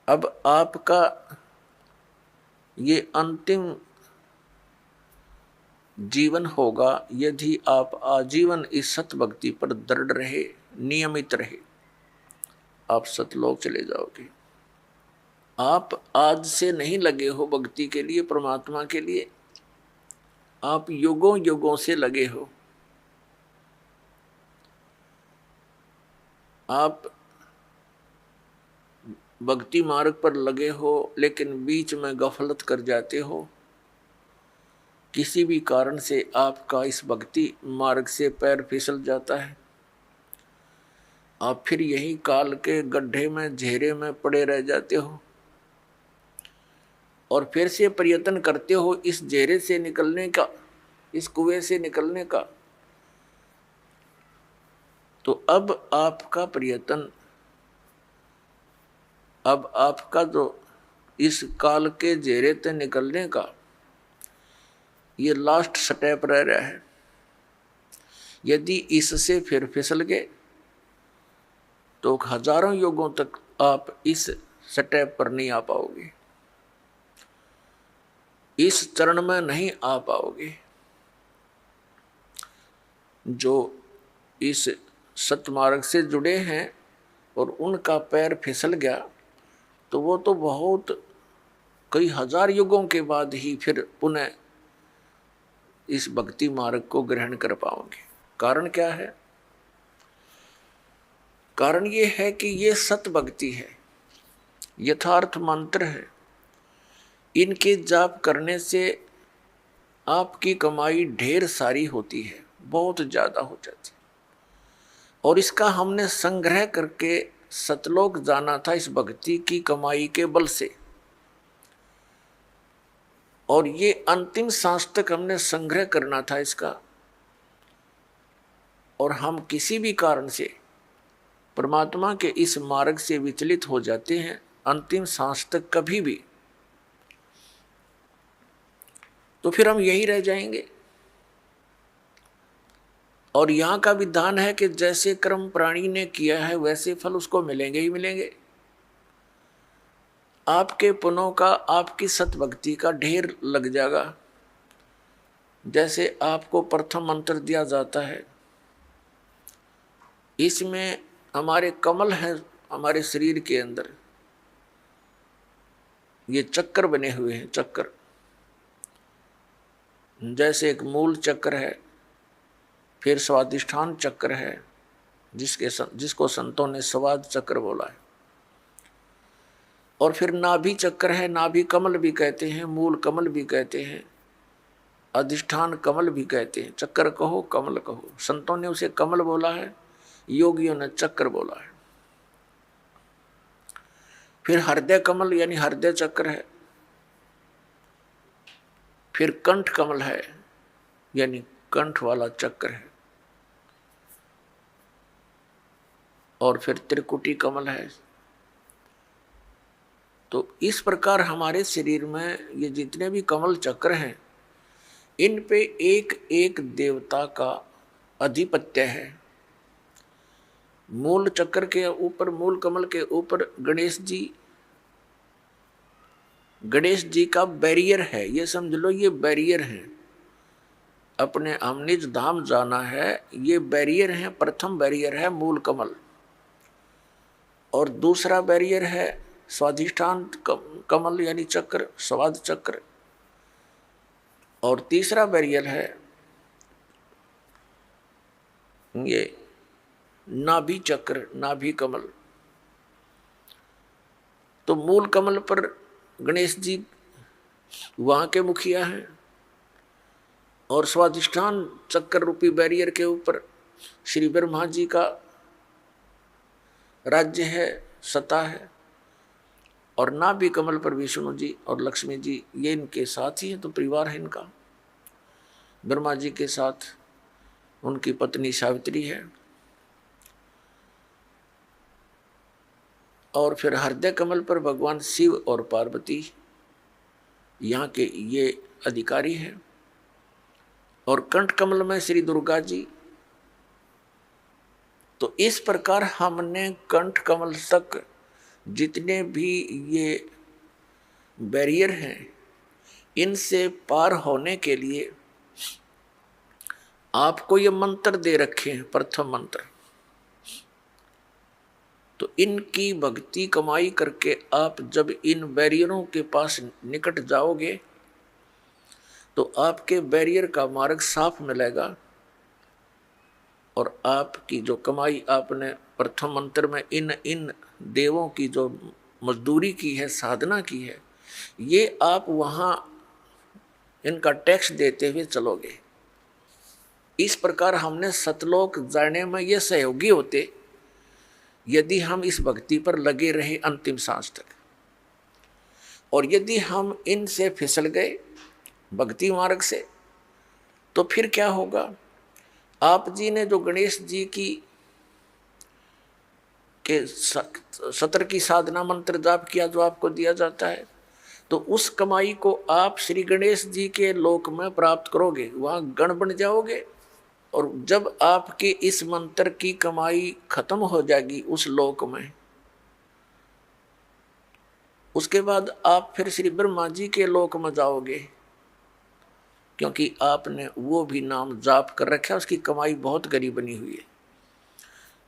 अब आपका ये अंतिम जीवन होगा यदि आप आजीवन इस सत भक्ति पर दृढ़ रहे, नियमित रहे, आप सतलोक चले जाओगे। आप आज से नहीं लगे हो भक्ति के लिए, परमात्मा के लिए, आप युगों युगों से लगे हो। आप भक्ति मार्ग पर लगे हो लेकिन बीच में गफलत कर जाते हो, किसी भी कारण से आपका इस भक्ति मार्ग से पैर फिसल जाता है, आप फिर यही काल के गड्ढे में, घेरे में पड़े रह जाते हो और फिर से प्रयत्न करते हो इस घेरे से निकलने का, इस कुएं से निकलने का। तो अब आपका प्रयत्न, अब आपका जो इस काल के घेरे से निकलने का ये लास्ट स्टेप रह रहा है। यदि इससे फिर फिसल गए तो हजारों युगों तक आप इस स्टेप पर नहीं आ पाओगे, इस चरण में नहीं आ पाओगे। जो इस सतमार्ग से जुड़े हैं और उनका पैर फिसल गया तो वो तो बहुत कई हजार युगों के बाद ही फिर पुनः इस भक्ति मार्ग को ग्रहण कर पाओगे। कारण क्या है? कारण ये है कि ये सत भक्ति है, यथार्थ मंत्र है। इनके जाप करने से आपकी कमाई ढेर सारी होती है, बहुत ज्यादा हो जाती है। और इसका हमने संग्रह करके सतलोक जाना था इस भक्ति की कमाई के बल से, और ये अंतिम सांस तक हमने संग्रह करना था इसका। और हम किसी भी कारण से परमात्मा के इस मार्ग से विचलित हो जाते हैं अंतिम सांस तक कभी भी, तो फिर हम यही रह जाएंगे। और यहाँ का विधान है कि जैसे कर्म प्राणी ने किया है वैसे फल उसको मिलेंगे ही मिलेंगे। आपके पुण्यों का, आपकी सतभक्ति का ढेर लग जाएगा। जैसे आपको प्रथम मंत्र दिया जाता है, इसमें हमारे कमल है, हमारे शरीर के अंदर ये चक्कर बने हुए हैं। चक्कर जैसे एक मूल चक्र है, फिर स्वादिष्ठान चक्र है जिसको संतों ने स्वाद चक्र बोला है, और फिर नाभि चक्र है, नाभि कमल भी कहते हैं, मूल कमल भी कहते हैं, अधिष्ठान कमल भी कहते हैं। चक्कर कहो कमल कहो, संतों ने उसे कमल बोला है, योगियों ने चक्र बोला है। फिर हृदय कमल यानी हृदय चक्र है, फिर कंठ कमल है यानी कंठ वाला चक्र है, और फिर त्रिकुटी कमल है। तो इस प्रकार हमारे शरीर में ये जितने भी कमल चक्र हैं, इन पे एक एक देवता का अधिपत्य है। मूल चक्र के ऊपर, मूल कमल के ऊपर गणेश जी का बैरियर है, ये समझ लो ये बैरियर है। अपने हम निज धाम जाना है, ये बैरियर है। प्रथम बैरियर है मूल कमल, और दूसरा बैरियर है स्वाधिष्ठान कमल यानी चक्र, स्वाद चक्र, और तीसरा बैरियर है ये नाभि चक्र, नाभि कमल। तो मूल कमल पर गणेश जी वहां के मुखिया हैं, और स्वाधिष्ठान चक्र रूपी बैरियर के ऊपर श्री ब्रह्मा जी का राज्य है, सत्ता है, और नाभि कमल पर विष्णु जी और लक्ष्मी जी, ये इनके साथ ही है। तो परिवार है इनका। ब्रह्मा जी के साथ उनकी पत्नी सावित्री है, और फिर हृदय कमल पर भगवान शिव और पार्वती यहाँ के ये अधिकारी हैं, और कंठ कमल में श्री दुर्गा जी। तो इस प्रकार हमने कंठ कमल तक जितने भी ये बैरियर हैं, इनसे पार होने के लिए आपको ये मंत्र दे रखे हैं, प्रथम मंत्र। तो इनकी भक्ति कमाई करके आप जब इन बैरियरों के पास निकट जाओगे तो आपके बैरियर का मार्ग साफ मिलेगा, और आपकी जो कमाई आपने प्रथम मंत्र में इन इन देवों की जो मजदूरी की है, साधना की है, ये आप वहाँ इनका टैक्स देते हुए चलोगे। इस प्रकार हमने सतलोक जाने में ये सहयोगी होते यदि हम इस भक्ति पर लगे रहे अंतिम सांस तक। और यदि हम इनसे फिसल गए भक्ति मार्ग से, तो फिर क्या होगा? आप जी ने जो गणेश जी की के सत्र की साधना मंत्र जाप किया जो आपको दिया जाता है, तो उस कमाई को आप श्री गणेश जी के लोक में प्राप्त करोगे, वहां गण बन जाओगे। और जब आपके इस मंत्र की कमाई खत्म हो जाएगी उस लोक में, उसके बाद आप फिर श्री ब्रह्मा जी के लोक में जाओगे, क्योंकि आपने वो भी नाम जाप कर रखा है, उसकी कमाई बहुत गरीब बनी हुई है।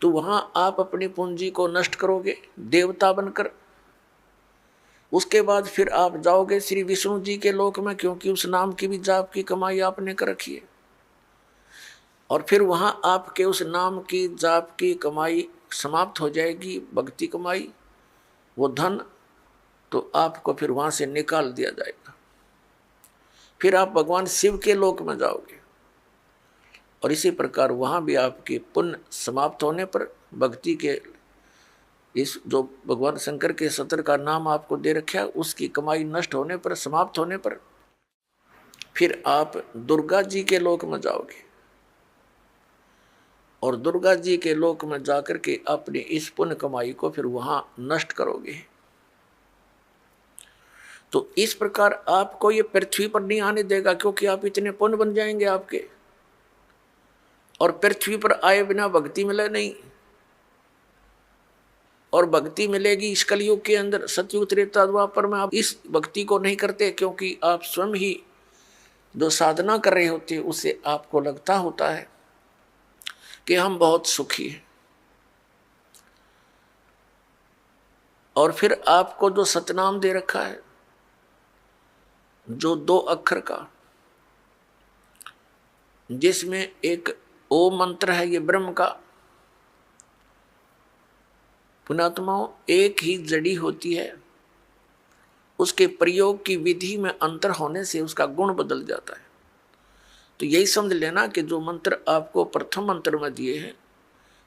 तो वहां आप अपनी पूंजी को नष्ट करोगे देवता बनकर। उसके बाद फिर आप जाओगे श्री विष्णु जी के लोक में, क्योंकि उस नाम की भी जाप की कमाई आपने कर रखी है। और फिर वहां आपके उस नाम की जाप की कमाई समाप्त हो जाएगी, भक्ति कमाई, वो धन, तो आपको फिर वहां से निकाल दिया जाएगा। फिर आप भगवान शिव के लोक में जाओगे, और इसी प्रकार वहां भी आपके पुण्य समाप्त होने पर, भक्ति के इस जो भगवान शंकर के सत्र का नाम आपको दे रखा है उसकी कमाई नष्ट होने पर, समाप्त होने पर, फिर आप दुर्गा जी के लोक में जाओगे, और दुर्गा जी के लोक में जाकर के अपनी इस पुण्य कमाई को फिर वहां नष्ट करोगे। तो इस प्रकार आपको ये पृथ्वी पर नहीं आने देगा, क्योंकि आप इतने पुण्य बन जाएंगे आपके, और पृथ्वी पर आए बिना भक्ति मिले नहीं। और भक्ति मिलेगी इस कलयुग के अंदर, सतयुग त्रेता द्वापर में आप इस भक्ति को नहीं करते, क्योंकि आप स्वयं ही जो साधना कर रहे होते उससे आपको लगता होता है कि हम बहुत सुखी हैं। और फिर आपको जो सतनाम दे रखा है, जो 2 अक्षर का, जिसमें एक ओम मंत्र है, ये ब्रह्म का। पुण्यात्माओं, एक ही जड़ी होती है, उसके प्रयोग की विधि में अंतर होने से उसका गुण बदल जाता है। तो यही समझ लेना कि जो मंत्र आपको प्रथम मंत्र में दिए हैं,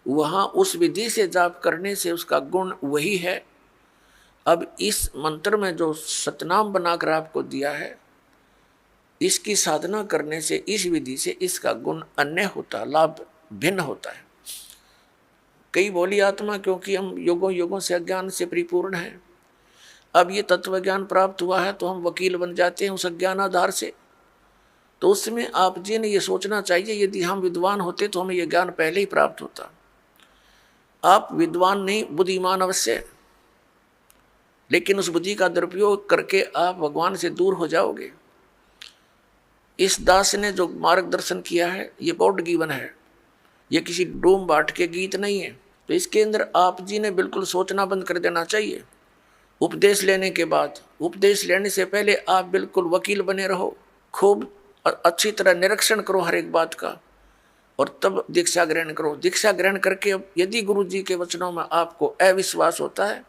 वहां उस विधि से जाप करने से उसका गुण वही है। अब इस मंत्र में जो सतनाम बनाकर आपको दिया है, इसकी साधना करने से, इस विधि से इसका गुण अन्य होता है, लाभ भिन्न होता है। कई बोली आत्मा, क्योंकि हम युगों युगों से अज्ञान से परिपूर्ण हैं, अब ये तत्व ज्ञान प्राप्त हुआ है तो हम वकील बन जाते हैं उस अज्ञान आधार से। तो उसमें आप जी ने ये सोचना चाहिए, यदि हम विद्वान होते तो हमें यह ज्ञान पहले ही प्राप्त होता। आप विद्वान नहीं, बुद्धिमान अवश्य, लेकिन उस बुद्धि का दुरुपयोग करके आप भगवान से दूर हो जाओगे। इस दास ने जो मार्गदर्शन किया है ये गॉड गिवन है, ये किसी डूम बाट के गीत नहीं है। तो इसके अंदर आप जी ने बिल्कुल सोचना बंद कर देना चाहिए। उपदेश लेने के बाद, उपदेश लेने से पहले आप बिल्कुल वकील बने रहो, खूब अच्छी तरह निरीक्षण करो हर एक बात का, और तब दीक्षा ग्रहण करो। दीक्षा ग्रहण करके यदि गुरु जी के वचनों में आपको अविश्वास होता है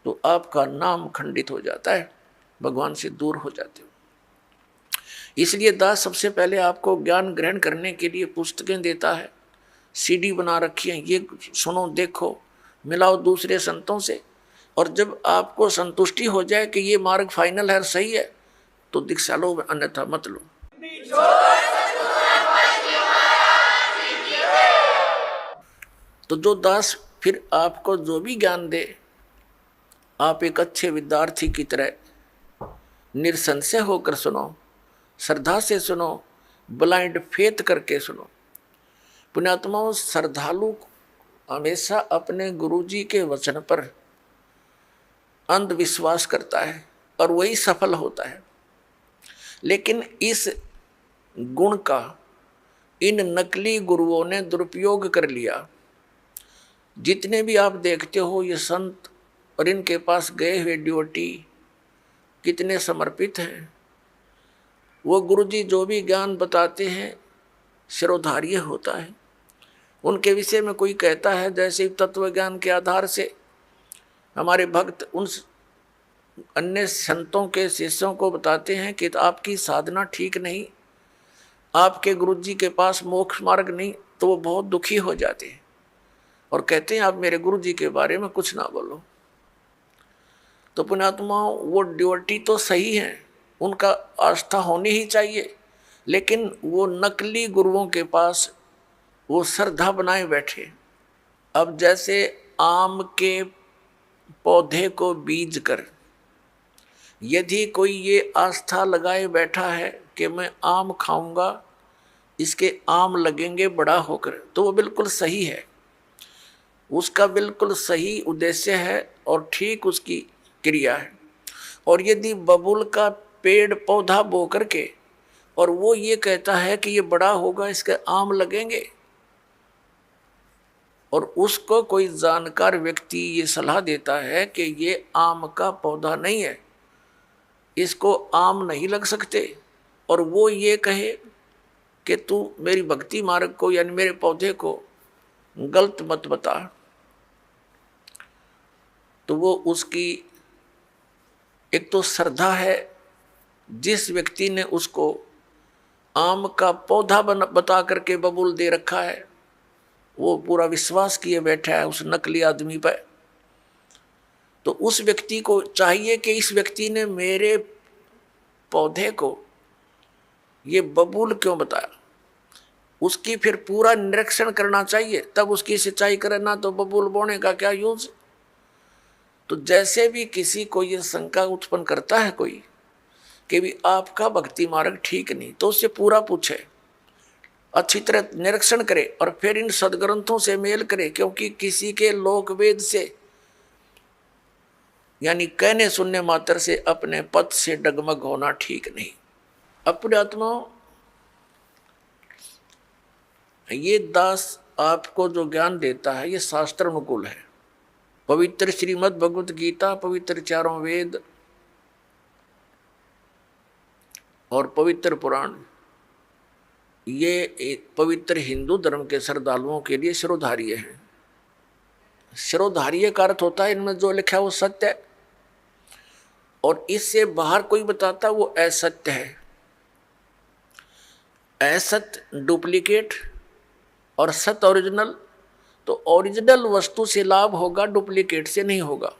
तो आपका नाम खंडित हो जाता है, भगवान से दूर हो जाते हो। इसलिए दास सबसे पहले आपको ज्ञान ग्रहण करने के लिए पुस्तकें देता है, सीडी बना रखी है, ये सुनो, देखो, मिलाओ दूसरे संतों से, और जब आपको संतुष्टि हो जाए कि ये मार्ग फाइनल है, सही है, तो दीक्षा लो, अन्यथा मत लो। तो जो दास फिर आपको जो भी ज्ञान दे, आप एक अच्छे विद्यार्थी की तरह निरसंशय होकर सुनो, श्रद्धा से सुनो, ब्लाइंड फेथ करके सुनो। पुण्यात्माओं, श्रद्धालु हमेशा अपने गुरुजी के वचन पर अंधविश्वास करता है और वही सफल होता है। लेकिन इस गुण का इन नकली गुरुओं ने दुरुपयोग कर लिया। जितने भी आप देखते हो ये संत और इनके पास गए हुए ड्योटी कितने समर्पित हैं। वो गुरुजी जो भी ज्ञान बताते हैं शिरोधार्य होता है। उनके विषय में कोई कहता है जैसे तत्व ज्ञान के आधार से हमारे भक्त उन अन्य संतों के शिष्यों को बताते हैं कि आपकी साधना ठीक नहीं, आपके गुरुजी के पास मोक्ष मार्ग नहीं, तो वो बहुत दुखी हो जाते हैं और कहते हैं आप मेरे गुरुजी के बारे में कुछ ना बोलो। तो पुण्यात्माओं, वो ड्योटी तो सही है, उनका आस्था होनी ही चाहिए, लेकिन वो नकली गुरुओं के पास वो श्रद्धा बनाए बैठे। अब जैसे आम के पौधे को बीज कर यदि कोई ये आस्था लगाए बैठा है कि मैं आम खाऊंगा, इसके आम लगेंगे बड़ा होकर, तो वो बिल्कुल सही है, उसका बिल्कुल सही उद्देश्य है और ठीक उसकी क्रिया है। और यदि बबूल का पेड़ पौधा बो करके और वो ये कहता है कि ये बड़ा होगा, इसके आम लगेंगे, और उसको कोई जानकार व्यक्ति ये सलाह देता है कि ये आम का पौधा नहीं है, इसको आम नहीं लग सकते, और वो ये कहे कि तू मेरी भक्ति मार्ग को यानी मेरे पौधे को गलत मत बता, तो वो उसकी एक तो श्रद्धा है, जिस व्यक्ति ने उसको आम का पौधा बता करके बबूल दे रखा है, वो पूरा विश्वास किए बैठा है उस नकली आदमी पर। तो उस व्यक्ति को चाहिए कि इस व्यक्ति ने मेरे पौधे को ये बबूल क्यों बताया, उसकी फिर पूरा निरीक्षण करना चाहिए, तब उसकी सिंचाई करना, तो बबूल बोने का क्या यूज। तो जैसे भी किसी को ये शंका उत्पन्न करता है कोई कि भी आपका भक्ति मार्ग ठीक नहीं, तो उससे पूरा पूछे, अच्छी तरह निरीक्षण करे और फिर इन सदग्रंथों से मेल करे, क्योंकि किसी के लोक वेद से यानी कहने सुनने मात्र से अपने पद से डगमग होना ठीक नहीं। अपने आत्माओं, ये दास आपको जो ज्ञान देता है ये शास्त्र अनुकूल है। पवित्र श्रीमद् भगवत गीता, पवित्र चारों वेद और पवित्र पुराण, ये एक पवित्र हिंदू धर्म के श्रद्धालुओं के लिए शिरोधार्य है। शिरोधार्य का अर्थ होता है इनमें जो लिखा है वो सत्य है, और इससे बाहर कोई बताता वो असत्य है। असत्य डुप्लीकेट और सत्य ओरिजिनल। तो ओरिजिनल वस्तु से लाभ होगा, डुप्लीकेट से नहीं होगा।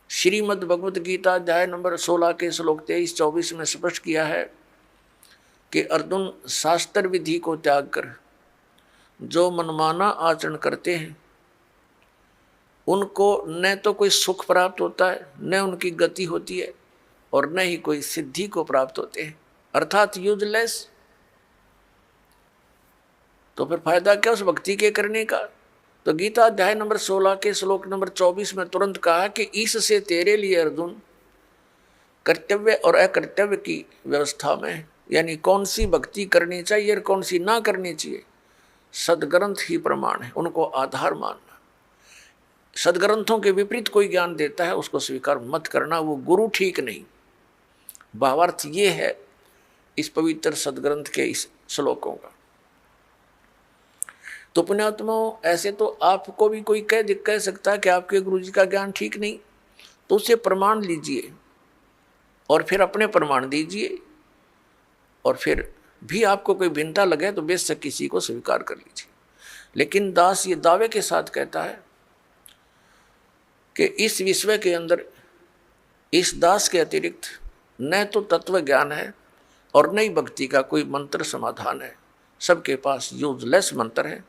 श्रीमद् भगवत गीता अध्याय नंबर 16 के श्लोक 23-24 में स्पष्ट किया है कि अर्जुन, शास्त्र विधि को त्याग कर जो मनमाना आचरण करते हैं उनको न तो कोई सुख प्राप्त होता है, न उनकी गति होती है, और न ही कोई सिद्धि को प्राप्त होते हैं, अर्थात यूजलेस। तो फिर फायदा क्या उस भक्ति के करने का। तो गीता अध्याय नंबर 16 के श्लोक नंबर 24 में तुरंत कहा कि इससे तेरे लिए अर्जुन कर्तव्य और अकर्तव्य की व्यवस्था में, यानी कौन सी भक्ति करनी चाहिए और कौन सी ना करनी चाहिए, सदग्रंथ ही प्रमाण है, उनको आधार मानना। सदग्रंथों के विपरीत कोई ज्ञान देता है उसको स्वीकार मत करना, वो गुरु ठीक नहीं। भावार्थ ये है इस पवित्र सदग्रंथ के इस श्लोकों का। तो पुण्यात्माओं, ऐसे तो आपको भी कोई कह सकता है कि आपके गुरु जी का ज्ञान ठीक नहीं, तो उससे प्रमाण लीजिए और फिर अपने प्रमाण दीजिए, और फिर भी आपको कोई भिन्नता लगे तो बेशक किसी को स्वीकार कर लीजिए। लेकिन दास ये दावे के साथ कहता है कि इस विश्व के अंदर इस दास के अतिरिक्त न तो तत्व ज्ञान है और न ही भक्ति का कोई मंत्र समाधान है। सबके पास यूजलेस मंत्र है,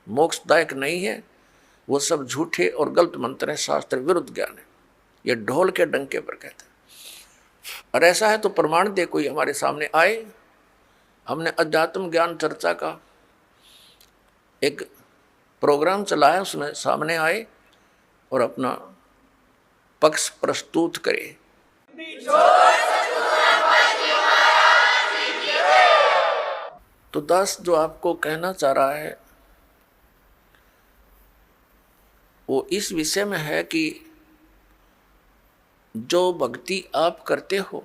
मोक्षदायक नहीं है, वो सब झूठे और गलत मंत्र है, शास्त्र विरुद्ध ज्ञान है। ये ढोल के डंके पर कहते हैं। और ऐसा है तो प्रमाण दे कोई हमारे सामने आए। हमने अध्यात्म ज्ञान चर्चा का एक प्रोग्राम चलाया, उसमें सामने आए और अपना पक्ष प्रस्तुत करे। तो दास जो आपको कहना चाह रहा है वो इस विषय में है कि जो भक्ति आप करते हो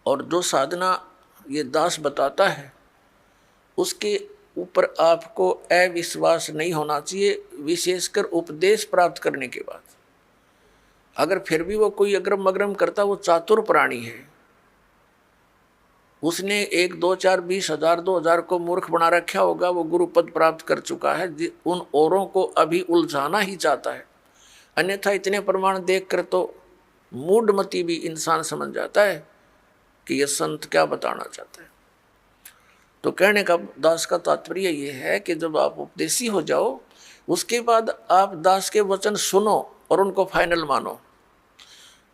और जो साधना ये दास बताता है उसके ऊपर आपको अविश्वास नहीं होना चाहिए, विशेषकर उपदेश प्राप्त करने के बाद। अगर फिर भी वो कोई अग्रम अग्रम करता, वो चातुर प्राणी है, उसने 1 2 4 20 हजार 2000 को मूर्ख बना रखा होगा, वो गुरु पद प्राप्त कर चुका है, उन औरों को अभी उलझाना ही चाहता है। अन्यथा इतने प्रमाण देखकर तो मूढ़मती भी इंसान समझ जाता है कि यह संत क्या बताना चाहता है। तो कहने का दास का तात्पर्य ये है कि जब आप उपदेशी हो जाओ उसके बाद आप दास के वचन सुनो और उनको फाइनल मानो।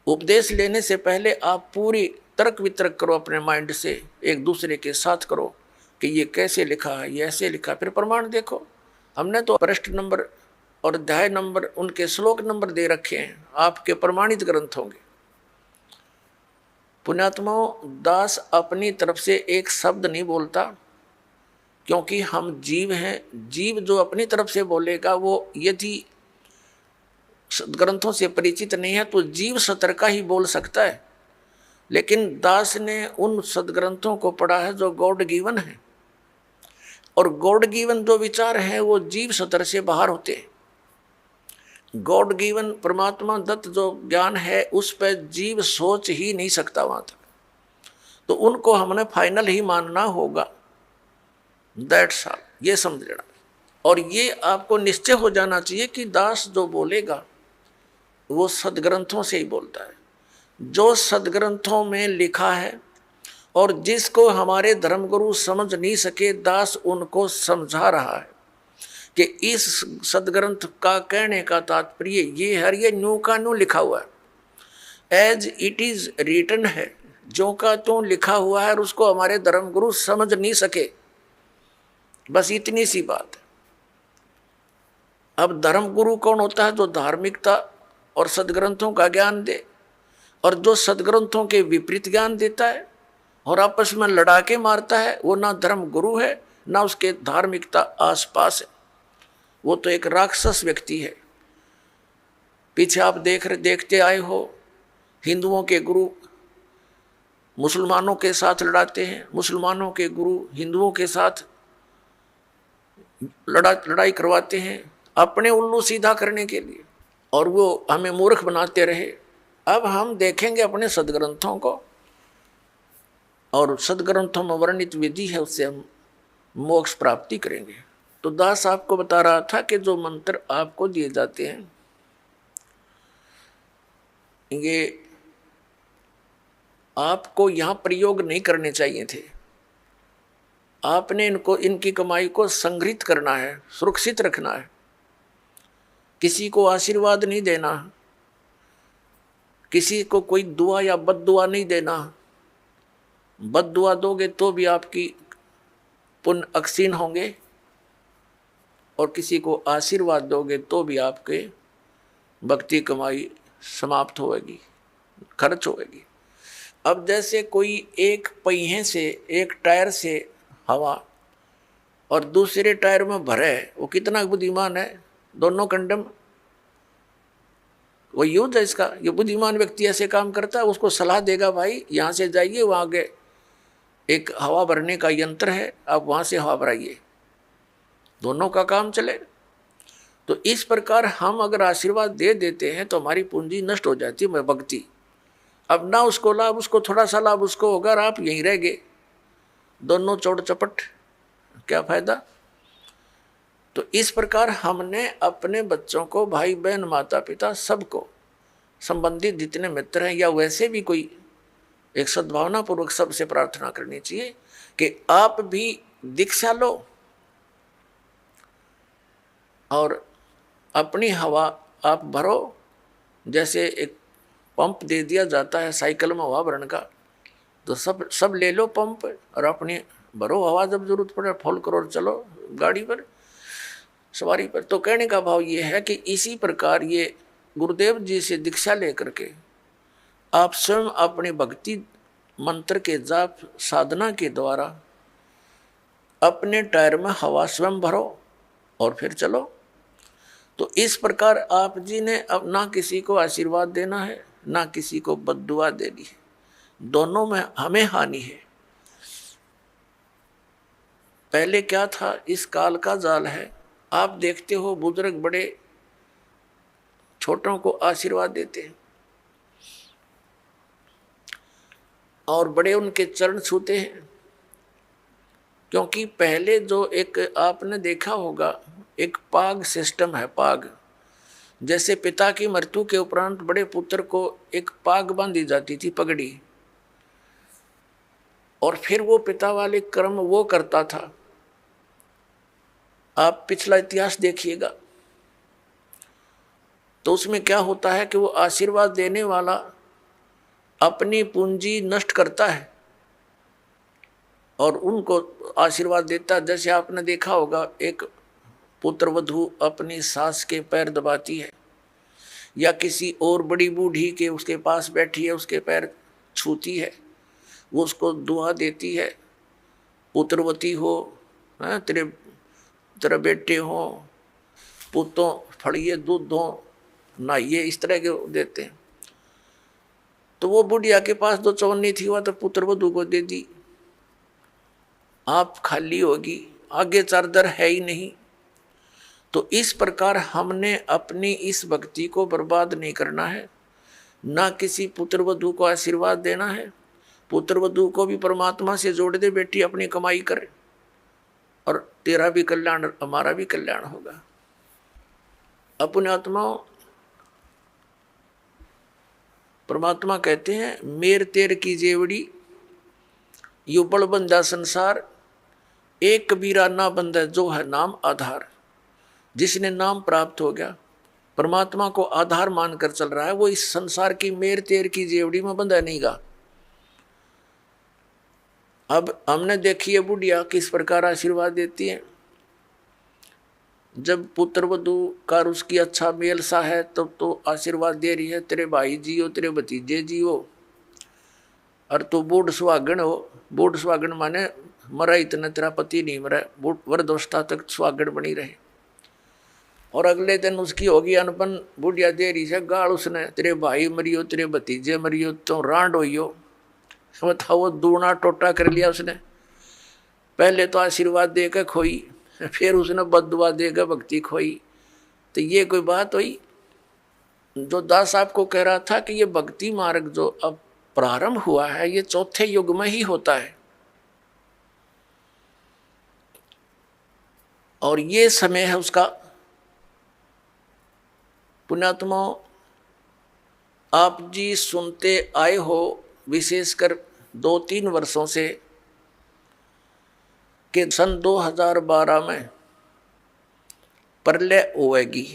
उपदेश लेने से पहले आप पूरी तर्क वितर्क करो, अपने माइंड से एक दूसरे के साथ करो कि ये कैसे लिखा है, ये ऐसे लिखा, फिर प्रमाण देखो। हमने तो पृष्ठ नंबर और अध्याय नंबर, उनके श्लोक नंबर दे रखे हैं, आपके प्रमाणित ग्रंथ होंगे। पुण्यात्माओं, दास अपनी तरफ से एक शब्द नहीं बोलता, क्योंकि हम जीव हैं। जीव जो अपनी तरफ से बोलेगा वो यदि ग्रंथों से परिचित नहीं है तो जीव सतर का ही बोल सकता है। लेकिन दास ने उन सदग्रंथों को पढ़ा है जो गॉड गिवन है, और गॉड गिवन जो विचार हैं वो जीव सतर से बाहर होते हैं। गॉड गिवन परमात्मा दत्त जो ज्ञान है उस पर जीव सोच ही नहीं सकता वहां तक, तो उनको हमने फाइनल ही मानना होगा। दैट्स ऑल, ये समझ लेना। और ये आपको निश्चय हो जाना चाहिए कि दास जो बोलेगा वो सदग्रंथों से ही बोलता है, जो सदग्रंथों में लिखा है, और जिसको हमारे धर्मगुरु समझ नहीं सके दास उनको समझा रहा है कि इस सदग्रंथ का कहने का तात्पर्य ये है, ये न्यू का न्यू लिखा हुआ है, एज इट इज रिटन है, जो का त्यों लिखा हुआ है, और उसको हमारे धर्मगुरु समझ नहीं सके। बस इतनी सी बात है। अब धर्मगुरु कौन होता है? जो धार्मिकता और सदग्रंथों का ज्ञान दे, और जो सदग्रंथों के विपरीत ज्ञान देता है और आपस में लड़ाके मारता है, वो ना धर्मगुरु है ना उसके धार्मिकता आसपास है, वो तो एक राक्षस व्यक्ति है। पीछे आप देखते आए हो, हिंदुओं के गुरु मुसलमानों के साथ लड़ाते हैं, मुसलमानों के गुरु हिंदुओं के साथ लड़ाई करवाते हैं अपने उल्लू सीधा करने के लिए, और वो हमें मूर्ख बनाते रहे। अब हम देखेंगे अपने सदग्रंथों को, और सदग्रंथों में वर्णित विधि है, उससे हम मोक्ष प्राप्ति करेंगे। तो दास आपको बता रहा था कि जो मंत्र आपको दिए जाते हैं ये आपको यहाँ प्रयोग नहीं करने चाहिए थे। आपने इनकी कमाई को संग्रहित करना है, सुरक्षित रखना है, किसी को आशीर्वाद नहीं देना, किसी को कोई दुआ या बद दुआ नहीं देना। बद दुआ दोगे तो भी आपकी पुण्य अक्षीण होंगे, और किसी को आशीर्वाद दोगे तो भी आपके भक्ति कमाई समाप्त होगी, खर्च होगी। अब जैसे कोई एक पहिए से, एक टायर से हवा और दूसरे टायर में भरे, वो कितना बुद्धिमान है, दोनों कंडम, वो यूज है इसका। ये बुद्धिमान व्यक्ति ऐसे काम करता है, उसको सलाह देगा भाई यहाँ से जाइए, वहाँ आगे एक हवा भरने का यंत्र है, आप वहाँ से हवा भराइए, दोनों का काम चले। तो इस प्रकार हम अगर आशीर्वाद दे देते हैं तो हमारी पूंजी नष्ट हो जाती है भक्ति। अब ना उसको लाभ, उसको थोड़ा सा लाभ उसको होगा, और आप यहीं रह गए, दोनों चौड़ चपट, क्या फायदा। तो इस प्रकार हमने अपने बच्चों को, भाई बहन, माता पिता, सबको, संबंधित जितने मित्र हैं या वैसे भी कोई, एक सद्भावना पूर्वक सबसे प्रार्थना करनी चाहिए कि आप भी दीक्षा लो और अपनी हवा आप भरो। जैसे एक पंप दे दिया जाता है साइकिल में हवा भरने का, तो सब ले लो पंप और अपनी भरो हवा, जब जरूरत पड़े फुल करो और चलो गाड़ी पर। सवारी पर। तो कहने का भाव ये है कि इसी प्रकार ये गुरुदेव जी से दीक्षा लेकर के आप स्वयं अपनी भक्ति मंत्र के जाप साधना के द्वारा अपने टायर में हवा स्वयं भरो और फिर चलो। तो इस प्रकार आप जी ने अब ना किसी को आशीर्वाद देना है ना किसी को बद्दुआ देनी है, दोनों में हमें हानि है। पहले क्या था, इस काल का जाल है। आप देखते हो बुजुर्ग बड़े छोटों को आशीर्वाद देते हैं और बड़े उनके चरण छूते हैं, क्योंकि पहले जो एक आपने देखा होगा एक पाग सिस्टम है। पाग जैसे पिता की मृत्यु के उपरांत बड़े पुत्र को एक पाग बांधी जाती थी, पगड़ी, और फिर वो पिता वाले कर्म वो करता था। आप पिछला इतिहास देखिएगा तो उसमें क्या होता है कि वो आशीर्वाद देने वाला अपनी पूंजी नष्ट करता है और उनको आशीर्वाद देता है। जैसे आपने देखा होगा एक पुत्र वधू अपनी सास के पैर दबाती है या किसी और बड़ी बूढ़ी के उसके पास बैठी है उसके पैर छूती है, वो उसको दुआ देती है, पुत्रवती हो, तेरे बेटे हो, पुतों फड़िए दूध दो नहाइए, इस तरह के देते हैं। तो वो बुढ़िया के पास दो चौनी थी, वह तो पुत्र वधू को दे दी, आप खाली होगी, आगे चारदर है ही नहीं। तो इस प्रकार हमने अपनी इस भक्ति को बर्बाद नहीं करना है, ना किसी पुत्र वधू को आशीर्वाद देना है। पुत्र वधू को भी परमात्मा से जोड़ दे, बेटी अपनी कमाई कर और तेरा भी कल्याण हमारा भी कल्याण होगा। अपने आत्माओं, परमात्मा कहते हैं मेर तेर की जेवड़ी यू बड़ बंदा संसार, एक कबीरा ना बंदा जो है नाम आधार। जिसने नाम प्राप्त हो गया, परमात्मा को आधार मानकर चल रहा है, वो इस संसार की मेर तेर की जेवड़ी में बंधा नहीं गा। अब हमने देखी है बुढ़िया किस प्रकार आशीर्वाद देती है। जब पुत्र वधू का उसकी अच्छा मेल सा है तब तो आशीर्वाद दे रही है, तेरे भाई जियो, तेरे भतीजे जियो, और तू बूढ़ सुहागन हो। बूढ़ सुहागन माने मरा इतना तेरा पति नहीं मरा, वृद्धावस्था तक सुहागन बनी रहे। और अगले दिन उसकी होगी अनपन, बुढ़िया दे रही है गाल उसने, तेरे भाई मरियो, तेरे भतीजे मरियो, तो रांड होइयो। बताओ, वो दूना टोटा कर लिया उसने। पहले तो आशीर्वाद देकर खोई, फिर उसने बद्दुआ देकर भक्ति खोई। तो ये कोई बात हुई? जो दास आपको कह रहा था कि ये भक्ति मार्ग जो अब प्रारंभ हुआ है ये चौथे युग में ही होता है, और ये समय है उसका। पुण्यात्मा, आप जी सुनते आए हो विशेषकर 2-3 वर्षों से कि सन 2012 में प्रलय होएगी।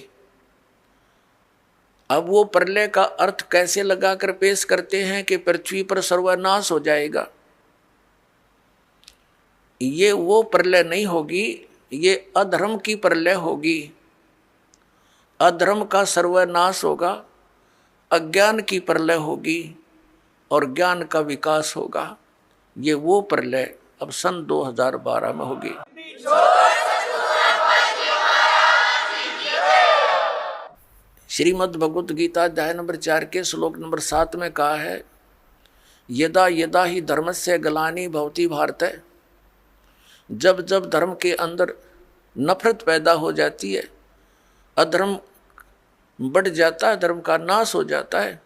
अब वो प्रलय का अर्थ कैसे लगाकर पेश करते हैं कि पृथ्वी पर सर्वनाश हो जाएगा। ये वो प्रलय नहीं होगी, ये अधर्म की प्रलय होगी। अधर्म का सर्वनाश होगा, अज्ञान की प्रलय होगी और ज्ञान का विकास होगा। ये वो प्रलय अब सन 2012 में होगी। श्रीमद् भगवत गीता अध्याय नंबर 4 के श्लोक नंबर 7 में कहा है, यदा यदा ही धर्मस्य ग्लानि भवति भारत। जब जब धर्म के अंदर नफरत पैदा हो जाती है, अधर्म बढ़ जाता है, धर्म का नाश हो जाता है,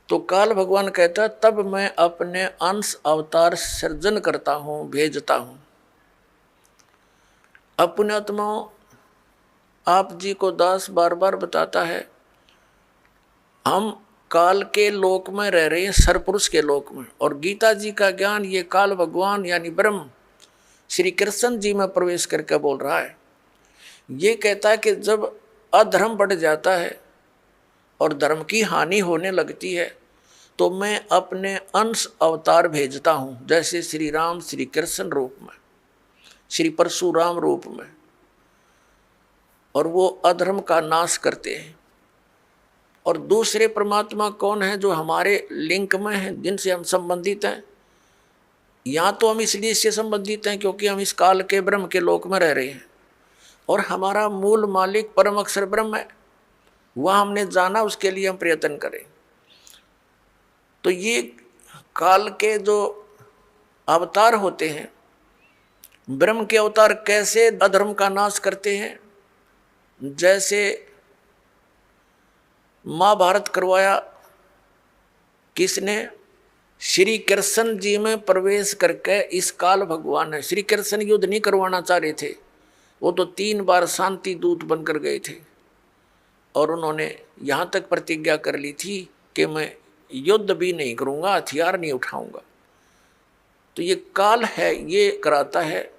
तो काल भगवान कहता है तब मैं अपने अंश अवतार सृजन करता हूँ, भेजता हूँ। अपने आत्माओं, आप जी को दास बार बार बताता है, हम काल के लोक में रह रहे हैं, सरपुरुष के लोक में, और गीता जी का ज्ञान ये काल भगवान यानी ब्रह्म श्री कृष्ण जी में प्रवेश करके बोल रहा है। ये कहता है कि जब अधर्म बढ़ जाता है और धर्म की हानि होने लगती है तो मैं अपने अंश अवतार भेजता हूँ, जैसे श्री राम श्री कृष्ण रूप में, श्री परशुराम रूप में। और वो अधर्म का नाश करते हैं। और दूसरे परमात्मा कौन है? जो हमारे लिंक में हैं, जिनसे हम संबंधित हैं। यहाँ तो हम इसलिए इससे संबंधित हैं क्योंकि हम इस काल के ब्रह्म के लोक में रह रहे हैं, और हमारा मूल मालिक परम अक्षर ब्रह्म है, वह हमने जाना, उसके लिए हम प्रयत्न करें। तो ये काल के जो अवतार होते हैं, ब्रह्म के अवतार कैसे अधर्म का नाश करते हैं? जैसे महाभारत करवाया किसने? श्री कृष्ण जी में प्रवेश करके इस काल भगवान है। श्री कृष्ण युद्ध नहीं करवाना चाह रहे थे, वो तो 3 बार शांति दूत बनकर गए थे, और उन्होंने यहाँ तक प्रतिज्ञा कर ली थी कि मैं युद्ध भी नहीं करूँगा, हथियार नहीं उठाऊंगा। तो ये काल है, ये कराता है।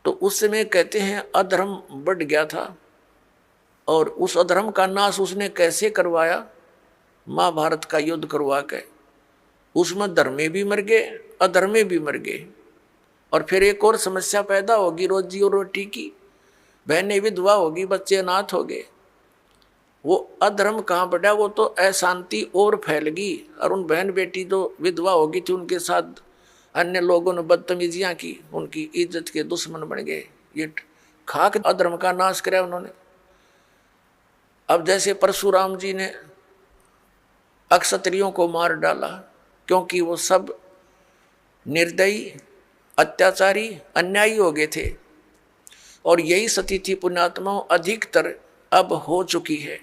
तो उस समय कहते हैं अधर्म बढ़ गया था, और उस अधर्म का नाश उसने कैसे करवाया? महाभारत का युद्ध करवा के। उसमें धर्मे भी मर गए, अधर्मे भी मर गए। और फिर एक और समस्या पैदा होगी रोजी और रोटी की, बहनें विधवा होगी, बच्चे अनाथ हो गए। वो अधर्म कहाँ बढ़ा? वो तो अशांति और फैल गई, और उन बहन बेटी जो विधवा होगी थी उनके साथ अन्य लोगों ने बदतमीजियाँ की, उनकी इज्जत के दुश्मन बन गए। ये खाक अधर्म का नाश कराया उन्होंने। अब जैसे परशुराम जी ने अक्षत्रियों को मार डाला, क्योंकि वो सब निर्दयी, अत्याचारी, अन्यायी हो गए थे। और यही स्थिति पुण्यात्माओं अधिकतर अब हो चुकी है।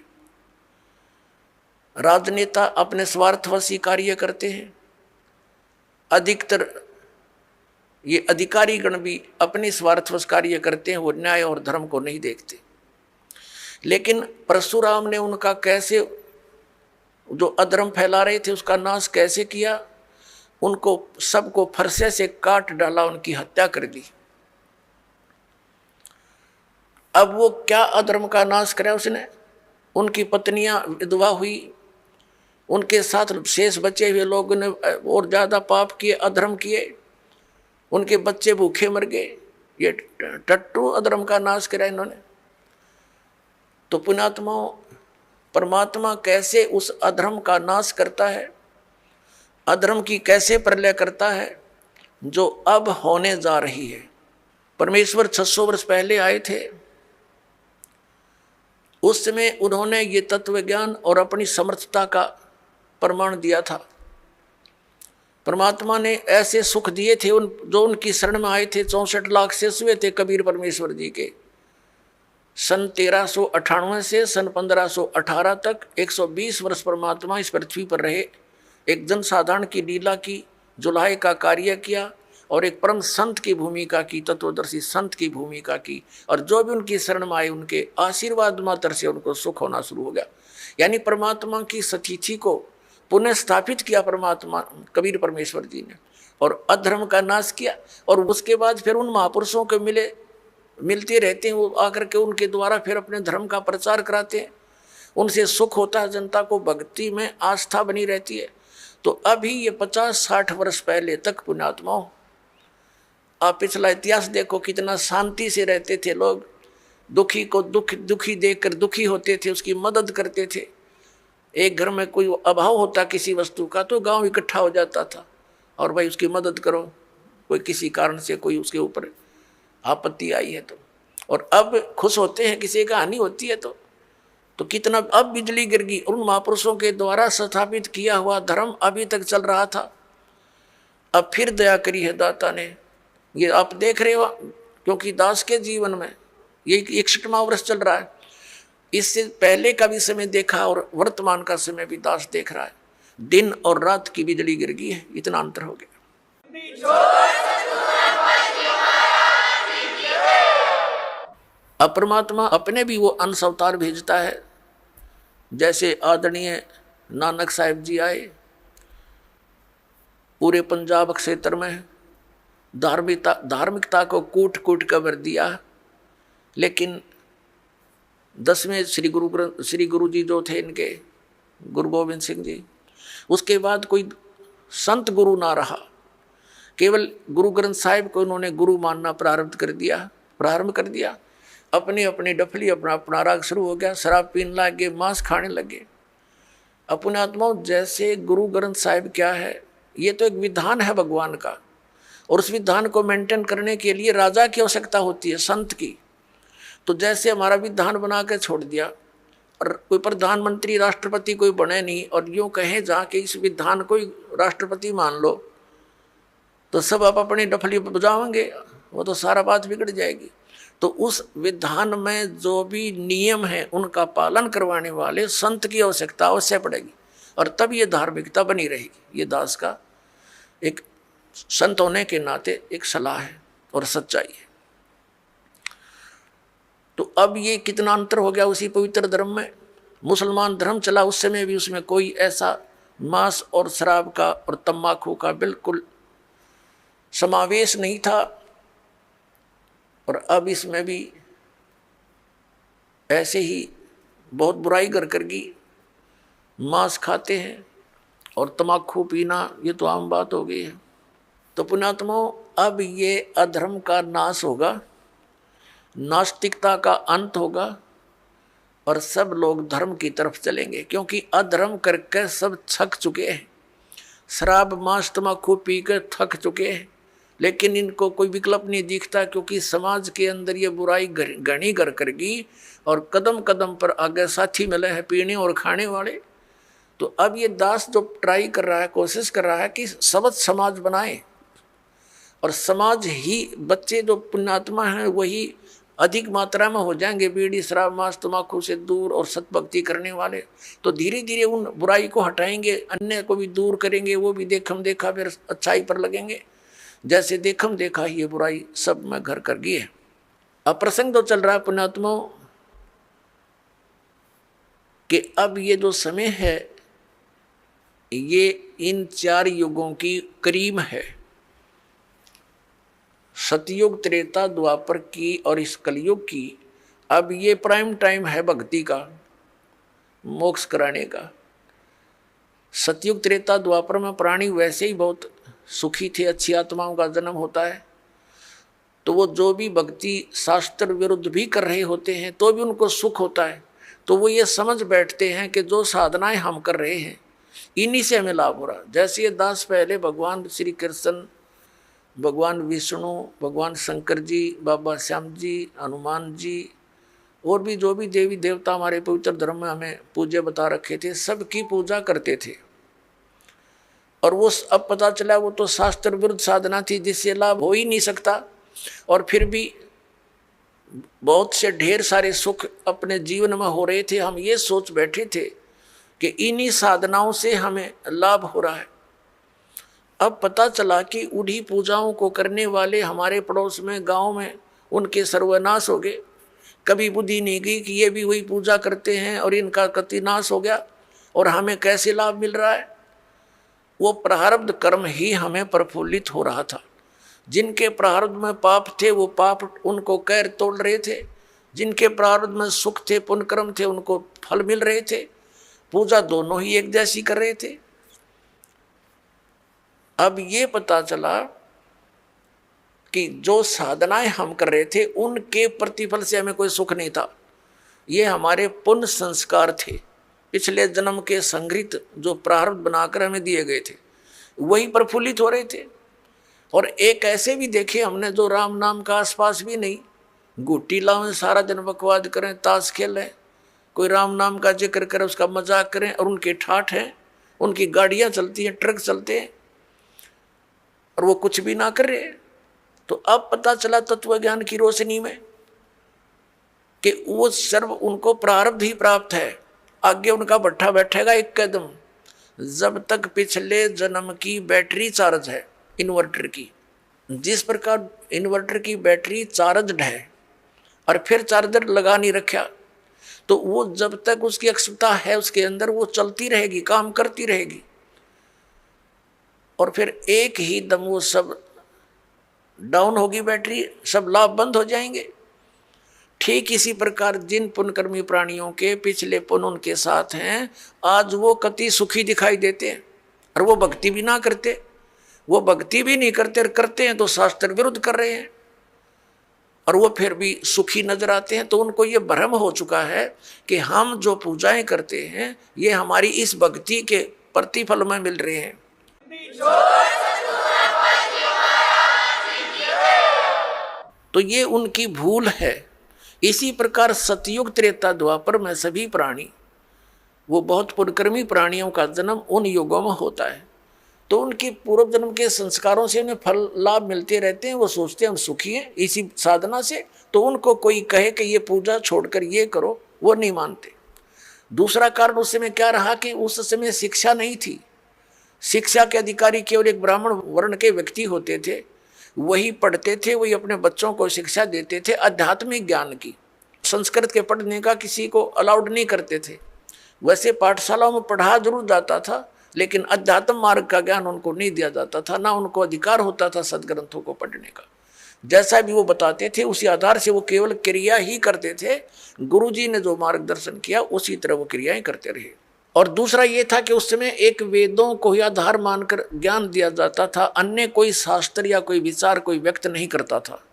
राजनेता अपने स्वार्थवशी कार्य करते हैं, अधिकतर ये अधिकारी गण भी अपने स्वार्थवश कार्य करते हैं, वो न्याय और धर्म को नहीं देखते। लेकिन परशुराम ने उनका कैसे, जो अधर्म फैला रहे थे उसका नाश कैसे किया? उनको सबको फरसे से काट डाला, उनकी हत्या कर दी। अब वो क्या अधर्म का नाश करा उसने? उनकी पत्नियां विधवा हुई, उनके साथ शेष बचे हुए लोगों ने और ज्यादा पाप किए, अधर्म किए, उनके बच्चे भूखे मर गए। ये टट्टू अधर्म का नाश करा इन्होंने। तो पुण्यात्माओं, परमात्मा कैसे उस अधर्म का नाश करता है, अधर्म की कैसे प्रलय करता है, जो अब होने जा रही है। परमेश्वर 600 वर्ष पहले आए थे, उस समय उन्होंने ये तत्व ज्ञान और अपनी समर्थता का प्रमाण दिया था। परमात्मा ने ऐसे सुख दिए थे जो उनकी शरण में आए थे। 64 लाख शेष हुए थे कबीर परमेश्वर जी के। सन 1398 से सन 1518 तक 120 वर्ष परमात्मा इस पृथ्वी पर रहे, एक जनसाधारण की लीला की, जुलाहे का कार्य किया, और एक परम संत की भूमिका की, तत्वदर्शी संत की भूमिका की। और जो भी उनकी शरण में आए उनके आशीर्वाद मात्र से उनको सुख होना शुरू हो गया। यानी परमात्मा की सतिथि को पुनः स्थापित किया परमात्मा कबीर परमेश्वर जी ने, और अधर्म का नाश किया। और उसके बाद फिर उन महापुरुषों को मिलते रहते हैं, वो आकर के उनके द्वारा फिर अपने धर्म का प्रचार कराते हैं। उनसे सुख होता है, जनता को भक्ति में आस्था बनी रहती है। तो अभी ये 50-60 वर्ष पहले तक पुण्यात्माओं, आप पिछला इतिहास देखो, कितना शांति से रहते थे लोग। दुखी को दुखी देखकर दुखी होते थे, उसकी मदद करते थे। एक घर में कोई अभाव होता किसी वस्तु का तो गांव इकट्ठा हो जाता था, और भाई उसकी मदद करो, कोई किसी कारण से कोई उसके ऊपर आपत्ति आई है तो। और अब खुश होते हैं किसी का हानि होती है तो कितना अब बिजली गिर गई। उन महापुरुषों के द्वारा स्थापित किया हुआ धर्म अभी तक चल रहा था, अब फिर दया करी है दाता ने। ये आप देख रहे हो, क्योंकि दास के जीवन में ये 61वां वर्ष चल रहा है। इससे पहले का भी समय देखा और वर्तमान का समय भी दास देख रहा है। दिन और रात की बिजली गिर गई है, इतना अंतर हो गया। अब परमात्मा अपने भी वो अंश अवतार भेजता है। जैसे आदरणीय नानक साहिब जी आए, पूरे पंजाब क्षेत्र में धार्मिकता को कूट कूट कर भर दिया। लेकिन 10वें श्री गुरु जी जो थे इनके, गुरु गोविंद सिंह जी, उसके बाद कोई संत गुरु ना रहा। केवल गुरु ग्रंथ साहिब को उन्होंने गुरु मानना प्रारंभ कर दिया। अपनी अपनी डफली अपना अपना राग शुरू हो गया, शराब पीने लगे, मांस खाने लगे। अपने आत्माओं जैसे गुरु ग्रंथ साहिब क्या है, ये तो एक विधान है भगवान का, और उस विधान को मेंटेन करने के लिए राजा की आवश्यकता होती है, संत की। तो जैसे हमारा विधान बना के छोड़ दिया और कोई प्रधानमंत्री राष्ट्रपति कोई बने नहीं, और यूँ कहें जाके इस विधान को ही राष्ट्रपति मान लो, तो सब आप अपनी डफली बजाओगे, वो तो सारा बात बिगड़ जाएगी। तो उस विधान में जो भी नियम है उनका पालन करवाने वाले संत की आवश्यकता अवश्य पड़ेगी, और तब ये धार्मिकता बनी रहेगी। ये दास का एक संत होने के नाते एक सलाह है और सच्चाई है। तो अब ये कितना अंतर हो गया उसी पवित्र धर्म में। मुसलमान धर्म चला उस समय भी, उसमें कोई ऐसा मांस और शराब का और तम्बाकू का बिल्कुल समावेश नहीं था, और अब इसमें भी ऐसे ही बहुत बुराई करके मांस खाते हैं और तम्बाकू पीना, ये तो आम बात हो गई है। तो पुण्यात्माओं, अब ये अधर्म का नाश होगा, नास्तिकता का अंत होगा, और सब लोग धर्म की तरफ चलेंगे, क्योंकि अधर्म करके सब थक चुके हैं। शराब मांस तम्बाकू पी कर थक चुके हैं, लेकिन इनको कोई विकल्प नहीं दिखता, क्योंकि समाज के अंदर ये बुराई घनी कर करगी, और कदम कदम पर आगे साथी मिले हैं पीने और खाने वाले। तो अब ये दास जो ट्राई कर रहा है, कोशिश कर रहा है कि सबद समाज बनाए, और समाज ही बच्चे जो पुण्यात्मा हैं वही अधिक मात्रा में हो जाएंगे बीड़ी शराब मांस तम्बाकू से दूर और सतभक्ति करने वाले। तो धीरे धीरे उन बुराई को हटाएंगे, अन्य को भी दूर करेंगे, वो भी देखम देखा फिर अच्छाई पर लगेंगे। जैसे देखम देखा ये बुराई सब में घर कर गई है। अब प्रसंग तो चल रहा है पुण्यात्माओं कि अब ये जो समय है ये इन 4 युगों की करीब है, सतयुग त्रेता द्वापर की और इस कलयुग की। अब ये प्राइम टाइम है भक्ति का, मोक्ष कराने का। सतयुग त्रेता द्वापर में प्राणी वैसे ही बहुत सुखी थे, अच्छी आत्माओं का जन्म होता है, तो वो जो भी भक्ति शास्त्र विरुद्ध भी कर रहे होते हैं तो भी उनको सुख होता है। तो वो ये समझ बैठते हैं कि जो साधनाएं हम कर रहे हैं इन्हीं से हमें लाभ हो रहा। जैसे ये दास पहले भगवान श्री कृष्ण, भगवान विष्णु, भगवान शंकर जी, बाबा श्याम जी, हनुमान जी, और भी जो भी देवी देवता हमारे पवित्र धर्म में हमें पूज्य बता रखे थे, सबकी पूजा करते थे। और वो अब पता चला वो तो शास्त्र विरुद्ध साधना थी जिससे लाभ हो ही नहीं सकता, और फिर भी बहुत से ढेर सारे सुख अपने जीवन में हो रहे थे। हम ये सोच बैठे थे कि इन्हीं साधनाओं से हमें लाभ हो रहा है। अब पता चला कि उन्हीं पूजाओं को करने वाले हमारे पड़ोस में, गांव में, उनके सर्वनाश हो गए। कभी बुद्धि नहीं गई कि ये भी वही पूजा करते हैं और इनका कति नाश हो गया, और हमें कैसे लाभ मिल रहा है। वो प्रारब्ध कर्म ही हमें प्रफुल्लित हो रहा था। जिनके प्रारब्ध में पाप थे वो पाप उनको कैर तोड़ रहे थे, जिनके प्रारब्ध में सुख थे, पुण्य कर्म थे, उनको फल मिल रहे थे। पूजा दोनों ही एक जैसी कर रहे थे। अब ये पता चला कि जो साधनाएं हम कर रहे थे उनके प्रतिफल से हमें कोई सुख नहीं था। ये हमारे पुण्य संस्कार थे, पिछले जन्म के संग्रहित जो प्रारब्ध बनाकर हमें दिए गए थे, वही प्रफुल्लित हो रहे थे। और एक ऐसे भी देखे हमने जो राम नाम का आसपास भी नहीं, गुट्टी लाओ, सारा दिन बकवाद करें, ताश खेलें, कोई राम नाम का जिक्र करें, उसका मजाक करें, और उनके ठाठ हैं, उनकी गाड़ियां चलती हैं, ट्रक चलते हैं, और वो कुछ भी ना कर रहे। तो अब पता चला तत्व ज्ञान की रोशनी में कि वो सर्व उनको प्रारब्ध ही प्राप्त है। आगे उनका भट्ठा बैठेगा एक कदम, जब तक पिछले जन्म की बैटरी चार्ज है इन्वर्टर की। जिस प्रकार इन्वर्टर की बैटरी चार्ज है और फिर चार्जर लगा नहीं रखा, तो वो जब तक उसकी अक्षमता है उसके अंदर वो चलती रहेगी, काम करती रहेगी, और फिर एक ही दम वो सब डाउन होगी बैटरी, सब लाभ बंद हो जाएंगे। ठीक इसी प्रकार जिन पुण्यकर्मी प्राणियों के पिछले पुण्य उनके साथ हैं, आज वो कति सुखी दिखाई देते हैं, और वो भक्ति भी ना करते, वो भक्ति भी नहीं करते, और करते हैं तो शास्त्र विरुद्ध कर रहे हैं। और वो फिर भी सुखी नजर आते हैं, तो उनको ये भ्रम हो चुका है कि हम जो पूजाएं करते हैं ये हमारी इस भक्ति के प्रतिफल में मिल रहे हैं। तो ये उनकी भूल है। इसी प्रकार सतयुग त्रेता द्वापर में सभी प्राणी, वो बहुत पुण्यकर्मी प्राणियों का जन्म उन युगों में होता है, तो उनके पूर्व जन्म के संस्कारों से उन्हें फल लाभ मिलते रहते हैं। वो सोचते हैं हम सुखी हैं इसी साधना से, तो उनको कोई कहे कि ये पूजा छोड़कर ये करो, वो नहीं मानते। दूसरा कारण उस समय क्या रहा कि उस समय शिक्षा नहीं थी। शिक्षा के अधिकारी केवल एक ब्राह्मण वर्ण के व्यक्ति होते थे, वही पढ़ते थे, वही अपने बच्चों को शिक्षा देते थे आध्यात्मिक ज्ञान की। संस्कृत के पढ़ने का किसी को अलाउड नहीं करते थे। वैसे पाठशालाओं में पढ़ा जरूर जाता था, लेकिन अध्यात्म मार्ग का ज्ञान उनको नहीं दिया जाता था, ना उनको अधिकार होता था सदग्रंथों को पढ़ने का। जैसा भी वो बताते थे उसी आधार से वो केवल क्रिया ही करते थे। गुरुजी ने जो मार्गदर्शन किया उसी तरह वो क्रियाएं करते रहे। और दूसरा ये था कि उस समय एक वेदों को ही आधार मानकर ज्ञान दिया जाता था, अन्य कोई शास्त्र या कोई विचार कोई व्यक्त नहीं करता था।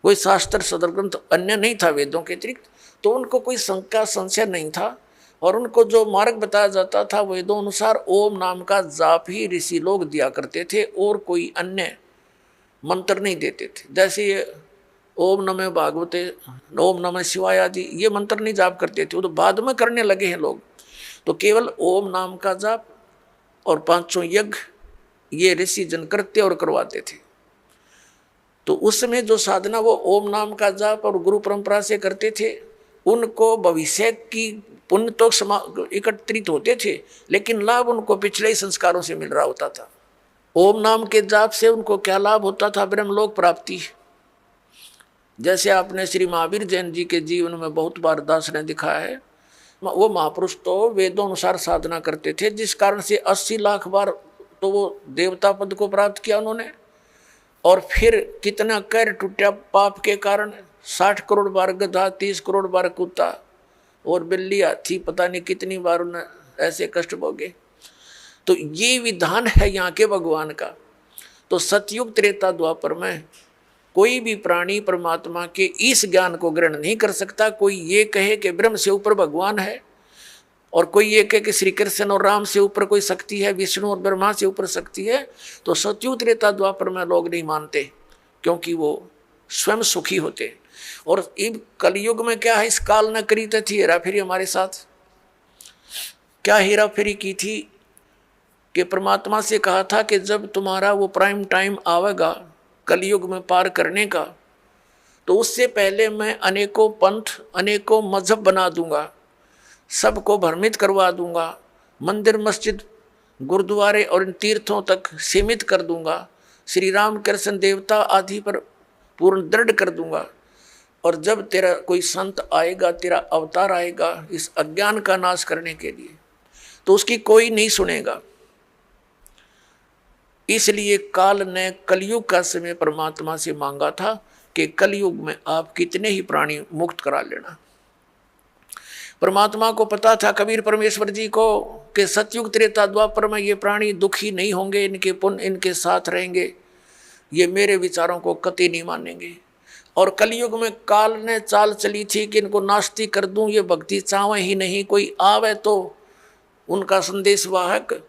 कोई शास्त्र सदग्रंथ अन्य नहीं था वेदों के अतिरिक्त, तो उनको कोई शंका संशय नहीं था। और उनको जो मार्ग बताया जाता था वेदों अनुसार ओम नाम का जाप ही ऋषि लोग दिया करते थे, और कोई अन्य मंत्र नहीं देते थे। जैसे ये ओम नमः भागवते, ओम नमः शिवाय आदि ये मंत्र नहीं जाप करते थे, वो तो बाद में करने लगे हैं लोग। तो केवल ओम नाम का जाप और 500 यज्ञ ये ऋषि जन करते और करवाते थे। तो उस समय जो साधना वो ओम नाम का जाप और गुरु परंपरा से करते थे, उनको भविष्य की पुण्य तो एकत्रित होते थे, लेकिन लाभ उनको पिछले ही संस्कारों से मिल रहा होता था। ओम नाम के जाप से उनको क्या लाभ होता था? ब्रह्मलोक प्राप्ति। जैसे आपने श्री महावीर जैन जी के जीवन में बहुत बार दास ने दिखाया है, वो महापुरुष तो वेदों अनुसार साधना करते थे, जिस कारण से 80 लाख बार तो वो देवता पद को प्राप्त किया उन्होंने। और फिर कितना कर टूटा पाप के कारण, 60 करोड़ बार गधा, 30 करोड़ बार कुत्ता और बिल्ली हाथी, पता नहीं कितनी बार उन्हें ऐसे कष्ट भोगे। तो ये विधान है यहाँ के भगवान का। तो सतयुग त्रेता द्वापर में कोई भी प्राणी परमात्मा के इस ज्ञान को ग्रहण नहीं कर सकता। कोई ये कहे कि ब्रह्म से ऊपर भगवान है, और कोई ये कहे कि श्री कृष्ण और राम से ऊपर कोई शक्ति है, विष्णु और ब्रह्मा से ऊपर शक्ति है, तो सतयुग त्रेता द्वापर में लोग नहीं मानते, क्योंकि वो स्वयं सुखी होते। और इस कलयुग में क्या है, इस काल न करी थी हेरा फेरी हमारे साथ। क्या हेरा फेरी की थी कि परमात्मा से कहा था कि जब तुम्हारा वो प्राइम टाइम आवेगा कलयुग में पार करने का, तो उससे पहले मैं अनेकों पंथ अनेकों मजहब बना दूंगा, सबको भ्रमित करवा दूंगा, मंदिर मस्जिद गुरुद्वारे और इन तीर्थों तक सीमित कर दूंगा, श्री राम कृष्ण देवता आदि पर पूर्ण दृढ़ कर दूंगा। और जब तेरा कोई संत आएगा, तेरा अवतार आएगा इस अज्ञान का नाश करने के लिए, तो उसकी कोई नहीं सुनेगा। इसलिए काल ने कलयुग का समय परमात्मा से मांगा था कि कलयुग में आप कितने ही प्राणी मुक्त करा लेना। परमात्मा को पता था, कबीर परमेश्वर जी को, कि सतयुग त्रेता द्वापर में ये प्राणी दुखी नहीं होंगे, इनके पुण्य इनके साथ रहेंगे, ये मेरे विचारों को कतई नहीं मानेंगे। और कलयुग में काल ने चाल चली थी कि इनको नास्तिक कर दूं, ये भक्ति चावे ही नहीं, कोई आवे तो उनका संदेश वाहक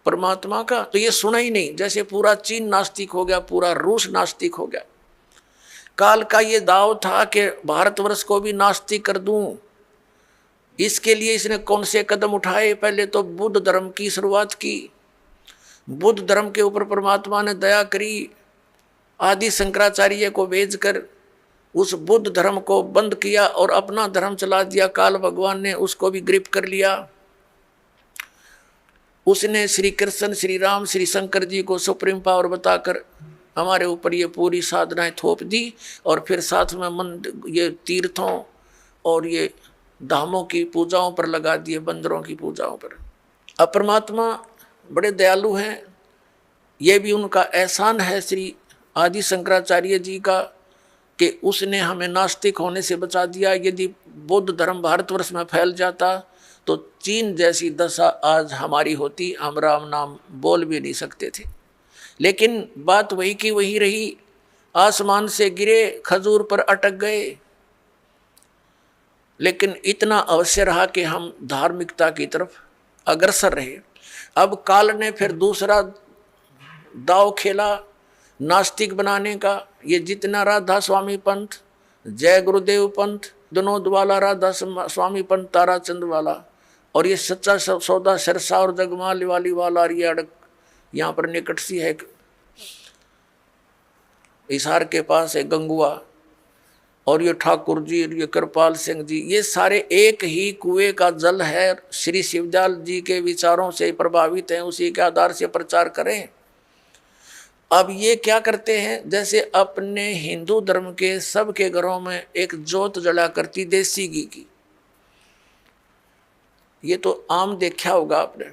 परमात्मा का, तो ये सुना ही नहीं। जैसे पूरा चीन नास्तिक हो गया, पूरा रूस नास्तिक हो गया। काल का ये दाव था कि भारतवर्ष को भी नास्तिक कर दूं। इसके लिए इसने कौन से कदम उठाए? पहले तो बुद्ध धर्म की शुरुआत की। बुद्ध धर्म के ऊपर परमात्मा ने दया करी, आदि शंकराचार्य को भेजकर उस बुद्ध धर्म को बंद किया और अपना धर्म चला दिया। काल भगवान ने उसको भी ग्रिप कर लिया। उसने श्री कृष्ण, श्री राम, श्री शंकर जी को सुप्रीम पावर बताकर हमारे ऊपर ये पूरी साधनाएं थोप दी, और फिर साथ में मंदिर, ये तीर्थों और ये धामों की पूजाओं पर लगा दिए, बंदरों की पूजाओं पर। अब परमात्मा बड़े दयालु हैं, ये भी उनका एहसान है श्री आदि शंकराचार्य जी का कि उसने हमें नास्तिक होने से बचा दिया। यदि बौद्ध धर्म भारतवर्ष में फैल जाता तो चीन जैसी दशा आज हमारी होती, हम राम नाम बोल भी नहीं सकते थे। लेकिन बात वही की वही रही। आसमान से गिरे, खजूर पर अटक गए। लेकिन इतना अवश्य रहा कि हम धार्मिकता की तरफ अग्रसर रहे। अब काल ने फिर दूसरा दाव खेला नास्तिक बनाने का। ये जितना राधा स्वामी पंथ, जय गुरुदेव पंथ, विनोद वाला, राधा स्वामी पंथ, ताराचंद वाला, और ये सच्चा सौदा सिरसा और जगमाल वाली वाला, और ये अड़क यहाँ पर निकट सी है हिसार के पास है गंगुआ, और ये ठाकुर जी, ये कृपाल सिंह जी, ये सारे एक ही कुएं का जल है। श्री शिवदयाल जी के विचारों से प्रभावित हैं, उसी के आधार से प्रचार करें। अब ये क्या करते हैं, जैसे अपने हिंदू धर्म के सबके घरों में एक जोत जला करती देसी घी की, ये तो आम देखा होगा आपने।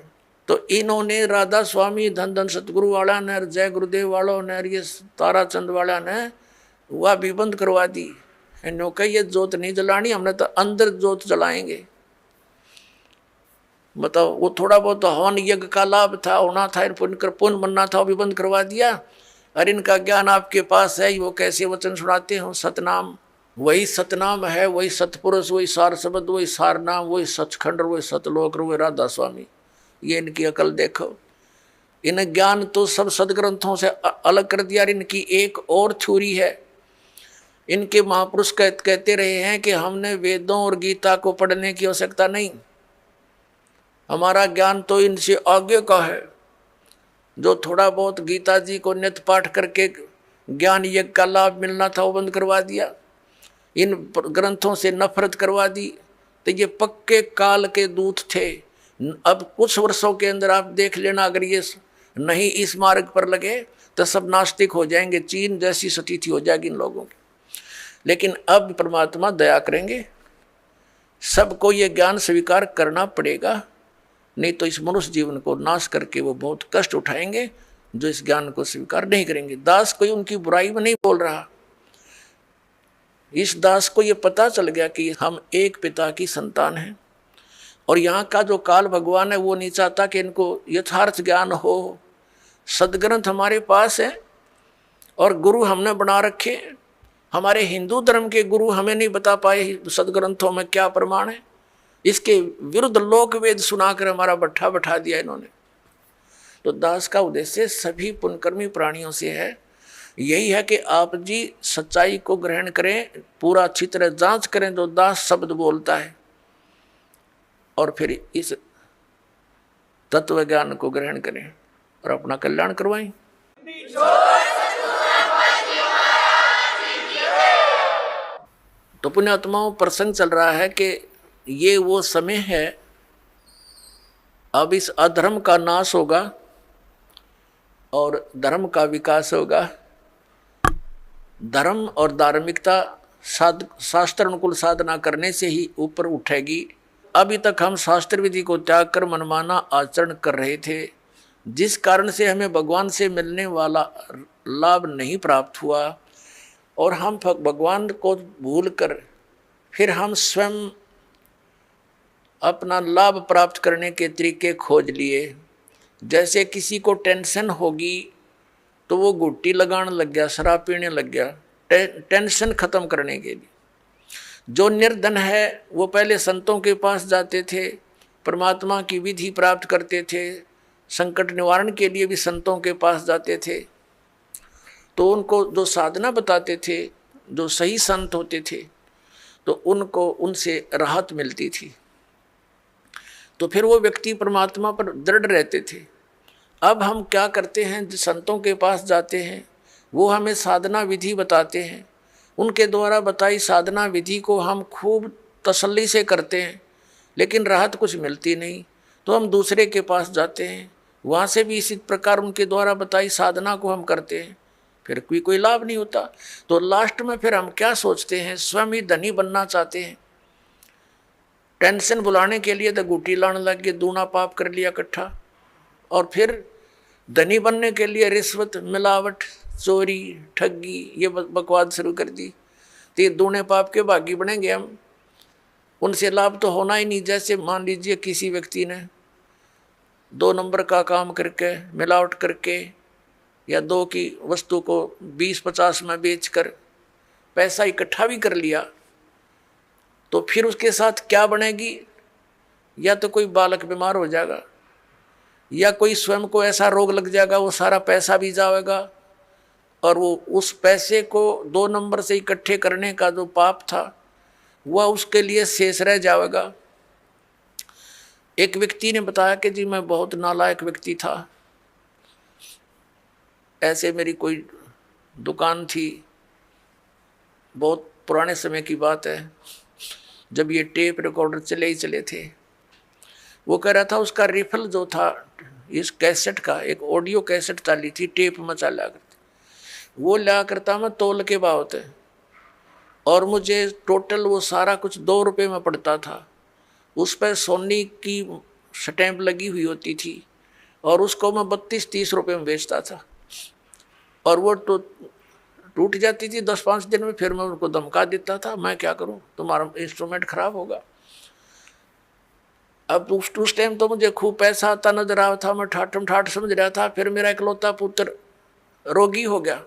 तो इन्होंने राधा स्वामी, धन धन सतगुरु वाला ने, जय गुरुदेव वालों ने, ये ताराचंद वाला ने वह भी बंद करवा दी। इन्हों कही ये जोत नहीं जलानी, हमने तो अंदर जोत जलाएंगे। बताओ, वो थोड़ा बहुत हवन यज्ञ का लाभ था, होना था, पुण्य बनना था, वो भी बंद करवा दिया। और इनका ज्ञान आपके पास है, वो कैसे वचन सुनाते हो, सतनाम, वही सतनाम है, वही सतपुरुष, वही सार शब्द, वही सार नाम, वही सचखंड, वही सतलोक, वही राधा स्वामी। ये इनकी अकल देखो। इन ज्ञान तो सब सदग्रंथों से अलग कर दिया। इनकी एक और थ्योरी है। इनके महापुरुष कहते रहे हैं कि हमने वेदों और गीता को पढ़ने की आवश्यकता नहीं, हमारा ज्ञान तो इनसे आगे का है। जो थोड़ा बहुत गीता जी को नित्य पाठ करके ज्ञान यज्ञ का लाभ मिलना था, वो बंद करवा दिया, इन ग्रंथों से नफरत करवा दी। तो ये पक्के काल के दूत थे। अब कुछ वर्षों के अंदर आप देख लेना, अगर ये नहीं इस मार्ग पर लगे तो सब नास्तिक हो जाएंगे, चीन जैसी स्थिति हो जाएगी इन लोगों की। लेकिन अब परमात्मा दया करेंगे, सबको ये ज्ञान स्वीकार करना पड़ेगा, नहीं तो इस मनुष्य जीवन को नाश करके वो बहुत कष्ट उठाएंगे जो इस ज्ञान को स्वीकार नहीं करेंगे। दास कोई उनकी बुराई में नहीं बोल रहा। इस दास को ये पता चल गया कि हम एक पिता की संतान हैं, और यहाँ का जो काल भगवान है वो नहीं चाहता कि इनको यथार्थ ज्ञान हो। सदग्रंथ हमारे पास है और गुरु हमने बना रखे। हमारे हिंदू धर्म के गुरु हमें नहीं बता पाए सदग्रंथों में क्या प्रमाण है, इसके विरुद्ध लोक वेद सुनाकर हमारा बट्ठा बैठा दिया इन्होंने। तो दास का उद्देश्य सभी पुण्यकर्मी प्राणियों से है, यही है कि आप जी सच्चाई को ग्रहण करें, पूरा अच्छी तरह जांच करें जो दास शब्द बोलता है, और फिर इस तत्व ज्ञान को ग्रहण करें और अपना कल्याण करवाएं। तो पुण्यात्माओं, प्रसंग चल रहा है कि ये वो समय है, अब इस अधर्म का नाश होगा और धर्म का विकास होगा। धर्म और धार्मिकता शास्त्र अनुकूल साधना करने से ही ऊपर उठेगी। अभी तक हम शास्त्र विधि को त्याग कर मनमाना आचरण कर रहे थे, जिस कारण से हमें भगवान से मिलने वाला लाभ नहीं प्राप्त हुआ, और हम भगवान को भूलकर फिर हम स्वयं अपना लाभ प्राप्त करने के तरीके खोज लिए। जैसे किसी को टेंशन होगी तो वो गुट्टी लगाने लग गया, शराब पीने लग गया, टेंशन खत्म करने के लिए। जो निर्धन है वो पहले संतों के पास जाते थे, परमात्मा की विधि प्राप्त करते थे, संकट निवारण के लिए भी संतों के पास जाते थे। तो उनको जो साधना बताते थे, जो सही संत होते थे, तो उनको उनसे राहत मिलती थी। तो फिर वो व्यक्ति परमात्मा पर दृढ़ रहते थे। अब हम क्या करते हैं, जो संतों के पास जाते हैं वो हमें साधना विधि बताते हैं, उनके द्वारा बताई साधना विधि को हम खूब तसल्ली से करते हैं, लेकिन राहत कुछ मिलती नहीं। तो हम दूसरे के पास जाते हैं, वहाँ से भी इसी प्रकार उनके द्वारा बताई साधना को हम करते हैं, फिर कोई लाभ नहीं होता। तो लास्ट में फिर हम क्या सोचते हैं, स्वयं ही धनी बनना चाहते हैं। टेंशन बुलाने के लिए तो गुटी लाने लग गए, दूना पाप कर लिया इकट्ठा, और फिर धनी बनने के लिए रिश्वत, मिलावट, चोरी, ठगी, ये बकवाद शुरू कर दी। तो ये दूने पाप के भागी बनेंगे हम, उनसे लाभ तो होना ही नहीं। जैसे मान लीजिए किसी व्यक्ति ने 2 नंबर का काम करके, मिलावट करके या 2 की वस्तु को 20-50 में बेचकर पैसा इकट्ठा भी कर लिया, तो फिर उसके साथ क्या बनेगी? या तो कोई बालक बीमार हो जाएगा, या कोई स्वयं को ऐसा रोग लग जाएगा, वो सारा पैसा भी जाएगा, और वो उस पैसे को 2 नंबर से इकट्ठे करने का जो पाप था वह उसके लिए शेष रह जाएगा। एक व्यक्ति ने बताया कि जी मैं बहुत नालायक व्यक्ति था, ऐसे मेरी कोई दुकान थी, बहुत पुराने समय की बात है, जब ये टेप रिकॉर्डर चले ही चले थे। वो कह रहा था उसका रिफल जो था इस कैसेट का, एक ऑडियो कैसेट चाली थी, टेप में चला करती, वो ला करता मैं तोल के भाव थे, और मुझे टोटल वो सारा कुछ 2 रुपये में पड़ता था। उस पर सोनी की स्टैम्प लगी हुई होती थी, और उसको मैं 32-30 रुपये में बेचता था, और वो टूट जाती थी 10-5 दिन में। फिर मैं उनको धमका देता था, मैं क्या करूं, तुम्हारा इंस्ट्रूमेंट खराब होगा। अब उस टाइम तो मुझे खूब पैसा आता नजर आ रहा था, मैं ठाठम ठाठ समझ रहा था। फिर मेरा इकलौता पुत्र रोगी हो गया,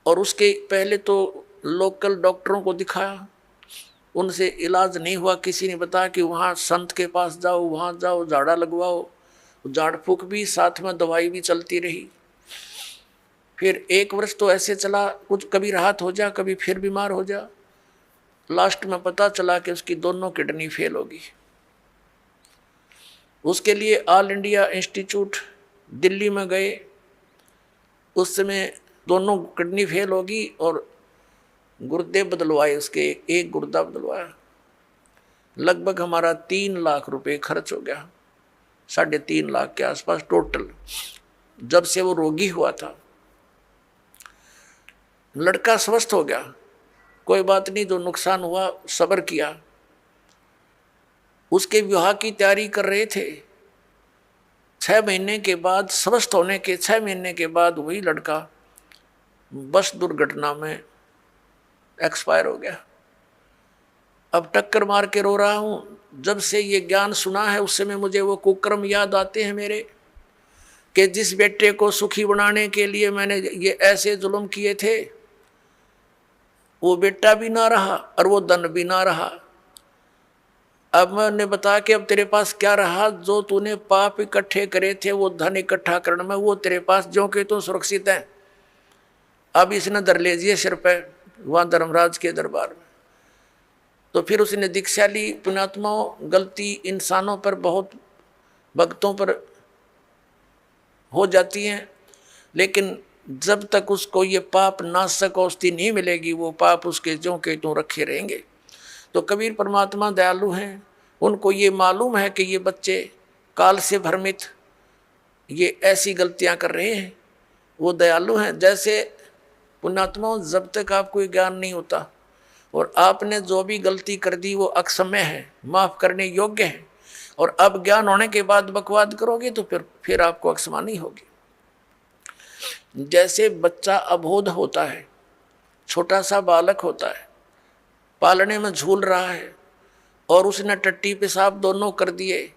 और उसके पहले तो लोकल डॉक्टरों को दिखाया, उनसे इलाज नहीं हुआ। किसी ने बताया कि वहाँ संत के पास जाओ, वहाँ जाओ, झाड़ा लगवाओ, झाड़ फूक भी साथ में दवाई भी चलती रही। फिर 1 वर्ष तो ऐसे चला, कुछ कभी राहत हो जा, कभी फिर बीमार हो जा। लास्ट में पता चला कि उसकी दोनों किडनी फेल होगी। उसके लिए ऑल इंडिया इंस्टीट्यूट दिल्ली में गए, उस समय दोनों किडनी फेल होगी, और गुर्दे बदलवाए, उसके एक गुर्दा बदलवाया। लगभग हमारा 3 लाख रुपए खर्च हो गया, 3.5 लाख के आसपास टोटल, जब से वो रोगी हुआ था। लड़का स्वस्थ हो गया, कोई बात नहीं, जो नुकसान हुआ सब्र किया। उसके विवाह की तैयारी कर रहे थे, 6 महीने के बाद, स्वस्थ होने के 6 महीने के बाद वही लड़का बस दुर्घटना में एक्सपायर हो गया। अब टक्कर मार के रो रहा हूं। जब से ये ज्ञान सुना है उस समय मुझे वो कुकर्म याद आते हैं मेरे, कि जिस बेटे को सुखी बनाने के लिए मैंने ये ऐसे जुल्म किए थे, वो बेटा भी ना रहा और वो धन भी ना रहा। अब मैंने बताया कि अब तेरे पास क्या रहा? जो तूने पाप इकट्ठे करे थे, वो धन इकट्ठा करने में, वो तेरे पास जो कि तू सुरक्षित है। अब इसने धर ले दिए सिर पे वहाँ धर्मराज के दरबार में। तो फिर उसने दीक्षा ली। पुण्यात्माओं, गलती इंसानों पर, बहुत भक्तों पर हो जाती हैं, लेकिन जब तक उसको ये पाप नाशक औषधि नहीं मिलेगी, वो पाप उसके ज्यों के त्यों रखे रहेंगे। तो कबीर परमात्मा दयालु हैं, उनको ये मालूम है कि ये बच्चे काल से भ्रमित ये ऐसी गलतियां कर रहे हैं, वो दयालु हैं। जैसे पुण्यात्माओं, जब तक आपको ज्ञान नहीं होता और आपने जो भी गलती कर दी वो अक्षम्य है, माफ करने योग्य है, और अब ज्ञान होने के बाद बकवाद करोगे तो फिर आपको अक्षमा नहीं होगी। जैसे बच्चा अबोध होता है, छोटा सा बालक होता है, पालने में झूल रहा है, और उसने टट्टी पेशाब दोनों कर दिए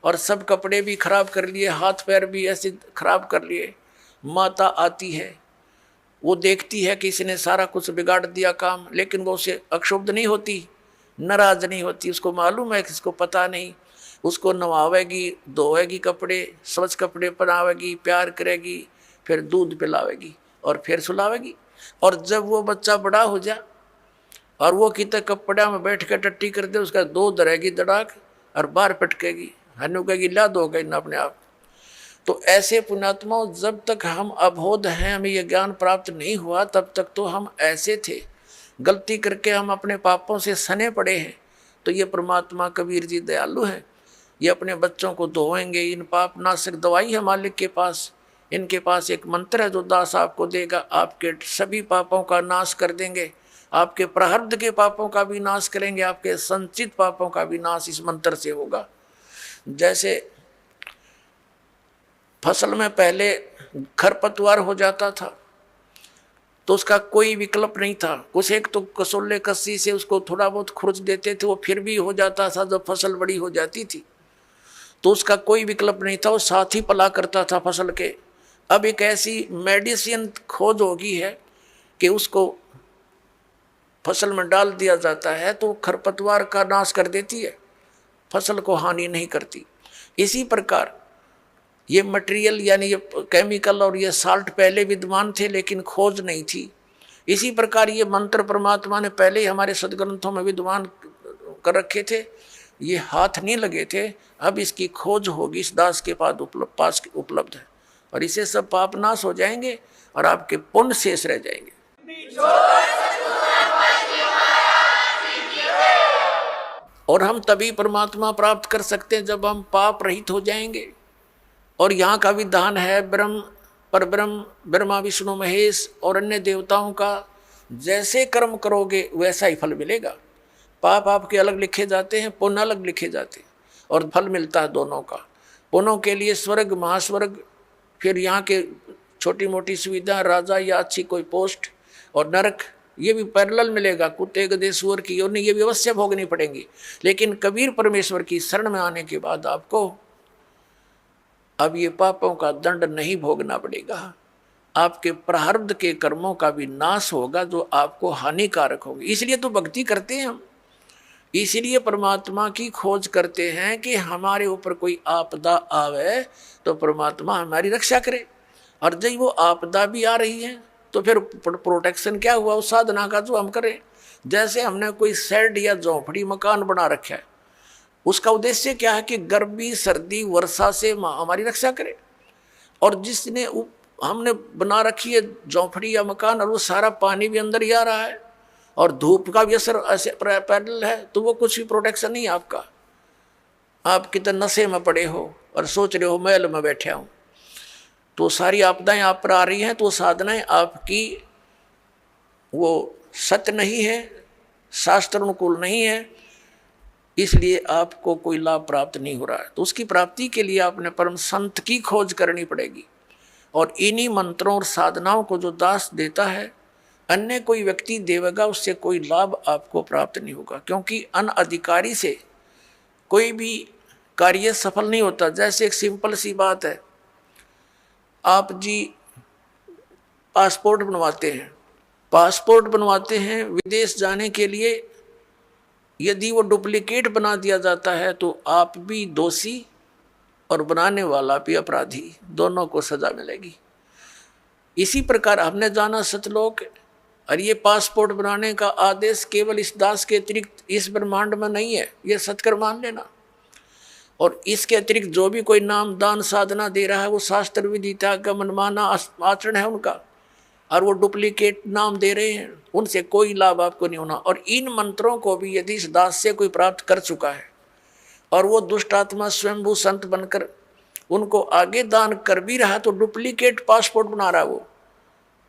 और सब कपड़े भी खराब कर लिए, हाथ पैर भी ऐसे खराब कर लिए। माता आती है, वो देखती है कि इसने सारा कुछ बिगाड़ दिया काम, लेकिन वो उसे अक्षुब्ध नहीं होती, नाराज नहीं होती। उसको मालूम है कि इसको पता नहीं। उसको नवावेगी, धोएगी कपड़े, स्वच्छ कपड़े पहनावेगी, प्यार करेगी, फिर दूध पिलावेगी और फिर सुलावेगी। और जब वो बच्चा बड़ा हो जा और वो कितने कपड़ा में बैठ कर टट्टी कर दे, उसका दो धरेगी दड़ाक और बाहर पटकेगी, हनु कहेगी ला दो गई ना अपने आप। तो ऐसे पुण्यात्माओं, जब तक हम अबोध हैं, हमें यह ज्ञान प्राप्त नहीं हुआ, तब तक तो हम ऐसे थे, गलती करके हम अपने पापों से सने पड़े हैं। तो ये परमात्मा कबीर जी दयालु हैं, ये अपने बच्चों को धोएंगे। इन पाप नाशक दवाई है मालिक के पास, इनके पास एक मंत्र है जो दास आपको देगा, आपके सभी पापों का नाश कर देंगे, आपके प्रारब्ध के पापों का भी नाश करेंगे, आपके संचित पापों का भी नाश इस मंत्र से होगा। जैसे फसल में पहले खरपतवार हो जाता था तो उसका कोई विकल्प नहीं था, कुछ एक तो कसोले कस्सी से उसको थोड़ा बहुत खुरच देते थे, वो फिर भी हो जाता था। जब फसल बड़ी हो जाती थी तो उसका कोई विकल्प नहीं था, वो साथ ही पला करता था फसल के, अब एक ऐसी मेडिसिन खोज होगी है कि उसको फसल में डाल दिया जाता है तो खरपतवार का नाश कर देती है, फसल को हानि नहीं करती। इसी प्रकार ये मटेरियल यानी ये केमिकल और ये साल्ट पहले विद्यमान थे लेकिन खोज नहीं थी। इसी प्रकार ये मंत्र परमात्मा ने पहले ही हमारे सदग्रंथों में विद्यमान कर रखे थे, ये हाथ नहीं लगे थे। अब इसकी खोज होगी, इस दास के पास उपलब्ध है, और इससे सब पाप नाश हो जाएंगे और आपके पुण्य शेष रह जाएंगे। और हम तभी परमात्मा प्राप्त कर सकते हैं जब हम पाप रहित हो जाएंगे। और यहाँ का विधान है ब्रह्म परब्रह्म ब्रह्मा विष्णु महेश और अन्य देवताओं का जैसे कर्म करोगे वैसा ही फल मिलेगा। पाप आपके अलग लिखे जाते हैं, पुण्य अलग लिखे जाते हैं, और फल मिलता है दोनों का। पुण्यों के लिए स्वर्ग महास्वर्ग, फिर यहाँ के छोटी मोटी सुविधा, राजा या अच्छी कोई पोस्ट, और नरक ये भी पैरेलल मिलेगा। कुत्ते गधे सुअर की योनि ये भी अवश्य भोगनी पड़ेंगी। लेकिन कबीर परमेश्वर की शरण में आने के बाद आपको अब ये पापों का दंड नहीं भोगना पड़ेगा, आपके प्रारब्ध के कर्मों का भी नाश होगा जो आपको हानिकारक होगी। इसलिए तो भक्ति करते हैं हम, इसलिए परमात्मा की खोज करते हैं कि हमारे ऊपर कोई आपदा आवे तो परमात्मा हमारी रक्षा करे। और जब वो आपदा भी आ रही है तो फिर प्रोटेक्शन क्या हुआ उस साधना का जो हम करें। जैसे हमने कोई शेड या झोंपड़ी मकान बना रखा है, उसका उद्देश्य क्या है कि गर्मी सर्दी वर्षा से हमारी रक्षा करे। और जिसने हमने बना रखी है झोंपड़ी या मकान और वो सारा पानी भी अंदर ही आ रहा है और धूप का भी असर ऐसे पैदल है, तो वो कुछ भी प्रोटेक्शन नहीं आपका। आप कितने नशे में पड़े हो और सोच रहे हो महल में बैठे हो, तो सारी आपदाएं आप पर आ रही हैं, तो साधनाएं आपकी वो सत्य नहीं है, शास्त्र अनुकूल नहीं है, इसलिए आपको कोई लाभ प्राप्त नहीं हो रहा है। तो उसकी प्राप्ति के लिए आपने परम संत की खोज करनी पड़ेगी। और इन्हीं मंत्रों और साधनाओं को जो दास देता है, अन्य कोई व्यक्ति देवेगा, उससे कोई लाभ आपको प्राप्त नहीं होगा, क्योंकि अनअधिकारी से कोई भी कार्य सफल नहीं होता। जैसे एक सिंपल सी बात है, आप जी पासपोर्ट बनवाते हैं विदेश जाने के लिए, यदि वो डुप्लीकेट बना दिया जाता है तो आप भी दोषी और बनाने वाला भी अपराधी, दोनों को सजा मिलेगी। इसी प्रकार हमने जाना सतलोक, और ये पासपोर्ट बनाने का आदेश केवल इस दास के अतिरिक्त इस ब्रह्मांड में नहीं है, ये सत्कर मान लेना। और इसके अतिरिक्त जो भी कोई नाम दान साधना दे रहा है वो शास्त्र विदिता का मनमाना आचरण है उनका, और वो डुप्लीकेट नाम दे रहे हैं, उनसे कोई लाभ आपको नहीं होना। और इन मंत्रों को भी यदि इस दास से कोई प्राप्त कर चुका है और वो दुष्ट आत्मा स्वयंभू संत बनकर उनको आगे दान कर भी रहा, तो डुप्लीकेट पासपोर्ट बना रहा वो,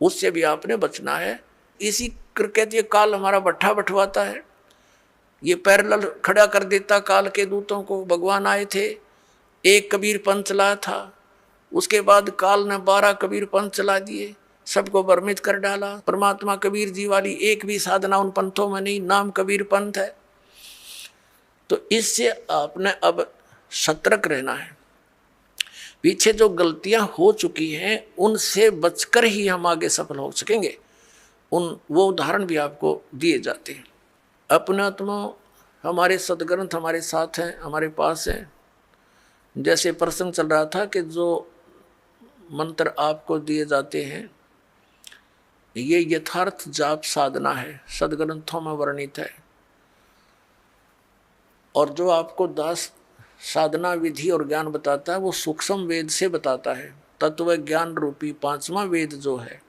उससे भी आपने बचना है। इसी कहते ये काल हमारा भट्ठा बंटवाता है, ये पैरेलल खड़ा कर देता काल के दूतों को। भगवान आए थे, एक कबीर पंथ चलाया था, उसके बाद काल ने 12 कबीर पंथ चला दिए, सबको भ्रमित कर डाला। परमात्मा कबीर जी वाली एक भी साधना उन पंथों में नहीं, नाम कबीर पंथ है। तो इससे आपने अब सतर्क रहना है। पीछे जो गलतियां हो चुकी हैं उनसे बचकर ही हम आगे सफल हो सकेंगे। वो उदाहरण भी आपको दिए जाते हैं। अपना आत्मा हमारे सदग्रंथ हमारे साथ हैं, हमारे पास हैं। जैसे प्रसंग चल रहा था कि जो मंत्र आपको दिए जाते हैं ये यथार्थ जाप साधना है, सदग्रंथों में वर्णित है। और जो आपको दास साधना विधि और ज्ञान बताता है वो सूक्ष्म वेद से बताता है। तत्व ज्ञान रूपी 5वां वेद जो है,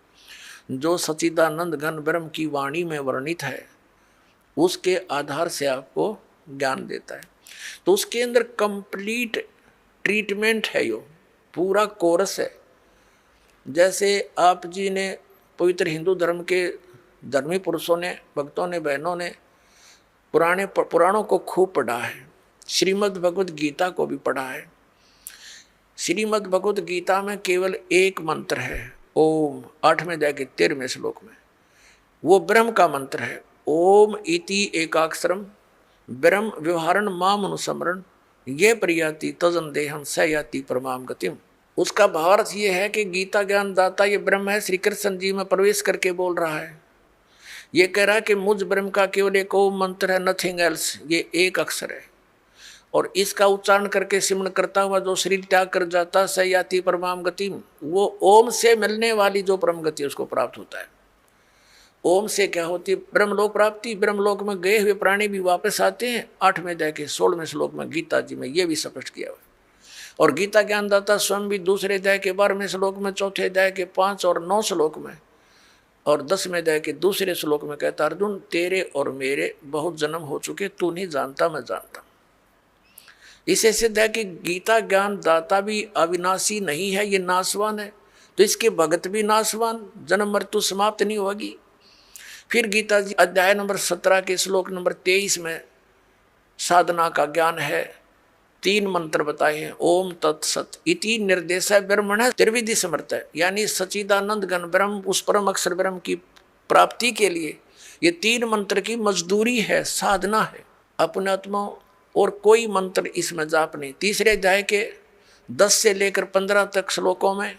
जो सच्चिदानंद घन ब्रह्म की वाणी में वर्णित है, उसके आधार से आपको ज्ञान देता है। तो उसके अंदर कंप्लीट ट्रीटमेंट है, यो पूरा कोर्स है। जैसे आप जी ने पवित्र हिंदू धर्म के धर्मी पुरुषों ने, भक्तों ने, बहनों ने पुराणों को खूब पढ़ा है, श्रीमद् भगवद गीता को भी पढ़ा है। श्रीमद् भगवद गीता में केवल एक मंत्र है, ओम, 8वें अध्याय के 13वें श्लोक में, वो ब्रह्म का मंत्र है। ओम इति एकाक्षरम ब्रह्म व्यवहारण माम अनुसमरण ये प्रयाति तजन देहम स याति परमाम गतिम। उसका भावार्थ ये है कि गीता ज्ञान दाता ये ब्रह्म है, श्री कृष्ण जी में प्रवेश करके बोल रहा है। ये कह रहा है कि मुझ ब्रह्म का केवल एक ओम मंत्र है, नथिंग एल्स, ये एक अक्षर है। और इसका उच्चारण करके सिमरण करता हुआ जो शरीर त्याग कर जाता स याति परमाम गति, वो ओम से मिलने वाली जो परम गति उसको प्राप्त होता है। ओम से क्या होती है? ब्रह्मलोक प्राप्ति। ब्रह्मलोक में गए हुए प्राणी भी वापस आते हैं। 8वें अध्याय के 16वें श्लोक में गीता जी में ये भी स्पष्ट किया हुआ है। और गीता ज्ञानदाता स्वयं भी दूसरे अध्याय के 12वें श्लोक में, चौथे अध्याय के 5 और 9 श्लोक में और 10वें अध्याय के दूसरे श्लोक में कहता, अर्जुन तेरे और मेरे बहुत जन्म हो चुके, तू नहीं जानता मैं जानता। इसे सिद्ध है कि गीता ज्ञान दाता भी अविनाशी नहीं है, ये नाशवान है। तो इसके भगत भी नाशवान, जन्म मृत्यु समाप्त नहीं होगी। फिर गीता जी अध्याय नंबर 17 के श्लोक नंबर 23 में साधना का ज्ञान है। 3 मंत्र बताए हैं। ओम तत्सत इति निर्देश ब्रह्मण त्रिविधि समर्थ है, यानी सच्चिदानंद घन ब्रह्म, उस परम अक्षर ब्रह्म की प्राप्ति के लिए ये 3 मंत्र की मजदूरी है, साधना है। अपने आत्मा और कोई मंत्र इसमें जाप नहीं। तीसरे अध्याय के 10 से लेकर 15 तक श्लोकों में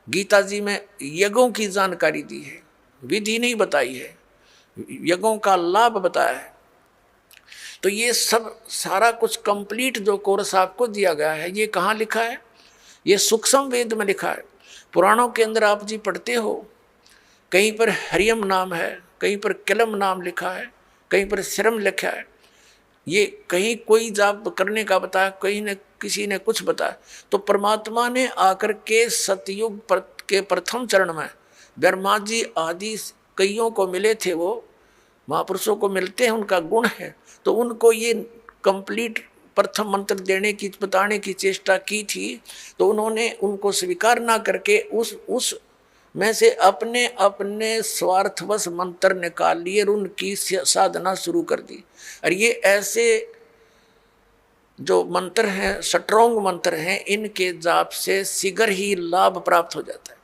गीता जी में यज्ञों की जानकारी दी है, विधि नहीं बताई है, यज्ञों का लाभ बताया है। तो ये सब सारा कुछ कंप्लीट जो कोर्स आपको दिया गया है, ये कहाँ लिखा है? ये सूक्ष्म वेद में लिखा है। पुराणों के अंदर आप जी पढ़ते हो, कहीं पर हरियम नाम है, कहीं पर किलम नाम लिखा है, कहीं पर श्रम लिखा है। ये कहीं कोई जाप करने का बताया, कहीं ने किसी ने कुछ बताया। तो परमात्मा ने आकर के सतयुग के प्रथम चरण में ब्रह्मा जी आदि कईयों को मिले थे, वो महापुरुषों को मिलते हैं, उनका गुण है। तो उनको ये कंप्लीट प्रथम मंत्र देने की, बताने की चेष्टा की थी। तो उन्होंने उनको स्वीकार ना करके उस में से अपने अपने स्वार्थवश मंत्र निकाल लिए और उनकी साधना शुरू कर दी। और ये ऐसे जो मंत्र हैं, स्ट्रॉन्ग मंत्र हैं, इनके जाप से शीघ्र ही लाभ प्राप्त हो जाता है।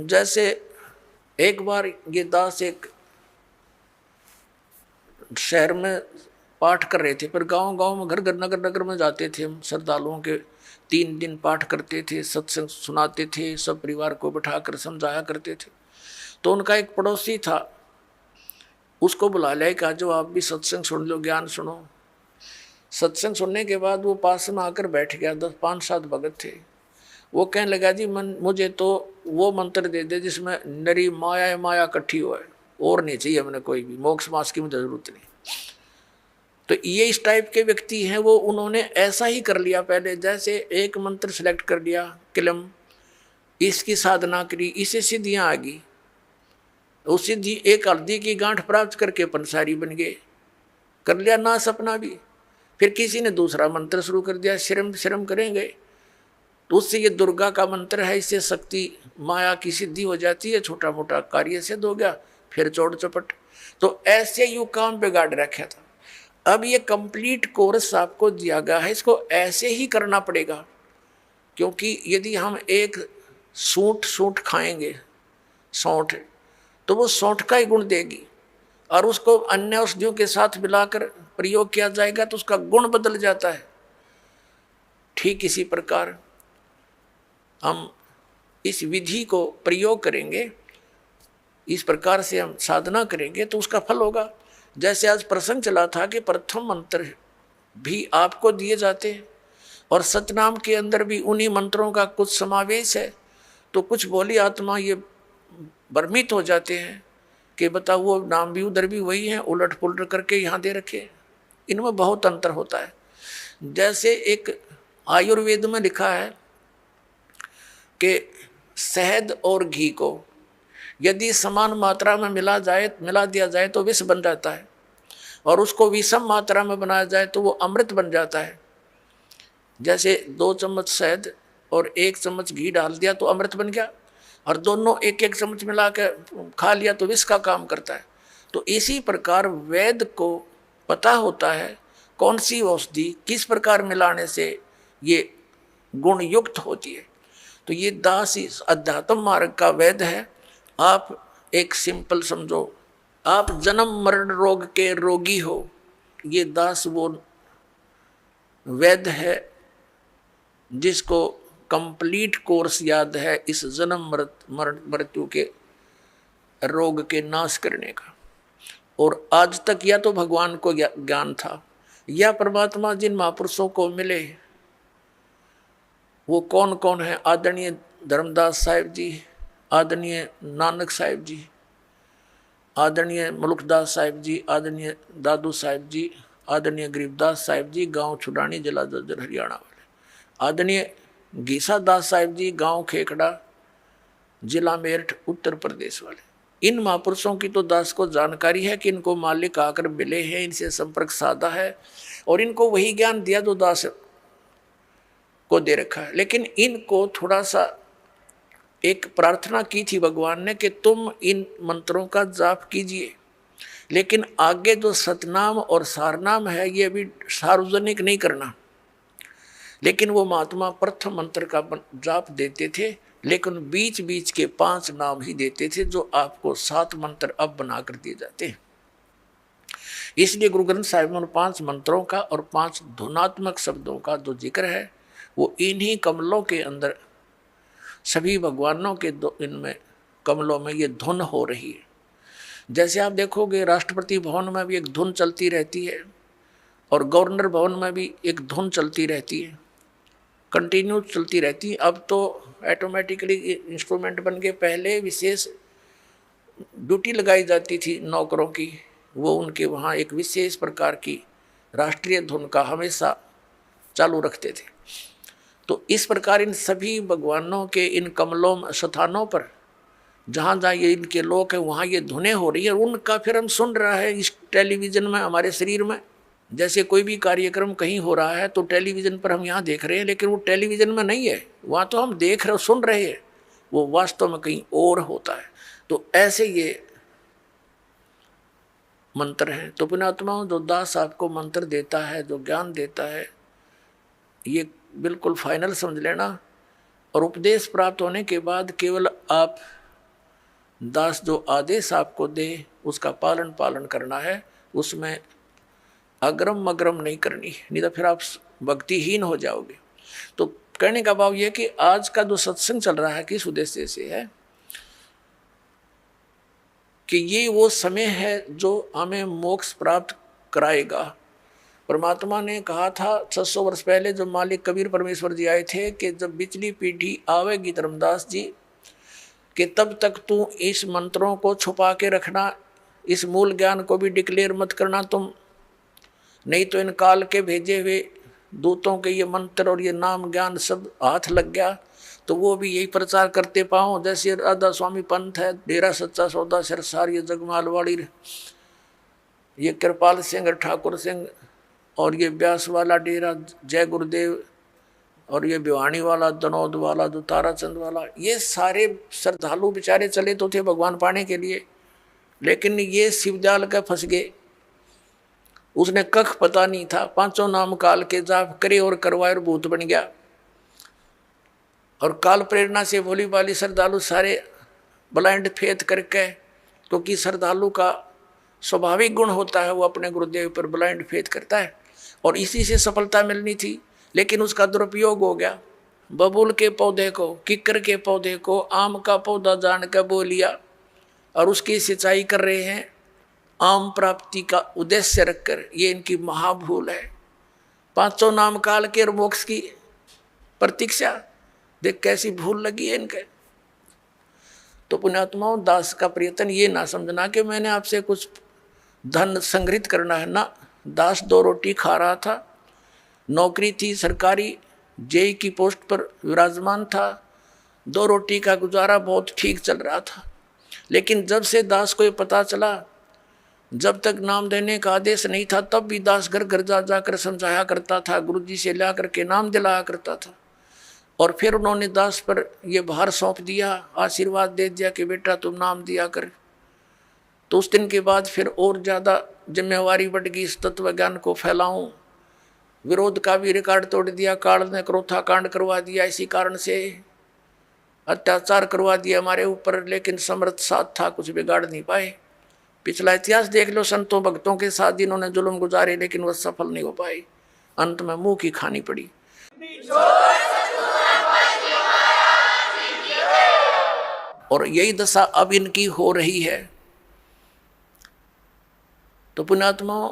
जैसे एक बार ये दास एक शहर में पाठ कर रहे थे, पर गांव गांव में, घर घर नगर नगर में जाते थे हम, श्रद्धालुओं के 3 दिन पाठ करते थे, सत्संग सुनाते थे, सब परिवार को बिठाकर समझाया करते थे। तो उनका एक पड़ोसी था, उसको बुला लिया, कहा जो आप भी सत्संग सुन लो, ज्ञान सुनो। सत्संग सुनने के बाद वो पास में आकर बैठ गया। 5-7 भगत थे। वो कहने लगा जी मुझे तो वो मंत्र दे दे जिसमें नरी माया माया इकट्ठी हो, और नहीं चाहिए मैंने कोई भी, मोक्ष मास की मुझे जरूरत नहीं। तो ये इस टाइप के व्यक्ति हैं, वो उन्होंने ऐसा ही कर लिया। पहले जैसे एक मंत्र सेलेक्ट कर लिया, किलम, इसकी साधना करी, इससे सिद्धियाँ आ गई। उस सिद्धि एक हल्दी की गांठ प्राप्त करके पंसारी बन गए, कर लिया ना सपना भी। फिर किसी ने दूसरा मंत्र शुरू कर दिया, श्रम श्रम करेंगे, तो उससे ये दुर्गा का मंत्र है, इससे शक्ति माया की सिद्धि हो जाती है, छोटा मोटा कार्य सिद्ध हो गया, फिर चौड़ चपट। तो ऐसे यू काम बिगाड़ रखा था। अब ये कंप्लीट कोर्स आपको दिया गया है, इसको ऐसे ही करना पड़ेगा। क्योंकि यदि हम एक सूंठ खाएंगे, सौंठ, तो वो सौंठ का ही गुण देगी, और उसको अन्य औषधियों के साथ मिलाकर प्रयोग किया जाएगा तो उसका गुण बदल जाता है। ठीक इसी प्रकार हम इस विधि को प्रयोग करेंगे, इस प्रकार से हम साधना करेंगे तो उसका फल होगा। जैसे आज प्रसंग चला था कि प्रथम मंत्र भी आपको दिए जाते हैं, और सतनाम के अंदर भी उन्हीं मंत्रों का कुछ समावेश है। तो कुछ बोली आत्मा ये भ्रमित हो जाते हैं कि बताओ वो नाम भी उधर भी वही है, उलट पुलट करके यहाँ दे रखे। इनमें बहुत अंतर होता है। जैसे एक आयुर्वेद में लिखा है कि शहद और घी को यदि समान मात्रा में मिला दिया जाए तो विष बन जाता है, और उसको विषम मात्रा में बनाया जाए तो वो अमृत बन जाता है। जैसे 2 चम्मच शहद और 1 चम्मच घी डाल दिया तो अमृत बन गया, और दोनों 1-1 चम्मच मिला के खा लिया तो विष का काम करता है। तो इसी प्रकार वेद को पता होता है कौन सी औषधि किस प्रकार मिलाने से ये गुण युक्त होती है। तो ये दास इस अध्यात्म मार्ग का वेद है। आप एक सिंपल समझो, आप जन्म मरण रोग के रोगी हो, ये दास वो वेद है जिसको कंप्लीट कोर्स याद है इस जन्म मृत्यु के रोग के नाश करने का, और आज तक या तो भगवान को ज्ञान था या परमात्मा जिन महापुरुषों को मिले वो कौन कौन है, आदरणीय धर्मदास साहिब जी, आदरणीय नानक साहिब जी, आदरणीय मुल्कदास साहिब जी, आदरणीय दादू साहिब जी, आदरणीय गरीबदास साहिब जी, गांव छुडानी, जिला जज्जर, हरियाणा वाले, आदरणीय गीसा दास साहिब जी, गांव खेखड़ा, जिला मेरठ, उत्तर प्रदेश वाले। इन महापुरुषों की तो दास को जानकारी है कि इनको मालिक आकर मिले हैं, इनसे संपर्क साधा है और इनको वही ज्ञान दिया जो दास को दे रखा है। लेकिन इनको थोड़ा सा एक प्रार्थना की थी भगवान ने कि तुम इन मंत्रों का जाप कीजिए, लेकिन आगे जो सतनाम और सारनाम है ये भी सार्वजनिक नहीं करना। लेकिन वो महात्मा प्रथम मंत्र का जाप देते थे, लेकिन बीच बीच के 5 नाम ही देते थे, जो आपको 7 मंत्र अब बनाकर दिए जाते हैं। इसलिए गुरु ग्रंथ साहिब में 5 मंत्रों का और 5 धुनात्मक शब्दों का जो जिक्र है वो इन्हीं कमलों के अंदर, सभी भगवानों के इनमें कमलों में ये धुन हो रही है। जैसे आप देखोगे राष्ट्रपति भवन में भी एक धुन चलती रहती है और गवर्नर भवन में भी एक धुन चलती रहती है, कंटिन्यू चलती रहती है। अब तो ऑटोमेटिकली इंस्ट्रूमेंट बन के, पहले विशेष ड्यूटी लगाई जाती थी नौकरों की, वो उनके वहाँ एक विशेष प्रकार की राष्ट्रीय धुन का हमेशा चालू रखते थे। तो इस प्रकार इन सभी भगवानों के इन कमलों स्थानों पर जहाँ जहाँ ये इनके लोक है वहाँ ये धुनें हो रही है, उनका फिर हम सुन रहा है इस टेलीविज़न में, हमारे शरीर में। जैसे कोई भी कार्यक्रम कहीं हो रहा है तो टेलीविज़न पर हम यहाँ देख रहे हैं, लेकिन वो टेलीविज़न में नहीं है, वहाँ तो हम देख रहे सुन रहे हैं, वो वास्तव में कहीं और होता है। तो ऐसे ये मंत्र हैं। तो पुण्यात्माओं, जो दास आपको मंत्र देता है, जो ज्ञान देता है, ये बिल्कुल फाइनल समझ लेना। और उपदेश प्राप्त होने के बाद केवल आप दास जो आदेश आपको दे उसका पालन करना है, उसमें अग्रम मग्रम नहीं करनी, नहीं तो फिर आप भक्तिहीन हो जाओगे। तो कहने का भाव यह कि आज का जो सत्संग चल रहा है किस उद्देश्य से है कि ये वो समय है जो हमें मोक्ष प्राप्त कराएगा। परमात्मा ने कहा था 600 वर्ष पहले जब मालिक कबीर परमेश्वर जी आए थे कि जब पिछली पीढ़ी आवेगी धर्मदास जी, कि तब तक तू इस मंत्रों को छुपा के रखना, इस मूल ज्ञान को भी डिक्लेयर मत करना तुम, नहीं तो इन काल के भेजे हुए दूतों के ये मंत्र और ये नाम ज्ञान सब हाथ लग गया तो वो भी यही प्रचार करते पाओ। जैसे राधा स्वामी पंथ है, डेरा सच्चा सौदा सिरसार, ये जगमालवाड़ी, ये कृपाल सिंह ठाकुर सिंह, और ये ब्यास वाला डेरा जय गुरुदेव, और ये भिवानी वाला, दनौद वाला, जो ताराचंद वाला, ये सारे श्रद्धालु बेचारे चले तो थे भगवान पाने के लिए, लेकिन ये शिवजाल का फंस गए। उसने कख पता नहीं था, 5 नाम काल के जाप करे और करवाए और भूत बन गया। और काल प्रेरणा से भोली भाली श्रद्धालु सारे ब्लाइंड फेथ करके, क्योंकि श्रद्धालु का स्वाभाविक गुण होता है वो अपने गुरुदेव पर ब्लाइंड फेथ करता है, और इसी से सफलता मिलनी थी, लेकिन उसका दुरुपयोग हो गया। बबूल के पौधे को, किक्कर के पौधे को आम का पौधा जान कर बो लिया और उसकी सिंचाई कर रहे हैं आम प्राप्ति का उद्देश्य रखकर। ये इनकी महाभूल है। 5 नाम काल के और मोक्ष की प्रतीक्षा, देख कैसी भूल लगी है इनके। तो पुण्यात्माओं, दास का प्रयत्न ये ना समझना कि मैंने आपसे कुछ धन संग्रहित करना है ना। दास 2 रोटी खा रहा था, नौकरी थी सरकारी, जेई की पोस्ट पर विराजमान था, 2 रोटी का गुजारा बहुत ठीक चल रहा था। लेकिन जब से दास को ये पता चला, जब तक नाम देने का आदेश नहीं था तब भी दास घर घर जा जाकर समझाया करता था, गुरुजी से ला करके नाम दिलाया करता था। और फिर उन्होंने दास पर यह भार सौंप दिया, आशीर्वाद दे दिया कि बेटा तुम नाम दिया कर। तो उस दिन के बाद फिर और ज़्यादा जिम्मेवारी बढ़ गई, इस तत्व ज्ञान को फैलाऊं। विरोध का भी रिकॉर्ड तोड़ दिया, काल ने क्रोथा कांड करवा दिया, इसी कारण से अत्याचार करवा दिया हमारे ऊपर, लेकिन समर्थ साथ था, कुछ बिगाड़ नहीं पाए। पिछला इतिहास देख लो, संतों भक्तों के साथ जिन्होंने जुल्म गुजारे लेकिन वह सफल नहीं हो पाए, अंत में मुंह की खानी पड़ी। और यही दशा अब इनकी हो रही है। तो पुण्यात्मा,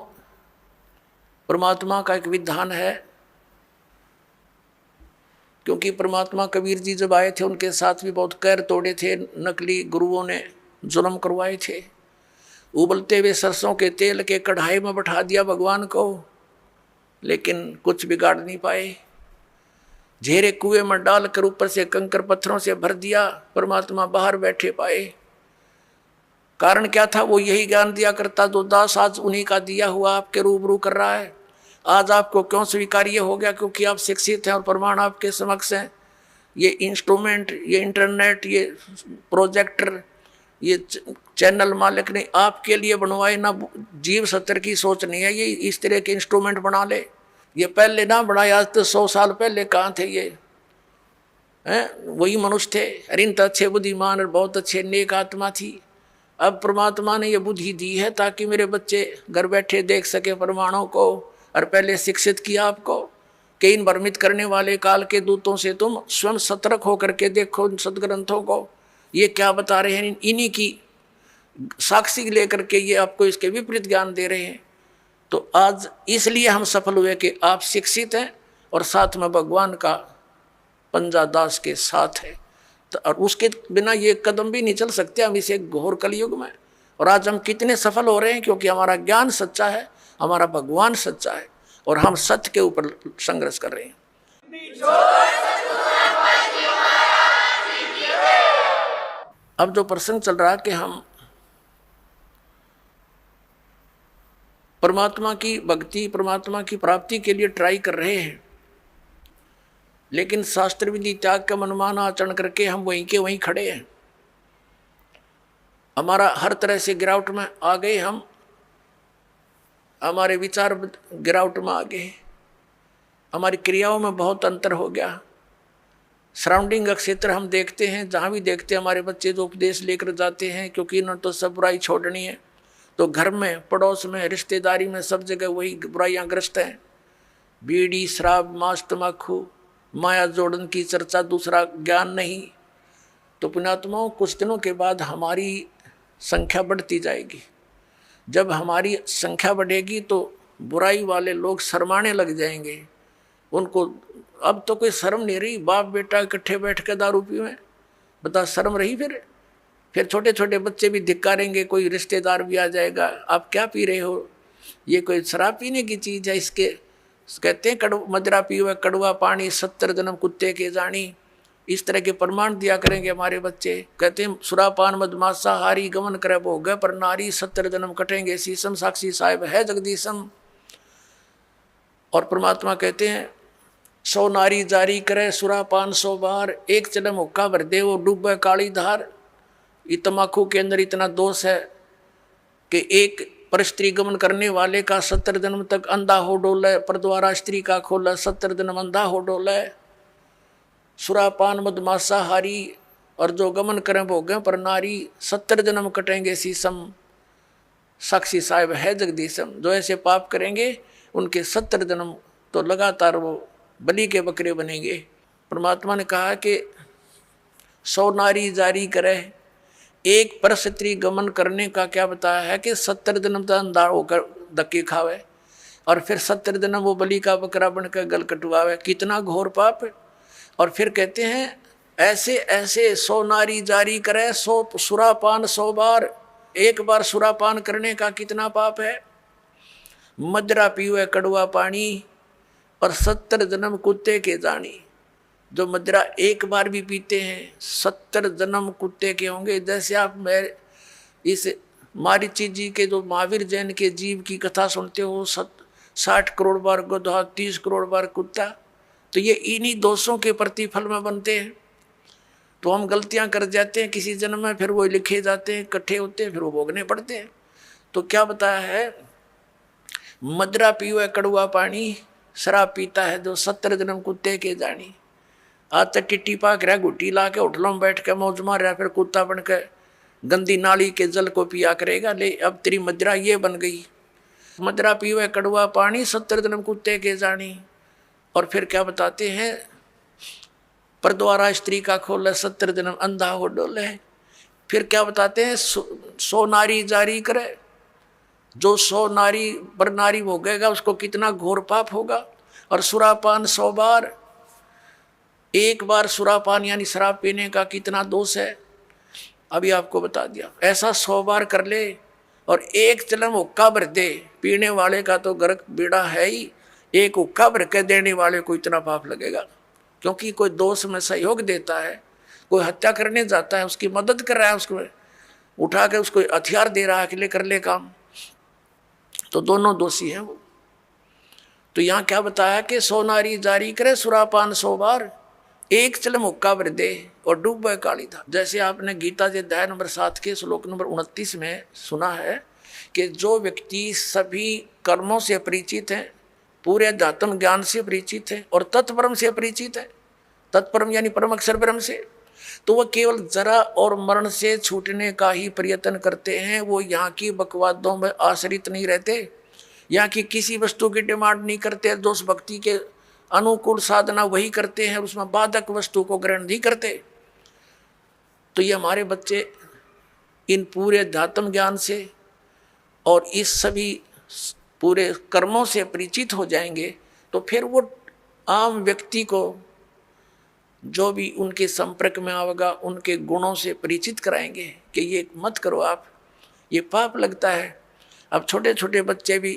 परमात्मा का एक विधान है, क्योंकि परमात्मा कबीर जी जब आए थे उनके साथ भी बहुत कैर तोड़े थे, नकली गुरुओं ने जुल्म करवाए थे। उबलते हुए सरसों के तेल के कढ़ाई में बैठा दिया भगवान को, लेकिन कुछ बिगाड़ नहीं पाए। झेरे कुएं में डालकर ऊपर से कंकर पत्थरों से भर दिया, परमात्मा बाहर बैठे पाए। कारण क्या था? वो यही ज्ञान दिया करता जो दास आज उन्हीं का दिया हुआ आपके रूबरू कर रहा है। आज आपको क्यों स्वीकार्य हो गया? क्योंकि आप शिक्षित हैं और प्रमाण आपके समक्ष हैं। ये इंस्ट्रूमेंट, ये इंटरनेट, ये प्रोजेक्टर, ये चैनल मालिक ने आपके लिए बनवाए ना। जीव सत्तर की सोच नहीं है ये इस तरह के इंस्ट्रूमेंट बना ले। ये पहले ना बनाया, आज तो 100 साल पहले कहाँ थे ये? हैं? वही मनुष्य थे। अरिंत अच्छे बुद्धिमान और बहुत अच्छे नेक आत्मा थी। अब परमात्मा ने ये बुद्धि दी है ताकि मेरे बच्चे घर बैठे देख सके प्रमाणों को, और पहले शिक्षित किया आपको कि इन भ्रमित करने वाले काल के दूतों से तुम स्वयं सतर्क होकर के देखो इन सदग्रंथों को, ये क्या बता रहे हैं। इन्हीं की साक्षी लेकर के ये आपको इसके विपरीत ज्ञान दे रहे हैं। तो आज इसलिए हम सफल हुए कि आप शिक्षित हैं और साथ में भगवान का पंजा दास के साथ है। तो और उसके बिना ये कदम भी नहीं चल सकते हम इसे घोर कलयुग में। और आज हम कितने सफल हो रहे हैं? क्योंकि हमारा ज्ञान सच्चा है, हमारा भगवान सच्चा है और हम सत्य के ऊपर संघर्ष कर रहे हैं। अब जो प्रसंग चल रहा है कि हम परमात्मा की भक्ति, परमात्मा की प्राप्ति के लिए ट्राई कर रहे हैं, लेकिन शास्त्र विधि त्याग का मनमाना आचरण करके हम वहीं के वहीं खड़े हैं। हमारा हर तरह से गिरावट में आ गए, हम हमारे विचार गिरावट में आ गए, हमारी क्रियाओं में बहुत अंतर हो गया। सराउंडिंग का क्षेत्र हम देखते हैं, जहाँ भी देखते हैं हमारे बच्चे जो उपदेश लेकर जाते हैं, क्योंकि इन्होंने तो सब बुराई छोड़नी है। तो घर में, पड़ोस में, रिश्तेदारी में, सब जगह वही बुराइयाँ ग्रस्त हैं। बीड़ी, शराब, मांस, तम्बाकू, माया जोड़न की चर्चा, दूसरा ज्ञान नहीं। तो पुण्यात्माओं, कुछ दिनों के बाद हमारी संख्या बढ़ती जाएगी। जब हमारी संख्या बढ़ेगी तो बुराई वाले लोग शर्माने लग जाएंगे। उनको अब तो कोई शर्म नहीं रही। बाप बेटा इकट्ठे बैठ के दारू पीवें, बता शर्म रही? फिर छोटे छोटे बच्चे भी धिक्कारेंगे, कोई रिश्तेदार भी आ जाएगा, आप क्या पी रहे हो? ये कोई शराब पीने की चीज़ है? इसके कहते हैं मदिरा पीवे कड़वा पानी, 70 जन्म कुत्ते के जानी। इस तरह के प्रमाण दिया करेंगे हमारे बच्चे। कहते हैं सुरापान मदमासा हारी गमन करे भोग पर नारी, 70 जन्म कटेंगे शीशम, साक्षी साहिब है जगदीशम। और परमात्मा कहते हैं 100 नारी जारी करे सुरापान 100 बार, एक जन्म हुक्का भर दे वो डूबे काली धार। ये तम्बाकू के अंदर इतना दोष है कि एक पर स्त्री गमन करने वाले का 70 जन्म तक अंधा हो डोले, पर द्वारा स्त्री का खोला 70 जन्म अंधा हो डोले। सुरापान मदमासा हारी, और जो गमन करें भोगें पर नारी, 70 जन्म कटेंगे शीशम, साक्षी साहिब है जगदीशम। जो ऐसे पाप करेंगे उनके 70 जन्म तो लगातार वो बलि के बकरे बनेंगे। परमात्मा ने कहा कि 100 नारी जारी करे, एक पर स्त्री गमन करने का क्या बताया है कि 70 जन्म तक अंधा होकर धक्के खावे, और फिर 70 जन्म वो बलि का बकरा बनकर गल कटवावे। कितना घोर पाप है। और फिर कहते हैं ऐसे ऐसे 100 नारी जारी करे, 100 सुरापान 100 बार। एक बार सुरापान करने का कितना पाप है। मदिरा पीवे कड़वा पानी, और 70 जन्म कुत्ते के जानी। जो मदिरा एक बार भी पीते हैं 70 जन्म कुत्ते के होंगे। जैसे आप मैं इस मारीची जी के जो महावीर जैन के जीव की कथा सुनते हो, 60 करोड़ बार गधा, 30 करोड़ बार कुत्ता, तो ये इन्हीं दोषों के प्रतिफल में बनते हैं। तो हम गलतियां कर जाते हैं किसी जन्म में, फिर वो लिखे जाते हैं, इकट्ठे होते हैं, फिर वो भोगने पड़ते हैं। तो क्या बताया है, मदिरा पीवे कड़वा पानी, शराब पीता है जो 70 जन्म कुत्ते के जानी। आज तक टिट्टी पाक रहा, घुट्टी ला के होटलों में बैठ के मौज मार रहा, फिर कुत्ता बन के गंदी नाली के जल को पिया करेगा। ले अब तेरी मदिरा ये बन गई, मदिरा पीवे कड़वा पानी, 70 जन्म कुत्ते के जानी। और फिर क्या बताते हैं, पर द्वारा स्त्री का खोले 70 जन्म अंधा हो डोले। फिर क्या बताते हैं, 100 नारी जारी करे, जो 100 नारी पर नारी भोगेगा उसको कितना घोर पाप होगा। और सुरापान 100 बार, एक बार सुरापान यानी शराब पीने का कितना दोष है, अभी आपको बता दिया। ऐसा 100 बार कर ले और एक चलम हुक्का भर दे, पीने वाले का तो गर्क बेड़ा है ही, एक हुक्का भर के देने वाले को इतना पाप लगेगा। क्योंकि कोई दोष में सहयोग देता है, कोई हत्या करने जाता है, उसकी मदद कर रहा है, उसको उठा के उसको हथियार दे रहा है कि ले कर ले काम, तो दोनों दोषी हैं वो। तो यहाँ क्या बताया कि 100 नारी जारी करे, सुरापान 100 बार, एक चलम हुक्का भर दे और डूबे काली धार। जैसे आपने गीता जी अध्याय नंबर 7 के श्लोक नंबर 29 में सुना है कि जो व्यक्ति सभी कर्मों से परिचित है, पूरे अध्यात्म ज्ञान से परिचित है और तत्परम से परिचित है, तत्परम यानी परम अक्षर ब्रह्म से, तो वह केवल जरा और मरण से छूटने का ही प्रयत्न करते हैं। वो यहाँ की बकवादों में आश्रित नहीं रहते, यहाँ की किसी वस्तु की डिमांड नहीं करते, दोष भक्ति के अनुकूल साधना वही करते हैं, उसमें बाधक वस्तु को ग्रहण नहीं करते। तो ये हमारे बच्चे इन पूरे अध्यात्म ज्ञान से और इस सभी पूरे कर्मों से परिचित हो जाएंगे, तो फिर वो आम व्यक्ति को जो भी उनके संपर्क में आएगा उनके गुणों से परिचित कराएंगे कि ये मत करो आप, ये पाप लगता है। अब छोटे छोटे बच्चे भी,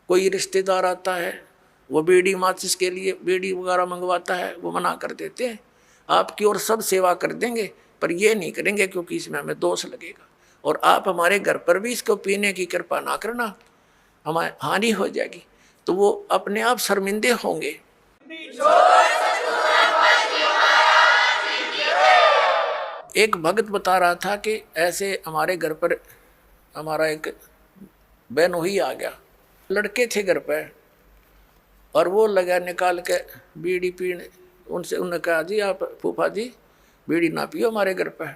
कोई रिश्तेदार आता है, वो बीड़ी माचिस के लिए बीड़ी वगैरह मंगवाता है, वो मना कर देते हैं, आपकी और सब सेवा कर देंगे पर ये नहीं करेंगे क्योंकि इसमें हमें दोष लगेगा, और आप हमारे घर पर भी इसको पीने की कृपा ना करना, हमारी हानि हो जाएगी। तो वो अपने आप शर्मिंदे होंगे। एक भक्त बता रहा था कि ऐसे हमारे घर पर हमारा एक बहनोई आ गया, लड़के थे घर पर, और वो लगा निकाल के बीड़ी पीने। उनसे उन्होंने कहा जी आप फूफा जी बीड़ी ना पियो हमारे घर पर।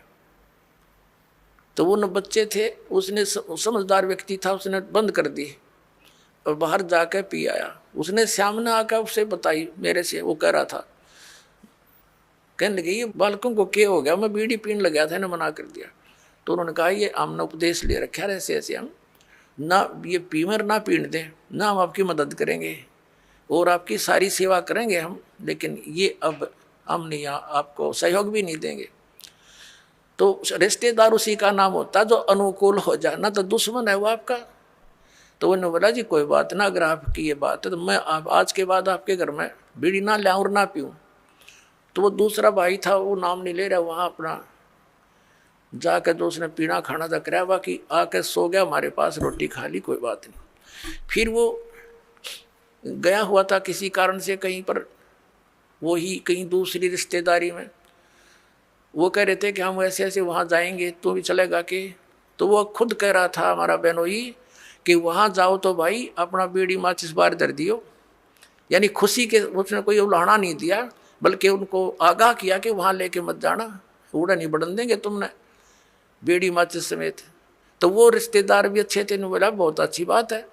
तो वो न बच्चे थे, उसने समझदार व्यक्ति था, उसने बंद कर दी और बाहर जाकर पी आया। उसने सामने आकर उससे बताई मेरे से, वो कह रहा था, कहने लगे ये बालकों को क्या हो गया, मैं बीड़ी पीने लगा था, ना मना कर दिया। तो उन्होंने कहा ये हमने उपदेश ले रखा है ऐसे ऐसे, हम ना ये पीमर ना पीने दें, ना हम आपकी मदद करेंगे और आपकी सारी सेवा करेंगे हम, लेकिन ये अब हम नहीं, यहाँ आपको सहयोग भी नहीं देंगे। तो रिश्तेदार उसी का नाम होता जो अनुकूल हो जाए, ना तो दुश्मन है वो आपका। तो उन्होंने बोला जी कोई बात ना, अगर आपकी ये बात है तो मैं आज के बाद आपके घर में बीड़ी ना लाऊं और ना पीऊँ। तो वो दूसरा भाई था, वो नाम नहीं ले रहा, वहाँ अपना जाकर तो उसने पीना खाना था कराया, बाकी आकर सो गया, हमारे पास रोटी खा ली, कोई बात नहीं। फिर वो गया हुआ था किसी कारण से कहीं पर, वो ही कहीं दूसरी रिश्तेदारी में, वो कह रहे थे कि हम ऐसे ऐसे वहाँ जाएंगे, तो भी चलेगा कि? तो वो खुद कह रहा था हमारा बहनोई कि वहाँ जाओ तो भाई अपना बीड़ी माचिस बाहर धर दियो, यानी खुशी के, उसने कोई उलाहना नहीं दिया, बल्कि उनको आगाह किया कि वहाँ लेके मत जाना, उड़ा नहीं बढ़न देंगे तुमने बीड़ी माचिस समेत। तो वो रिश्तेदार भी अच्छे थे, बोला बहुत अच्छी बात है,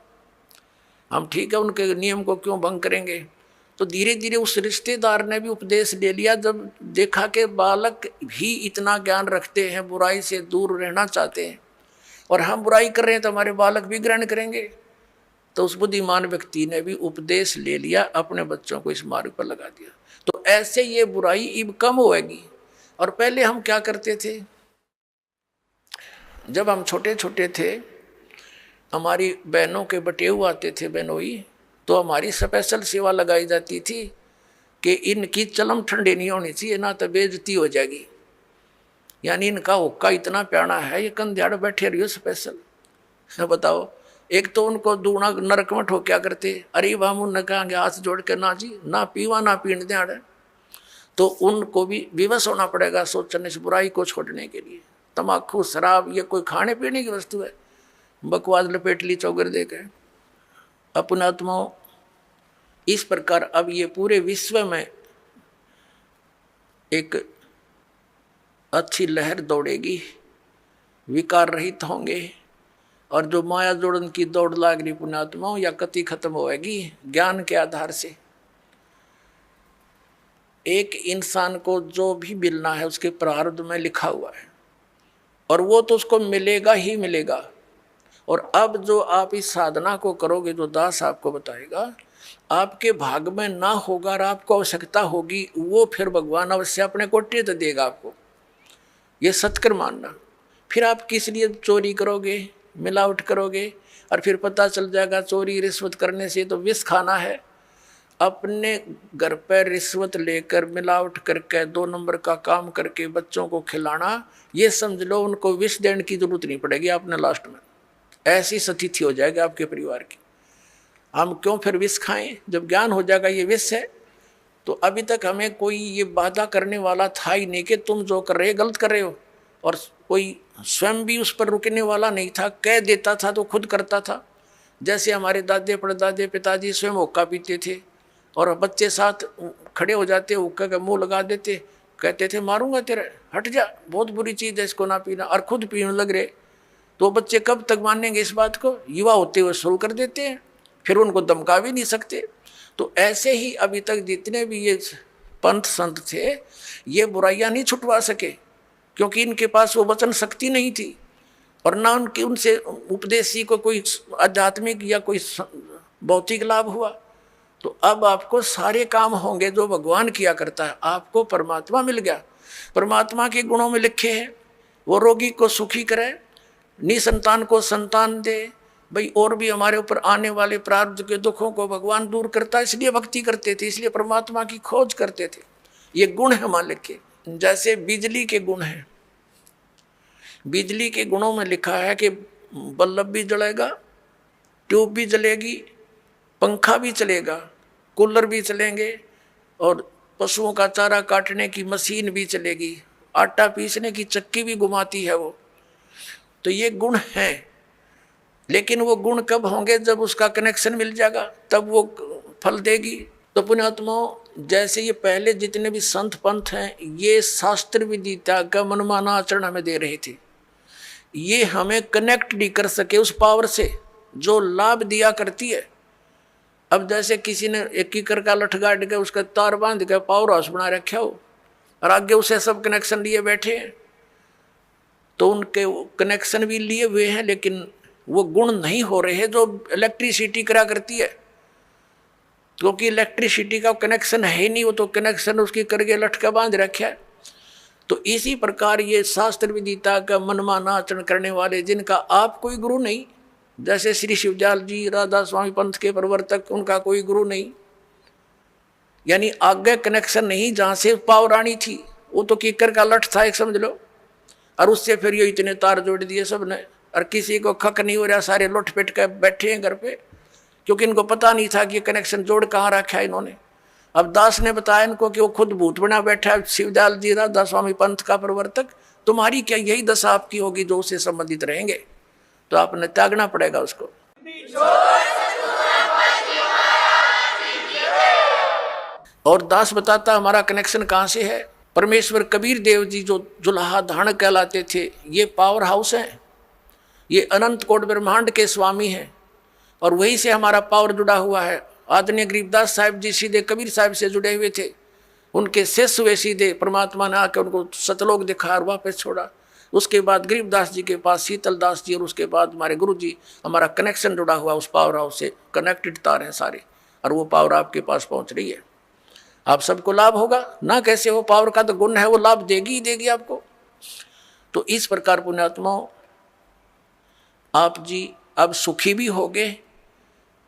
हम ठीक है, उनके नियम को क्यों भंग करेंगे। तो धीरे धीरे उस रिश्तेदार ने भी उपदेश ले लिया, जब देखा कि बालक भी इतना ज्ञान रखते हैं, बुराई से दूर रहना चाहते हैं, और हम बुराई कर रहे हैं तो हमारे बालक भी ग्रहण करेंगे। तो उस बुद्धिमान व्यक्ति ने भी उपदेश ले लिया, अपने बच्चों को इस मार्ग पर लगा दिया। तो ऐसे ये बुराई अब कम होएगी। और पहले हम क्या करते थे, जब हम छोटे छोटे थे, हमारी बहनों के बटेऊ आते थे बहनोई, तो हमारी स्पेशल सेवा लगाई जाती थी कि इनकी चलम ठंडी नहीं होनी चाहिए, ना तो बेइज्जती हो जाएगी, यानी इनका हुक्का इतना प्यारा है, ये कंध्याड़ बैठे रहियो स्पेशल। बताओ, एक तो उनको दूना नरक में ठोक्या करते, अरे हम उनने कहेंगे हाथ जोड़ के ना जी ना पीवा ना पीने दें, तो उनको भी विवश होना पड़ेगा सोचने से बुराई को छोड़ने के लिए। तम्बाकू शराब ये कोई खाने पीने की वस्तु है, बकवास लपेट ली चौगर दे के अपने आत्माओं। इस प्रकार अब ये पूरे विश्व में एक अच्छी लहर दौड़ेगी, विकार रहित होंगे, और जो माया जोड़न की दौड़ लाग रही पुण्यात्माओं या कति खत्म होएगी ज्ञान के आधार से। एक इंसान को जो भी मिलना है उसके प्रारब्ध में लिखा हुआ है, और वो तो उसको मिलेगा ही मिलेगा। और अब जो आप इस साधना को करोगे, जो दास आपको बताएगा, आपके भाग में ना होगा और आपको आवश्यकता होगी, वो फिर भगवान अवश्य अपने कोटि तो देगा आपको, ये सत्कर मानना। फिर आप किस लिए चोरी करोगे, मिलावट करोगे, और फिर पता चल जाएगा चोरी रिश्वत करने से तो विष खाना है। अपने घर पर रिश्वत लेकर मिलावट करके 2 नंबर का काम करके बच्चों को खिलाना, ये समझ लो उनको विष देने की जरूरत नहीं पड़ेगी आपने लास्ट में। ऐसी स्थिति हो जाएगी आपके परिवार की। हम क्यों फिर विष खाएं जब ज्ञान हो जाएगा ये विष है। तो अभी तक हमें कोई ये बाधा करने वाला था ही नहीं कि तुम जो कर रहे हो गलत कर रहे हो, और कोई स्वयं भी उस पर रुकने वाला नहीं था। कह देता था तो खुद करता था। जैसे हमारे दादे परदादे पिताजी स्वयं हुक्का पीते थे और बच्चे साथ खड़े हो जाते, हुक्का का मुंह लगा देते, कहते थे मारूंगा तेरे, हट जा, बहुत बुरी चीज़ है इसको ना पीना, और खुद पीने लग रहे। तो बच्चे कब तक मानेंगे इस बात को, युवा होते हुए शुरू कर देते हैं, फिर उनको धमका भी नहीं सकते। तो ऐसे ही अभी तक जितने भी ये पंथ संत थे, ये बुराइयां नहीं छुटवा सके, क्योंकि इनके पास वो वचन शक्ति नहीं थी, और ना उनके उनसे उपदेशी को कोई आध्यात्मिक या कोई भौतिक लाभ हुआ। तो अब आपको सारे काम होंगे जो भगवान किया करता है। आपको परमात्मा मिल गया, परमात्मा के गुणों में लिखे हैं, वो रोगी को सुखी करे, निसंतान को संतान दे। भाई और भी हमारे ऊपर आने वाले प्रारब्ध के दुखों को भगवान दूर करता है, इसलिए भक्ति करते थे, इसलिए परमात्मा की खोज करते थे। ये गुण है मालिक के। जैसे बिजली के गुण हैं, बिजली के गुणों में लिखा है कि बल्ब भी जलेगा, ट्यूब भी जलेगी, पंखा भी चलेगा, कूलर भी चलेंगे, और पशुओं का चारा काटने की मशीन भी चलेगी, आटा पीसने की चक्की भी घुमाती है वो। तो ये गुण हैं, लेकिन वो गुण कब होंगे, जब उसका कनेक्शन मिल जाएगा, तब वो फल देगी। तो पुण्यात्माओं, जैसे ये पहले जितने भी संत पंथ हैं, ये शास्त्र विदिता का मनमाना आचरण हमें दे रहे थे। ये हमें कनेक्ट नहीं कर सके उस पावर से जो लाभ दिया करती है। अब जैसे किसी ने 1 एकड़ का लठ गाड़ के उसका तार बांध के पावर हाउस बना रखा हो, और आगे उसे सब कनेक्शन लिए बैठे हैं, तो उनके कनेक्शन भी लिए हुए हैं, लेकिन वो गुण नहीं हो रहे हैं जो इलेक्ट्रिसिटी करा करती है, क्योंकि इलेक्ट्रिसिटी का कनेक्शन है ही नहीं, वो तो कनेक्शन उसकी करके लटका बांध रखा है। तो इसी प्रकार ये शास्त्र विदिता का मनमाना आचरण करने वाले, जिनका आप कोई गुरु नहीं, जैसे श्री शिवदयाल जी राधा स्वामी पंथ के प्रवर्तक, उनका कोई गुरु नहीं, यानी आगे कनेक्शन नहीं, जहाँ से पावर आनी थी वो तो कीकर का लठ था एक समझ लो, और उससे फिर ये इतने तार जोड़ दिए सब ने, और किसी को खक नहीं हो रहा, सारे लुट पिट कर बैठे हैं घर पे, क्योंकि इनको पता नहीं था कि कनेक्शन जोड़ कहाँ रखा है इन्होंने। अब दास ने बताया इनको कि वो खुद भूत बना बैठा है, शिवदयाल जी राधा स्वामी पंथ का प्रवर्तक, तुम्हारी क्या यही दशा आपकी होगी जो उससे संबंधित रहेंगे, तो आपने त्यागना पड़ेगा उसको। और दास बताता हमारा कनेक्शन कहाँ से है। परमेश्वर कबीर देव जी जो जुलाहा धारण कहलाते थे, ये पावर हाउस हैं, ये अनंत कोट ब्रह्मांड के स्वामी हैं, और वहीं से हमारा पावर जुड़ा हुआ है। आदरणीय गरीबदास साहिब जी सीधे कबीर साहिब से जुड़े हुए थे, उनके शिष्य हुए सीधे, परमात्मा ने आकर उनको सतलोक दिखाया और वापस छोड़ा। उसके बाद गरीबदास जी के पास शीतल दास जी, और उसके बाद हमारे गुरु जी। हमारा कनेक्शन जुड़ा हुआ उस पावर हाउस से, कनेक्टेड तार हैं सारे, और वो पावर आपके पास पहुंच रही है। आप सबको लाभ होगा ना, कैसे हो, पावर का तो गुण है, वो लाभ देगी ही देगी आपको। तो इस प्रकार पुण्यात्माओं, आप जी अब सुखी भी होगे,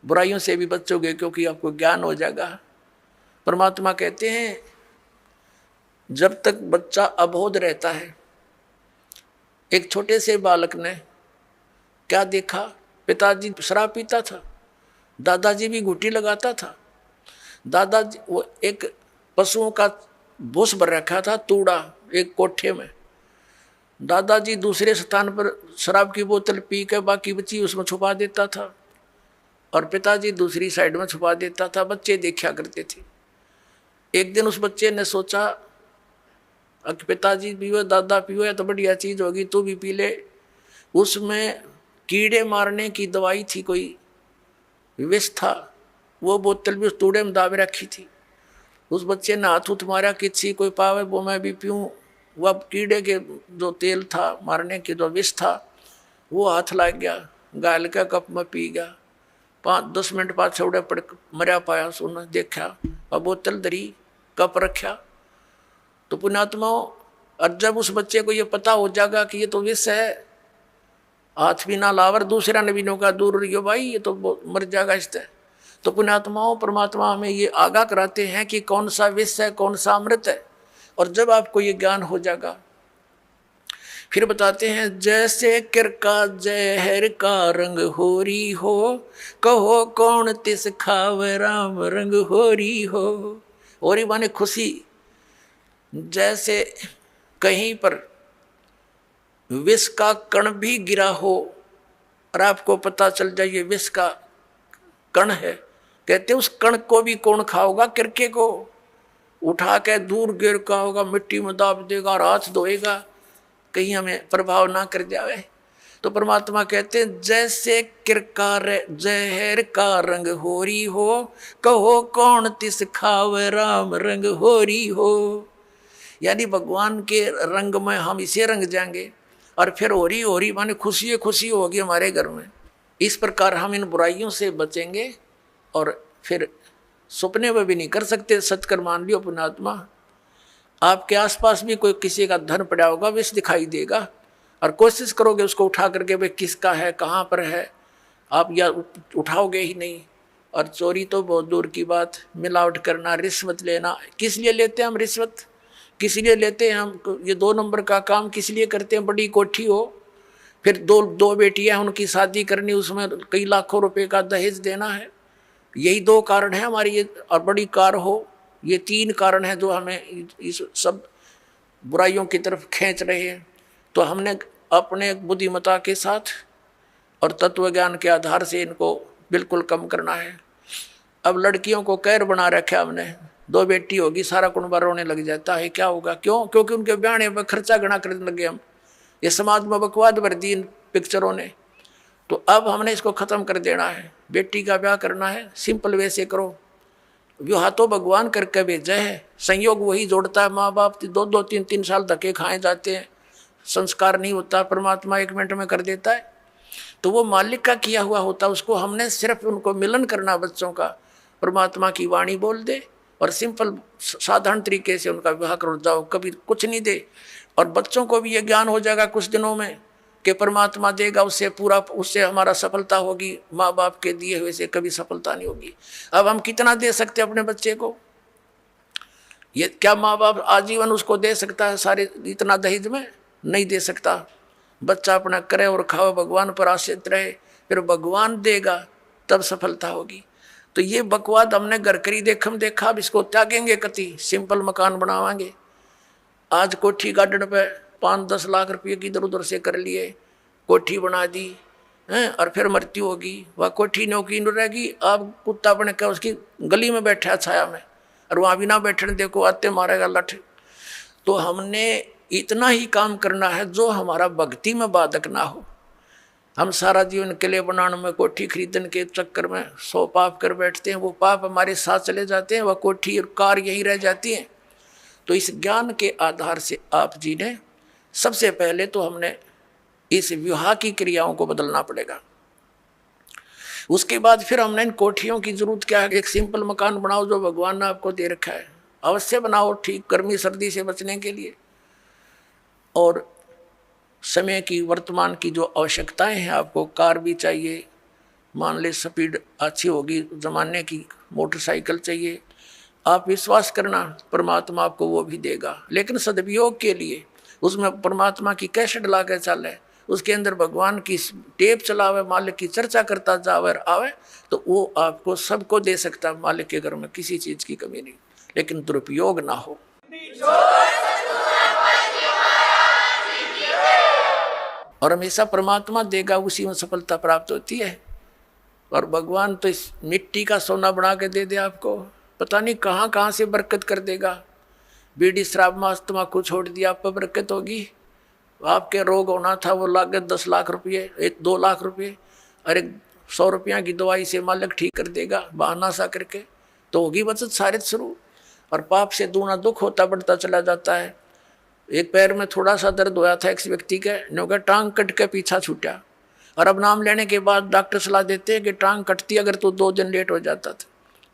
बुराइयों से भी बचोगे, क्योंकि आपको ज्ञान हो जाएगा। परमात्मा कहते हैं जब तक बच्चा अबोध रहता है, एक छोटे से बालक ने क्या देखा, पिताजी शराब पीता था, दादाजी भी घुट्टी लगाता था, दादाजी वो एक पशुओं का भूस भर रखा था तूड़ा एक कोठे में, दादाजी दूसरे स्थान पर शराब की बोतल पी के बाकी बची उसमें छुपा देता था, और पिताजी दूसरी साइड में छुपा देता था। बच्चे देखा करते थे। एक दिन उस बच्चे ने सोचा पिताजी पीओ दादा पीओ, तो बढ़िया चीज़ होगी, तू भी पी ले। उसमें कीड़े मारने की दवाई थी, कोई विष था, वो बोतल भी उस तूड़े में दाबे रखी थी। उस बच्चे ने हाथ उठ मारा, किसी कोई पावे वो मैं भी पीऊँ, वह कीड़े के जो तेल था मारने के जो विष था वो हाथ लग गया, गाल का कप में पी गया। 5-10 मिनट बाद छोड़े पड़ मरिया पाया। सुन देखा और बोतल धरी कप रखा। तो पुण्यात्माओं, और जब उस बच्चे को ये पता हो जाएगा कि ये तो विष है, हाथ भी ना लावर, दूसरा नबीनों का दूर रहियो भाई, ये तो मर जाएगा इससे। तो पुण्यात्माओं, परमात्मा हमें ये आगाह कराते हैं कि कौन सा विष है कौन सा अमृत है। और जब आपको ये ज्ञान हो जाएगा फिर बताते हैं, जैसे किरका जहर का रंग होरी हो, कहो कौन तिस खावे राम रंग होरी हो। होरी माने खुशी। जैसे कहीं पर विष का कण भी गिरा हो और आपको पता चल जाए ये विष का कण है, कहते उस कण को भी कौन खाओगा? किरके को उठा के दूर गिर का होगा, मिट्टी में दाब देगा और हाथ धोएगा, कहीं हमें प्रभाव ना कर जाए। तो परमात्मा कहते हैं, जैसे किरकार जहर का रंग होरी हो, कहो कौन तिस खावे राम रंग होरी हो। यानी भगवान के रंग में हम इसे रंग जाएंगे और फिर होरी होरी माने खुशी खुशी होगी हमारे घर में। इस प्रकार हम इन बुराइयों से बचेंगे और फिर सपने में भी नहीं कर सकते। सचकर मान लियो पुण्यात्मा, आपके आसपास भी कोई किसी का धन पड़ा होगा, विष दिखाई देगा और कोशिश करोगे उसको उठा करके भाई किसका है कहाँ पर है, आप या उठाओगे ही नहीं। और चोरी तो बहुत दूर की बात, मिलावट करना, रिश्वत लेना। किस लिए लेते हैं हम रिश्वत? किस लिए लेते हैं हम ये 2 नंबर का काम? किस लिए करते हैं? बड़ी कोठी हो, फिर दो बेटियां, उनकी शादी करनी, उसमें कई लाखों रुपए का दहेज देना है। यही 2 कारण है हमारी ये। और बड़ी कार हो, ये 3 कारण हैं जो हमें इस सब बुराइयों की तरफ खींच रहे हैं। तो हमने अपने बुद्धिमत्ता के साथ और तत्व ज्ञान के आधार से इनको बिल्कुल कम करना है। अब लड़कियों को कैर बना रखा हमने, 2 बेटी होगी सारा कुनबा रोने लग जाता है। क्या होगा? क्यों? क्योंकि उनके ब्याह में खर्चा गणा करने लगे हम। ये समाज में बकवाद भर दी इन पिक्चरों ने। तो अब हमने इसको खत्म कर देना है। बेटी का ब्याह करना है, सिंपल वे से करो। विवाह तो भगवान करके भेजा है, संयोग वही जोड़ता है। माँ बाप 2-2, 3-3 साल धक्के खाए जाते हैं, संस्कार नहीं होता, परमात्मा 1 मिनट में कर देता है। तो वो मालिक का किया हुआ होता, उसको हमने सिर्फ उनको मिलन करना बच्चों का, परमात्मा की वाणी बोल दे और सिंपल साधारण तरीके से उनका विवाह करो जाओ, कभी कुछ नहीं दे। और बच्चों को भी ये ज्ञान हो जाएगा कुछ दिनों में कि परमात्मा देगा, उससे पूरा, उससे हमारा सफलता होगी। माँ बाप के दिए हुए से कभी सफलता नहीं होगी। अब हम कितना दे सकते हैं अपने बच्चे को? ये क्या माँ बाप आजीवन उसको दे सकता है सारे इतना दहेज में? नहीं दे सकता। बच्चा अपना करे और खाओ, भगवान पर आश्रित रहे, फिर भगवान देगा तब सफलता होगी। तो ये बकवाद हमने घर करी देखम देखा, अब इसको त्यागेंगे कति, सिंपल मकान बनावांगे। आज कोठी गार्डन पे 5-10 लाख रुपये की इधर उधर से कर लिए, कोठी बना दी हैं, और फिर मृत्यु होगी, वह कोठी नौकी न रहेगी। आप कुत्ता बन के उसकी गली में बैठा छाया में, और वहाँ भी ना बैठने देखो, आते मारेगा लठ। तो हमने इतना ही काम करना है जो हमारा भक्ति में बाधक ना हो। हम सारा जीवन किले बनाने में, कोठी खरीदने के चक्कर में 100 पाप कर बैठते हैं, वो पाप हमारे साथ चले जाते हैं, वह कोठी और कार यही रह जाती है। तो इस ज्ञान के आधार से आप जी ने सबसे पहले तो हमने इस विवाह की क्रियाओं को बदलना पड़ेगा। उसके बाद फिर हमने इन कोठियों की जरूरत क्या है? एक सिंपल मकान बनाओ जो भगवान ने आपको दे रखा है, अवश्य बनाओ, ठीक, गर्मी सर्दी से बचने के लिए। और समय की, वर्तमान की जो आवश्यकताएं हैं, आपको कार भी चाहिए, मान ले स्पीड अच्छी होगी जमाने की, मोटरसाइकिल चाहिए। आप विश्वास करना, परमात्मा आपको वो भी देगा, लेकिन सदुपयोग के लिए उसमें परमात्मा की कैसेट ला के चले, उसके अंदर भगवान की टेप चलावे, मालिक की चर्चा करता जावे और आवे, तो वो आपको सबको दे सकता है। मालिक के घर में किसी चीज की कमी नहीं, लेकिन दुरुपयोग ना हो। और हमेशा परमात्मा देगा, उसी में सफलता प्राप्त होती है। और भगवान तो इस मिट्टी का सोना बना के दे दे आपको, पता नहीं कहाँ कहाँ से बरकत कर देगा। बीड़ी शराब मांस तम्बाकू छोड़ दिया, आप पर बरकत होगी। आपके रोग होना था वो लागत 10 लाख रुपये, 1-2 लाख रुपये, और 100 रुपया की दवाई से मालिक ठीक कर देगा बहाना सा करके, तो होगी बचत सारे शुरू। और पाप से दूना दुख होता बढ़ता चला जाता है। एक पैर में थोड़ा सा दर्द होया था एक व्यक्ति के, नो का टांग कट के पीछा छूटा, और अब नाम लेने के बाद डॉक्टर सलाह देते हैं कि टांग कटती अगर तो 2 दिन लेट हो जाता था।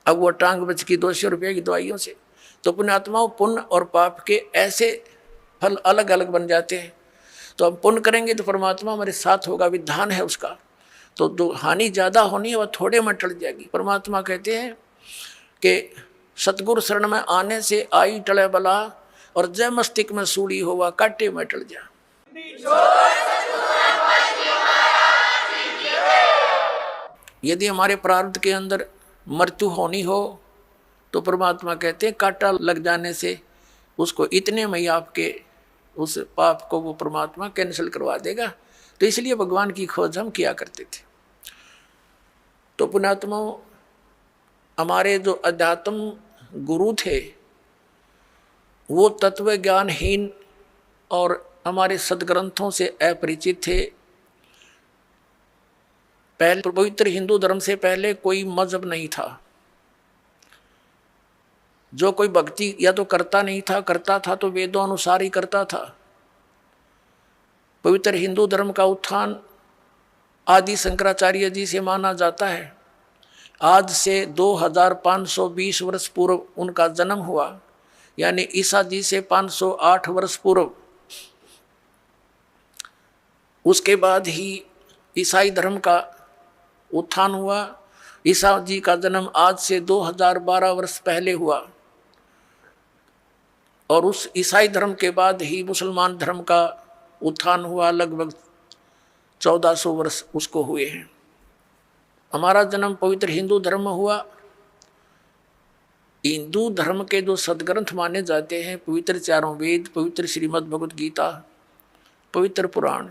अब वो टांग बच की 200 रुपये की दवाइयों से। तो पुण्यात्माओं, पुण्य और पाप के ऐसे फल अलग अलग बन जाते हैं। तो हम पुण्य करेंगे तो परमात्मा हमारे साथ होगा, विधान है उसका। तो जो हानि ज़्यादा होनी है वह थोड़े में टल जाएगी। परमात्मा कहते हैं कि सतगुरु शरण में आने से आई टले बला, और जय मस्तिष्क में सूड़ी होवा काटे में टल जा। यदि हमारे प्रारब्ध के अंदर मृत्यु होनी हो तो परमात्मा कहते हैं कांटा लग जाने से उसको इतने में ही आपके उस पाप को वो परमात्मा कैंसिल करवा देगा। तो इसलिए भगवान की खोज हम किया करते थे। तो पुण्यात्माओं, हमारे जो अध्यात्म गुरु थे वो तत्व ज्ञानहीन और हमारे सदग्रंथों से अपरिचित थे। पहले पवित्र हिंदू धर्म से पहले कोई मजहब नहीं था। जो कोई भक्ति या तो करता नहीं था, करता था तो वेदों अनुसार ही करता था। पवित्र हिंदू धर्म का उत्थान आदि शंकराचार्य जी से माना जाता है। आज से 2520 वर्ष पूर्व उनका जन्म हुआ, यानी ईसा जी से 508 वर्ष पूर्व। उसके बाद ही ईसाई धर्म का उत्थान हुआ। ईसा जी का जन्म आज से 2012 वर्ष पहले हुआ, और उस ईसाई धर्म के बाद ही मुसलमान धर्म का उत्थान हुआ। लगभग 1400 वर्ष उसको हुए हैं। हमारा जन्म पवित्र हिंदू धर्म में हुआ। हिंदू धर्म के जो सदग्रंथ माने जाते हैं, पवित्र चारों वेद, पवित्र श्रीमद् भगवत गीता, पवित्र पुराण,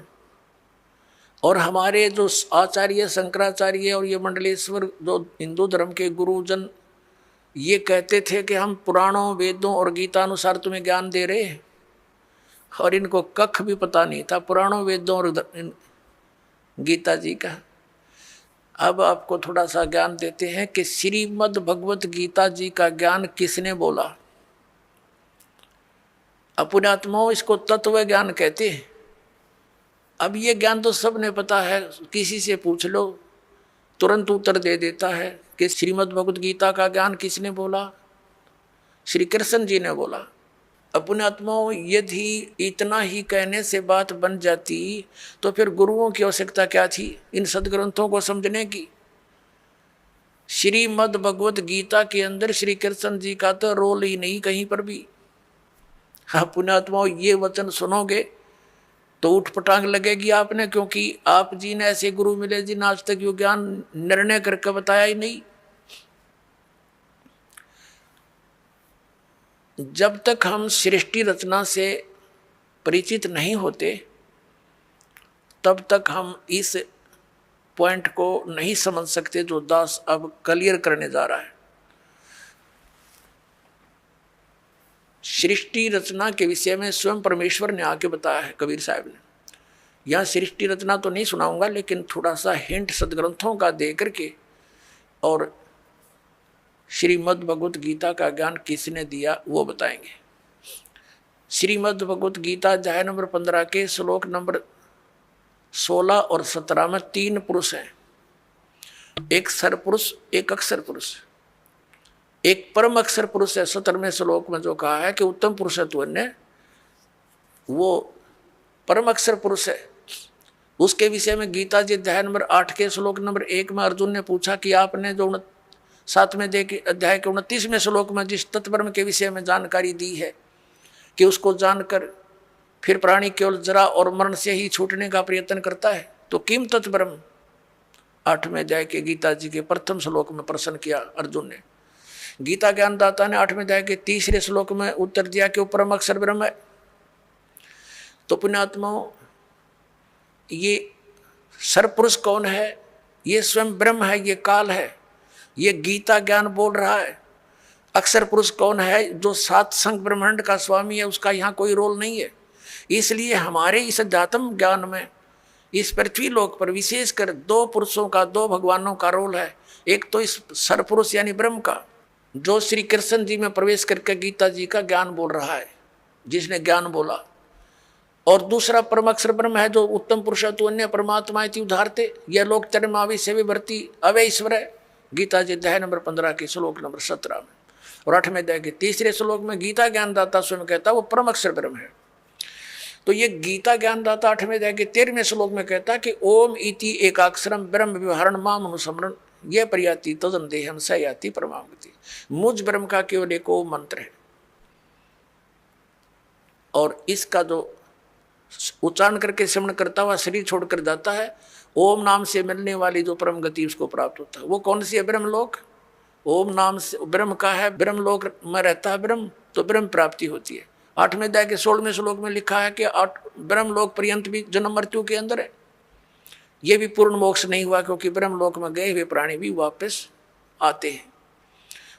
और हमारे जो आचार्य शंकराचार्य और ये मंडलेश्वर जो हिंदू धर्म के गुरुजन ये कहते थे कि हम पुराणों, वेदों और गीता अनुसार तुम्हें ज्ञान दे रहे हैं, और इनको कख भी पता नहीं था पुराणों, वेदों और गीता जी का। अब आपको थोड़ा सा ज्ञान देते हैं कि श्रीमद् भगवत गीता जी का ज्ञान किसने बोला। पुण्यात्माओं, इसको तत्व ज्ञान कहते हैं। अब ये ज्ञान तो सबने पता है, किसी से पूछ लो तुरंत उत्तर दे देता है कि श्रीमद् भगवत गीता का ज्ञान किसने बोला? श्री कृष्ण जी ने बोला। पुण्यात्माओं, यदि इतना ही कहने से बात बन जाती तो फिर गुरुओं की आवश्यकता क्या थी इन सदग्रंथों को समझने की। श्रीमद् भगवत गीता के अंदर श्री कृष्ण जी का तो रोल ही नहीं कहीं पर भी। हाँ पुण्यात्माओं, ये वचन सुनोगे तो उठपटांग लगेगी आपने, क्योंकि आप जी ने ऐसे गुरु मिले जिन आज तक यो ज्ञान निर्णय करके बताया ही नहीं। जब तक हम सृष्टि रचना से परिचित नहीं होते तब तक हम इस पॉइंट को नहीं समझ सकते जो दास अब क्लियर करने जा रहा है। सृष्टि रचना के विषय में स्वयं परमेश्वर ने आके बताया है, कबीर साहब ने। यहाँ सृष्टि रचना तो नहीं सुनाऊंगा, लेकिन थोड़ा सा हिंट सदग्रंथों का दे करके और श्रीमद् भगवत गीता का ज्ञान किसने दिया वो बताएंगे। श्रीमद् भगवत गीता अध्याय नंबर 15 के श्लोक नंबर 16 और 17 में 3 पुरुष हैं, एक सरपुरुष, एक अक्षर पुरुष, एक परम अक्षर पुरुष है। 17वें श्लोक में जो कहा है कि उत्तम पुरुषत्व ने वो परम अक्षर पुरुष है, उसके विषय में गीता जी अध्याय नंबर 8 के श्लोक नंबर 1 में अर्जुन ने पूछा कि आपने जो 7वें अध्याय के 29वें श्लोक में जिस तत्ब्रह्म के विषय में जानकारी दी है कि उसको जानकर फिर प्राणी केवल जरा और मरण से ही छूटने का प्रयत्न करता है, तो किम तत्ब्रह्म 8वें अध्याय के गीता जी के प्रथम श्लोक में प्रश्न किया अर्जुन ने। गीता ज्ञानदाता ने 8वें अध्याय के 3रे श्लोक में उत्तर दिया कि वो परम अक्षर ब्रह्म है। तो पुण्यात्माओं, ये सरपुरुष कौन है? ये स्वयं ब्रह्म है, ये काल है, ये गीता ज्ञान बोल रहा है। अक्षर पुरुष कौन है? जो 7 संग ब्रह्मांड का स्वामी है, उसका यहाँ कोई रोल नहीं है। इसलिए हमारे इस अध्यात्म ज्ञान में इस पृथ्वी लोक पर विशेषकर 2 पुरुषों का, 2 भगवानों का रोल है। एक तो इस सरपुरुष यानी ब्रह्म का, जो श्री कृष्ण जी में प्रवेश करके गीता जी का ज्ञान बोल रहा है, जिसने ज्ञान बोला। और दूसरा परम अक्षर ब्रह्म है जो उत्तम पुरुष तु अन्य परमात्मा इति उदाहरते, यह लोक चरमावि से विवर्ती अवय ईश्वर है। गीता जी अध्याय नंबर 15 के श्लोक नंबर 17 में। और 8वें अध्याय के तीसरे श्लोक में गीता ज्ञानदाता स्वयं कहता है वो परम अक्षर ब्रह्म है। तो ये गीता ज्ञानदाता 8वें अध्याय के 13वें श्लोक में कहता है कि ओम इति एकाक्षरम ब्रह्म व्यवहारण माम अनुस्मरण यह प्रयाति तदन देहम स याति परमागति। मुझ ब्रह्म का केवल एक ओम मंत्र है और इसका जो उच्चारण करके श्रवण करता हुआ शरीर छोड़कर जाता है, ओम नाम से मिलने वाली जो परम गति उसको प्राप्त होता है। वो कौन सी है? ब्रह्मलोक। ओम नाम से ब्रह्म का है, ब्रह्मलोक में रहता है ब्रह्म, तो ब्रह्म प्राप्ति होती है। 8वें अध्याय के 16वें श्लोक में लिखा है कि ब्रह्मलोक पर्यंत भी जन्म मृत्यु के अंदर है। ये भी पूर्ण मोक्ष नहीं हुआ क्योंकि ब्रह्मलोक में गए हुए प्राणी भी वापस आते हैं।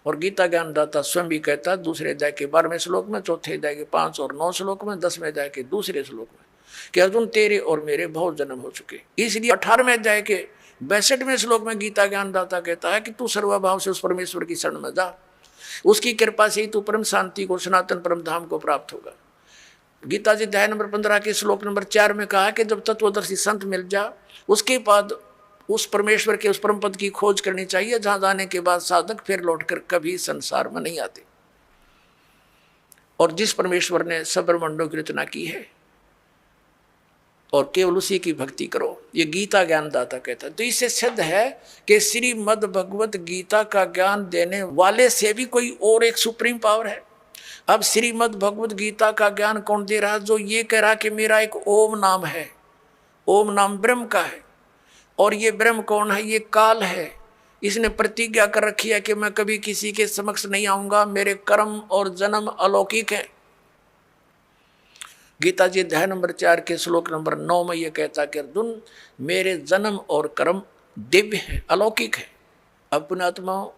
और गीता ज्ञानदाता स्वयं भी कहता है दूसरे अध्याय के 12वें श्लोक में, चौथे अध्याय के 5 और 9 श्लोक में, 10वें अध्याय के दूसरे श्लोक में कि अर्जुन तेरे और मेरे बहुत जन्म हो चुके। इसलिए 18वें अध्याय के 62वें श्लोक में गीता ज्ञानदाता कहता है कि तू सर्वभाव से उस परमेश्वर की शरण में जा, उसकी कृपा से ही तू परम शांति को, सनातन परम धाम को प्राप्त होगा। गीता जी अध्याय नंबर 15 के श्लोक नंबर 4 में कहा कि जब तत्वदर्शी संत मिल जा उसके बाद उस परमेश्वर के उस परम पद की खोज करनी चाहिए जहां जाने के बाद साधक फिर लौटकर कभी संसार में नहीं आते। और जिस परमेश्वर ने सब ब्रह्मांडों की रचना की है और केवल उसी की भक्ति करो, ये गीता ज्ञानदाता कहता है। तो इससे सिद्ध है कि श्रीमद् भगवत गीता का ज्ञान देने वाले से भी कोई और एक सुप्रीम पावर है। अब श्रीमद् भगवत गीता का ज्ञान कौन दे रहा? जो ये कह रहा कि मेरा एक ओम नाम है, ओम नाम ब्रह्म का है। और ये ब्रह्म कौन है? ये काल है। इसने प्रतिज्ञा कर रखी है कि मैं कभी किसी के समक्ष नहीं आऊंगा, मेरे कर्म और जन्म अलौकिक है। गीता जी अध्याय नंबर 4 के श्लोक नंबर 9 में यह कहता कि अर्जुन मेरे जन्म और कर्म दिव्य है, अलौकिक है। अब पुण्यात्माओं,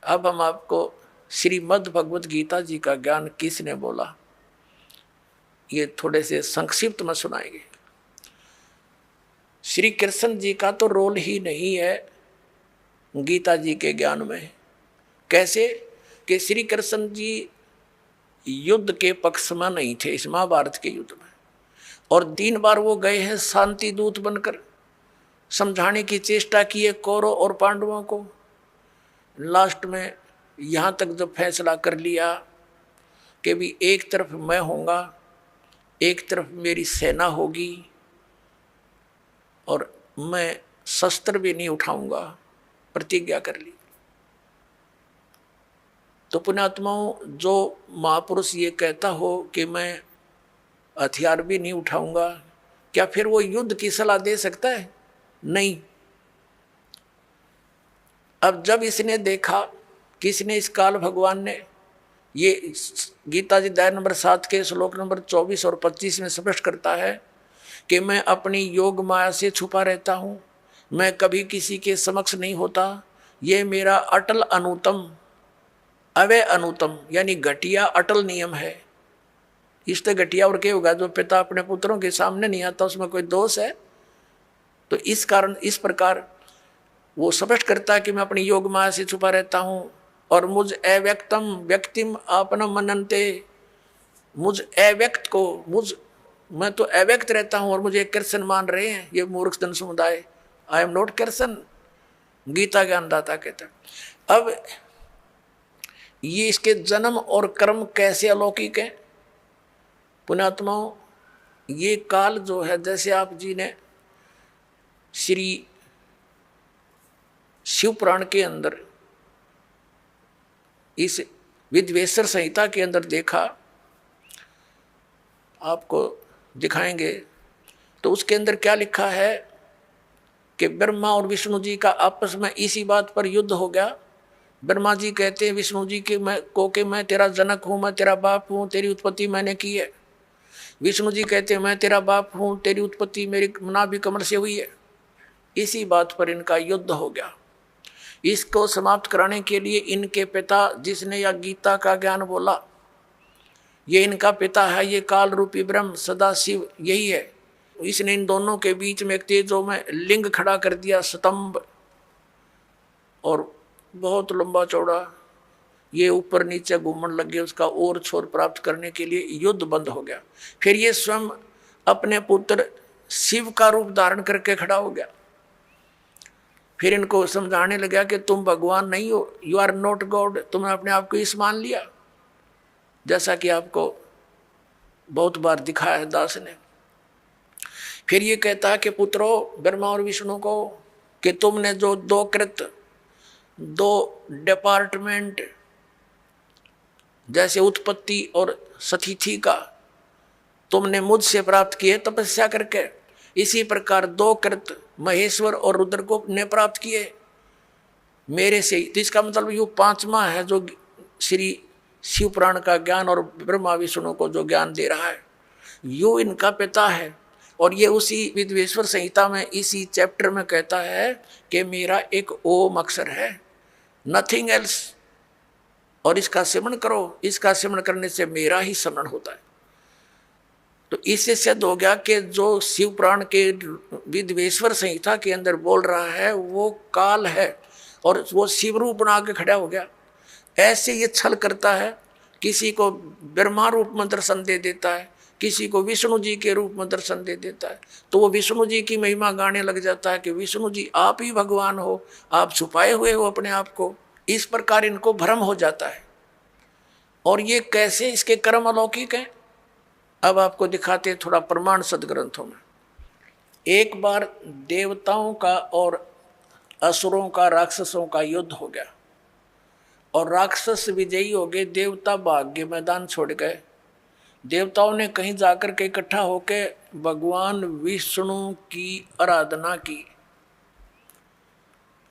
अब हम आपको श्रीमद् भगवत गीता जी का ज्ञान किसने बोला ये थोड़े से संक्षिप्त में सुनाएंगे। श्री कृष्ण जी का तो रोल ही नहीं है गीता जी के ज्ञान में। कैसे कि श्री कृष्ण जी युद्ध के पक्ष में नहीं थे इस महाभारत के युद्ध में, और 3 बार वो गए हैं शांति दूत बनकर, समझाने की चेष्टा की है कौरव और पांडवों को। लास्ट में यहाँ तक जब फैसला कर लिया कि भी एक तरफ मैं होऊंगा, एक तरफ मेरी सेना होगी और मैं शस्त्र भी नहीं उठाऊंगा, प्रतिज्ञा कर ली। तो पुण्यात्माओं, जो महापुरुष ये कहता हो कि मैं हथियार भी नहीं उठाऊंगा, क्या फिर वो युद्ध की सलाह दे सकता है? नहीं। अब जब इसने देखा, किसने? इस काल भगवान ने। ये गीता जी अध्याय नंबर 7 के श्लोक नंबर 24 और 25 में स्पष्ट करता है कि मैं अपनी योग माया से छुपा रहता हूँ, मैं कभी किसी के समक्ष नहीं होता। ये मेरा अटल अनुतम, अवय अनुतम यानी घटिया अटल नियम है। इससे घटिया और क्या होगा? जो पिता अपने पुत्रों के सामने नहीं आता उसमें कोई दोष है? तो इस कारण इस प्रकार वो स्पष्ट करता है कि मैं अपनी योग माया से छुपा रहता हूँ और मुझ अव्यक्तम व्यक्तिम आपनम मनन्ते, मुझ अव्यक्त को मैं तो अव्यक्त रहता हूँ और मुझे कृष्ण मान रहे हैं ये मूर्ख जन समुदाय। I am not Krishna, Gita ज्ञानदाता कहता है। अब ये इसके जन्म और कर्म कैसे अलौकिक है? पुण्यात्माओं, ये काल जो है, जैसे आप जी ने श्री शिव पुराण के अंदर इस विद्वेश्वर संहिता के अंदर देखा, आपको दिखाएंगे, तो उसके अंदर क्या लिखा है कि ब्रह्मा और विष्णु जी का आपस में इसी बात पर युद्ध हो गया। ब्रह्मा जी कहते हैं विष्णु जी के मैं तेरा जनक हूँ, मैं तेरा बाप हूँ, तेरी उत्पत्ति मैंने की है। विष्णु जी कहते हैं मैं तेरा बाप हूँ, तेरी उत्पत्ति मेरी नाभि कमल से हुई है। इसी बात पर इनका युद्ध हो गया। इसको समाप्त कराने के लिए इनके पिता, जिसने यह गीता का ज्ञान बोला, ये इनका पिता है, ये काल रूपी ब्रह्म सदा शिव यही है। इसने इन दोनों के बीच में एक तेजो में लिंग खड़ा कर दिया, स्तंभ, और बहुत लंबा चौड़ा। ये ऊपर नीचे घूमने लगे, उसका और छोर प्राप्त करने के लिए युद्ध बंद हो गया। फिर ये स्वयं अपने पुत्र शिव का रूप धारण करके खड़ा हो गया। फिर इनको समझाने लगा कि तुम भगवान नहीं हो, यू आर नॉट गॉड, तुमने अपने आप को इस मान लिया, जैसा कि आपको बहुत बार दिखाया है दास ने। फिर ये कहता है कि पुत्रों ब्रह्मा और विष्णु को कि तुमने जो दो कृत, दो डिपार्टमेंट जैसे उत्पत्ति और सतिथि का तुमने मुझसे प्राप्त किए तपस्या करके, इसी प्रकार दो कृत महेश्वर और रुद्र को ने प्राप्त किए मेरे से। तो इसका मतलब ये पांचवा है जो श्री शिव पुराण का ज्ञान और ब्रह्मा विष्णु को जो ज्ञान दे रहा है, यो इनका पिता है। और ये उसी विद्वेश्वर संहिता में इसी चैप्टर में कहता है कि मेरा एक ओम अक्षर है, नथिंग एल्स, और इसका सिमरण करो, इसका सिमरण करने से मेरा ही स्मरण होता है। तो इससे सिद्ध हो गया कि जो शिव पुराण के विद्वेश्वर संहिता के अंदर बोल रहा है वो काल है, और वो शिव रूप बना के खड़ा हो गया। ऐसे ये छल करता है, किसी को ब्रह्मा रूप में दर्शन दे देता है, किसी को विष्णु जी के रूप में दर्शन दे देता है, तो वो विष्णु जी की महिमा गाने लग जाता है कि विष्णु जी आप ही भगवान हो, आप छुपाए हुए हो अपने आप को। इस प्रकार इनको भ्रम हो जाता है। और ये कैसे इसके कर्म अलौकिक हैं, अब आपको दिखाते हैं थोड़ा प्रमाण सदग्रंथों में। एक बार देवताओं का और असुरों का, राक्षसों का युद्ध हो गया और राक्षस विजयी हो गए, देवता भाग के मैदान छोड़ गए। देवताओं ने कहीं जाकर के इकट्ठा होकर भगवान विष्णु की आराधना की,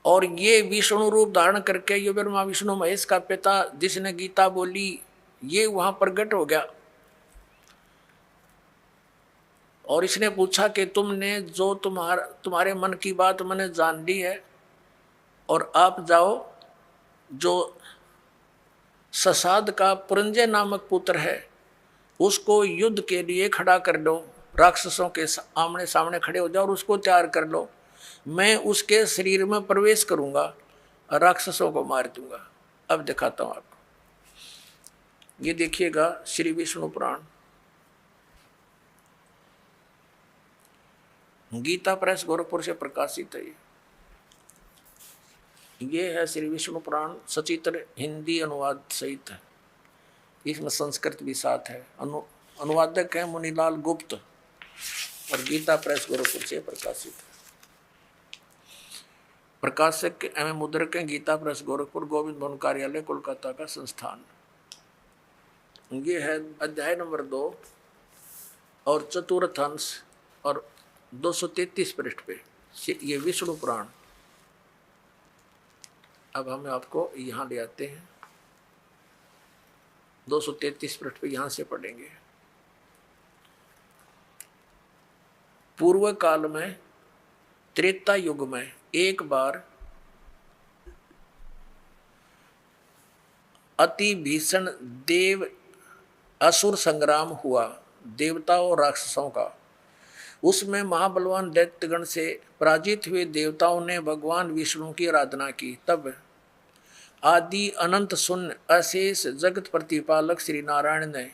और ये विष्णु रूप धारण करके ये ब्रह्मा विष्णु महेश का पिता जिसने गीता बोली, ये वहां प्रकट हो गया। और इसने पूछा कि तुमने जो तुम्हारे मन की बात मैंने जान ली है, और आप जाओ जो ससाद का पुरंजय नामक पुत्र है उसको युद्ध के लिए खड़ा कर लो, राक्षसों के आमने सामने खड़े हो जाओ और उसको तैयार कर लो। मैं उसके शरीर में प्रवेश करूंगा और राक्षसों को मार दूंगा। अब दिखाता हूं आपको, ये देखिएगा श्री विष्णु पुराण, गीता प्रेस गोरखपुर से प्रकाशित है। ये है श्री विष्णु पुराण, सचित्र हिंदी अनुवाद सहित है, इसमें संस्कृत भी साथ है। अनुवादक है मुनीलाल गुप्त और गीता प्रेस गोरखपुर से प्रकाशित है। प्रकाशक एवं मुद्रक है गीता प्रेस गोरखपुर, गोविंद भवन कार्यालय कोलकाता का संस्थान। ये है अध्याय नंबर 2 और चतुर्थ अंश और 233 पृष्ठ पे ये विष्णु पुराण। अब हम आपको यहाँ ले आते हैं, 233 पृष्ठ पे यहाँ से पढ़ेंगे। पूर्व काल में त्रेता युग में एक बार अति भीषण देव असुर संग्राम हुआ, देवताओं और राक्षसों का। उसमें महाबलवान दैत्यगण से पराजित हुए देवताओं ने भगवान विष्णु की आराधना की। तब आदि अनंत शून्य अशेष जगत प्रतिपालक श्री नारायण ने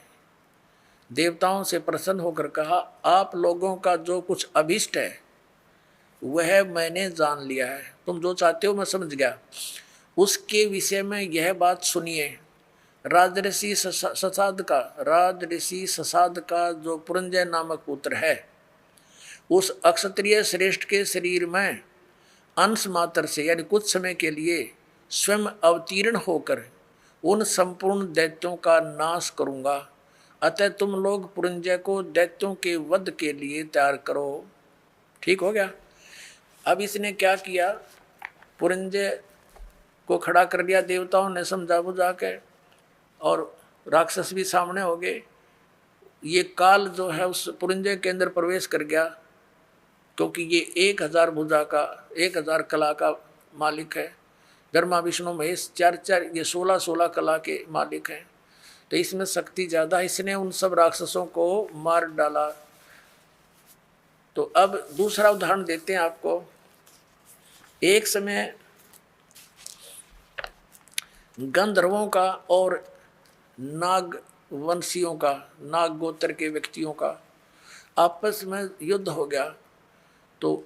देवताओं से प्रसन्न होकर कहा, आप लोगों का जो कुछ अभिष्ट है वह मैंने जान लिया है, तुम जो चाहते हो मैं समझ गया। उसके विषय में यह बात सुनिए। राजऋषि ससाद का जो पुरंजय नामक पुत्र है, उस अक्षत्रिय श्रेष्ठ के शरीर में अंश मात्र से यानी कुछ समय के लिए स्वयं अवतीर्ण होकर उन संपूर्ण दैत्यों का नाश करूंगा। अतः तुम लोग पुरंजय को दैत्यों के वध के लिए तैयार करो। ठीक हो गया। अब इसने क्या किया, पुरंजय को खड़ा कर दिया, देवताओं ने समझा बुझा के, और राक्षस भी सामने हो गए। ये काल जो है उस पुरंजय के अंदर प्रवेश कर गया, क्योंकि ये 1000 भुजा का 1000 कला का मालिक है। ब्रह्मा विष्णु महेश 4 ये 16 कला के मालिक हैं, तो इसमें शक्ति ज़्यादा। इसने उन सब राक्षसों को मार डाला। तो अब दूसरा उदाहरण देते हैं आपको। एक समय गंधर्वों का और नाग वंशियों का, नाग गोत्र के व्यक्तियों का आपस में युद्ध हो गया। तो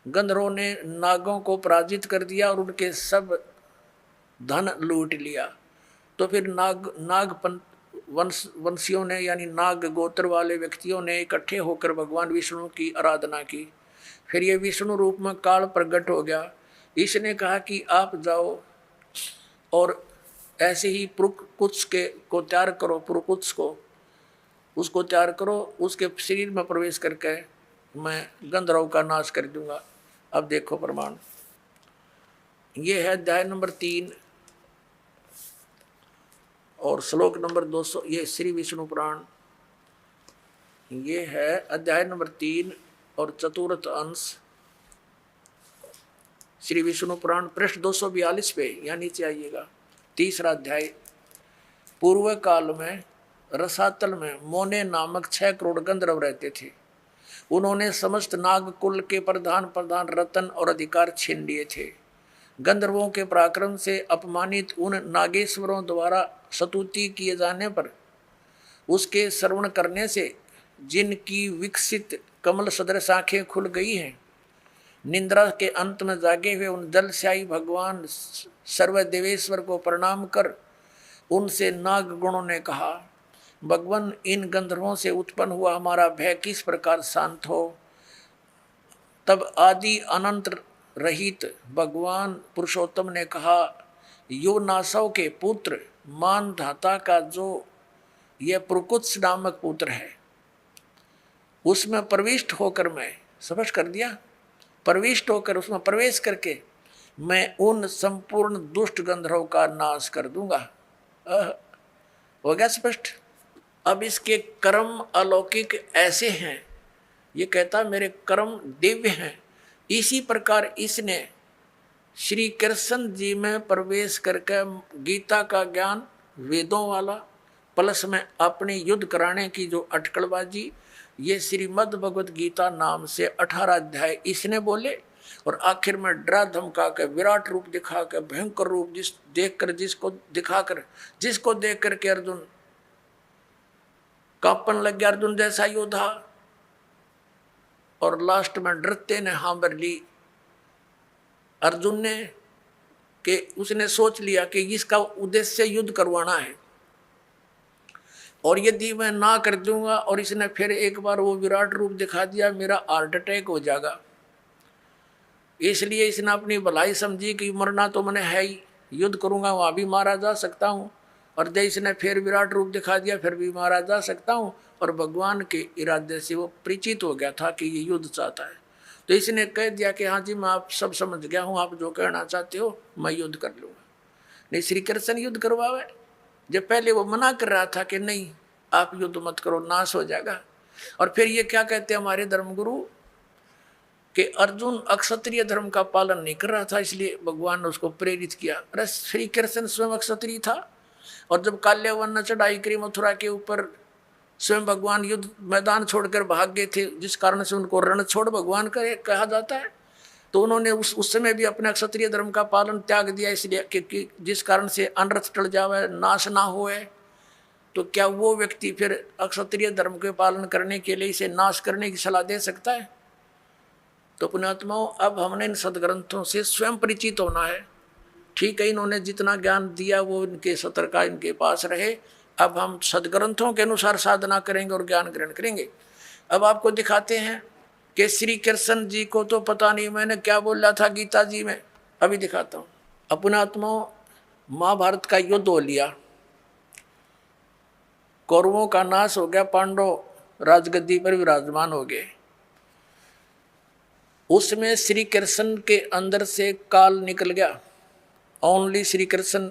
गंधर्वों ने नागों को पराजित कर दिया और उनके सब धन लूट लिया। तो फिर वंशियों ने यानी नाग गोत्र वाले व्यक्तियों ने इकट्ठे होकर भगवान विष्णु की आराधना की। फिर ये विष्णु रूप में काल प्रकट हो गया। इसने कहा कि आप जाओ और ऐसे ही पुरुकुत्स के को तैयार करो, पुरुकुत्स को उसको तैयार करो, उसके शरीर में प्रवेश करके मैं गंधर्व का नाश कर दूंगा। अब देखो प्रमाण, ये है अध्याय नंबर 3 और श्लोक नंबर 200। ये श्री विष्णु पुराण, ये है अध्याय नंबर 3 और चतुर्थ अंश श्री विष्णु पुराण, पृष्ठ 242 पे, या नीचे आइएगा। तीसरा अध्याय। पूर्व काल में रसातल में मोने नामक 6 करोड़ गंधर्व रहते थे। उन्होंने समस्त नाग कुल के प्रधान रतन और अधिकार छीन लिए थे। गंधर्वों के पराक्रम से अपमानित उन नागेश्वरों द्वारा स्तुति किए जाने पर उसके श्रवण करने से जिनकी विकसित कमल सदृश आंखें खुल गई हैं, निंद्रा के अंत में जागे हुए उन जलशाही भगवान सर्वदेवेश्वर को प्रणाम कर उनसे नाग गुणों ने कहा, भगवान, इन गंधर्वों से उत्पन्न हुआ हमारा भय किस प्रकार शांत हो। तब आदि अनंत रहित भगवान पुरुषोत्तम ने कहा, युवनासव के पुत्र मान धाता का जो यह पुरुकुत्स नामक पुत्र है, उसमें प्रविष्ट होकर मैं, स्पष्ट कर दिया, प्रविष्ट होकर उसमें प्रवेश करके मैं उन संपूर्ण दुष्ट गंधर्व का नाश कर दूंगा। हो गया स्पष्ट। अब इसके कर्म अलौकिक ऐसे हैं, ये कहता मेरे कर्म दिव्य हैं। इसी प्रकार इसने श्री कृष्ण जी में प्रवेश करके गीता का ज्ञान वेदों वाला प्लस में अपनी युद्ध कराने की जो अटकलबाजी, ये श्रीमद् भगवत गीता नाम से 18 अध्याय इसने बोले और आखिर में डरा धमका के विराट रूप दिखा के भयंकर रूप जिसको देख करके अर्जुन कांपन लग गया, अर्जुन जैसा योद्धा, और लास्ट में डरते ने हाँ भर ली अर्जुन ने कि उसने सोच लिया कि इसका उद्देश्य युद्ध करवाना है और यदि मैं ना कर दूंगा और इसने फिर एक बार वो विराट रूप दिखा दिया, मेरा हार्ट अटैक हो जाएगा। इसलिए इसने अपनी भलाई समझी कि मरना तो मैंने है ही, युद्ध करूंगा वहां भी मारा जा सकता हूँ, और जब इसने फिर विराट रूप दिखा दिया फिर भी मारा जा सकता हूँ। और भगवान के इरादे से वो परिचित हो गया था कि ये युद्ध चाहता है, तो इसने कह दिया कि हाँ जी मैं आप सब समझ गया हूँ, आप जो कहना चाहते हो मैं युद्ध कर लूँगा। नहीं, श्री कृष्ण युद्ध करवावे, जब पहले वो मना कर रहा था कि नहीं आप युद्ध मत करो, नाश हो जाएगा। और फिर ये क्या कहते हैं हमारे धर्मगुरु कि अर्जुन अक्षत्रिय धर्म का पालन नहीं कर रहा था, इसलिए भगवान ने उसको प्रेरित किया। अरे श्री कृष्ण स्वयं अक्षत्रिय था, और जब काल्यावन ने चढ़ाई करी मथुरा के ऊपर, स्वयं भगवान युद्ध मैदान छोड़कर भाग गए थे, जिस कारण से उनको रण छोड़ भगवान कहा जाता है। तो उन्होंने उस समय भी अपने क्षत्रिय धर्म का पालन त्याग दिया, इसलिए कि जिस कारण से अनर्थ टल जावे, नाश ना होए। तो क्या वो व्यक्ति फिर अक्षत्रिय धर्म के पालन करने के लिए इसे नाश करने की सलाह दे सकता है? तो पुण्यात्माओं, अब हमने इन सदग्रंथों से स्वयं परिचित होना है। ठीक है, इन्होंने जितना ज्ञान दिया वो इनके सत्र का इनके पास रहे। अब हम सदग्रंथों के अनुसार साधना करेंगे और ज्ञान ग्रहण करेंगे। अब आपको दिखाते हैं कि श्री कृष्ण जी को तो पता नहीं मैंने क्या बोला था गीता जी में, अभी दिखाता हूँ। अपनात्माओं, महाभारत का युद्ध हो लिया, कौरवों का नाश हो गया, पांडव राजगद्दी पर विराजमान हो गए। उसमें श्री कृष्ण के अंदर से काल निकल गया, ओनली श्री कृष्ण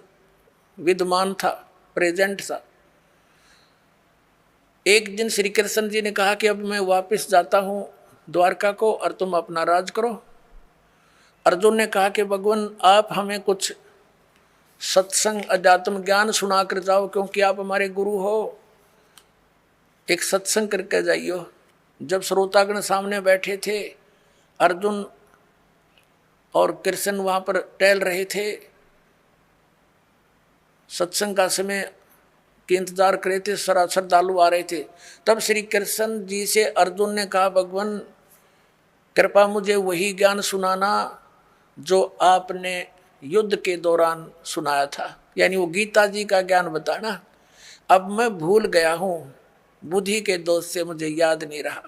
विद्यमान था, प्रेजेंट था। एक दिन श्री कृष्ण जी ने कहा कि अब मैं वापस जाता हूँ द्वारका को और तुम अपना राज करो। अर्जुन ने कहा कि भगवान आप हमें कुछ सत्संग अध्यात्म ज्ञान सुना कर जाओ, क्योंकि आप हमारे गुरु हो, एक सत्संग करके जाइयो। जब श्रोतागण सामने बैठे थे, अर्जुन और कृष्ण वहाँ पर टहल रहे थे, सत्संग का समय के इंतजार करे थे, श्रद्धालु आ रहे थे। तब श्री कृष्ण जी से अर्जुन ने कहा, भगवान कृपा मुझे वही ज्ञान सुनाना जो आपने युद्ध के दौरान सुनाया था, यानी वो गीता जी का ज्ञान बताना। अब मैं भूल गया हूँ, बुद्धि के दोष से मुझे याद नहीं रहा।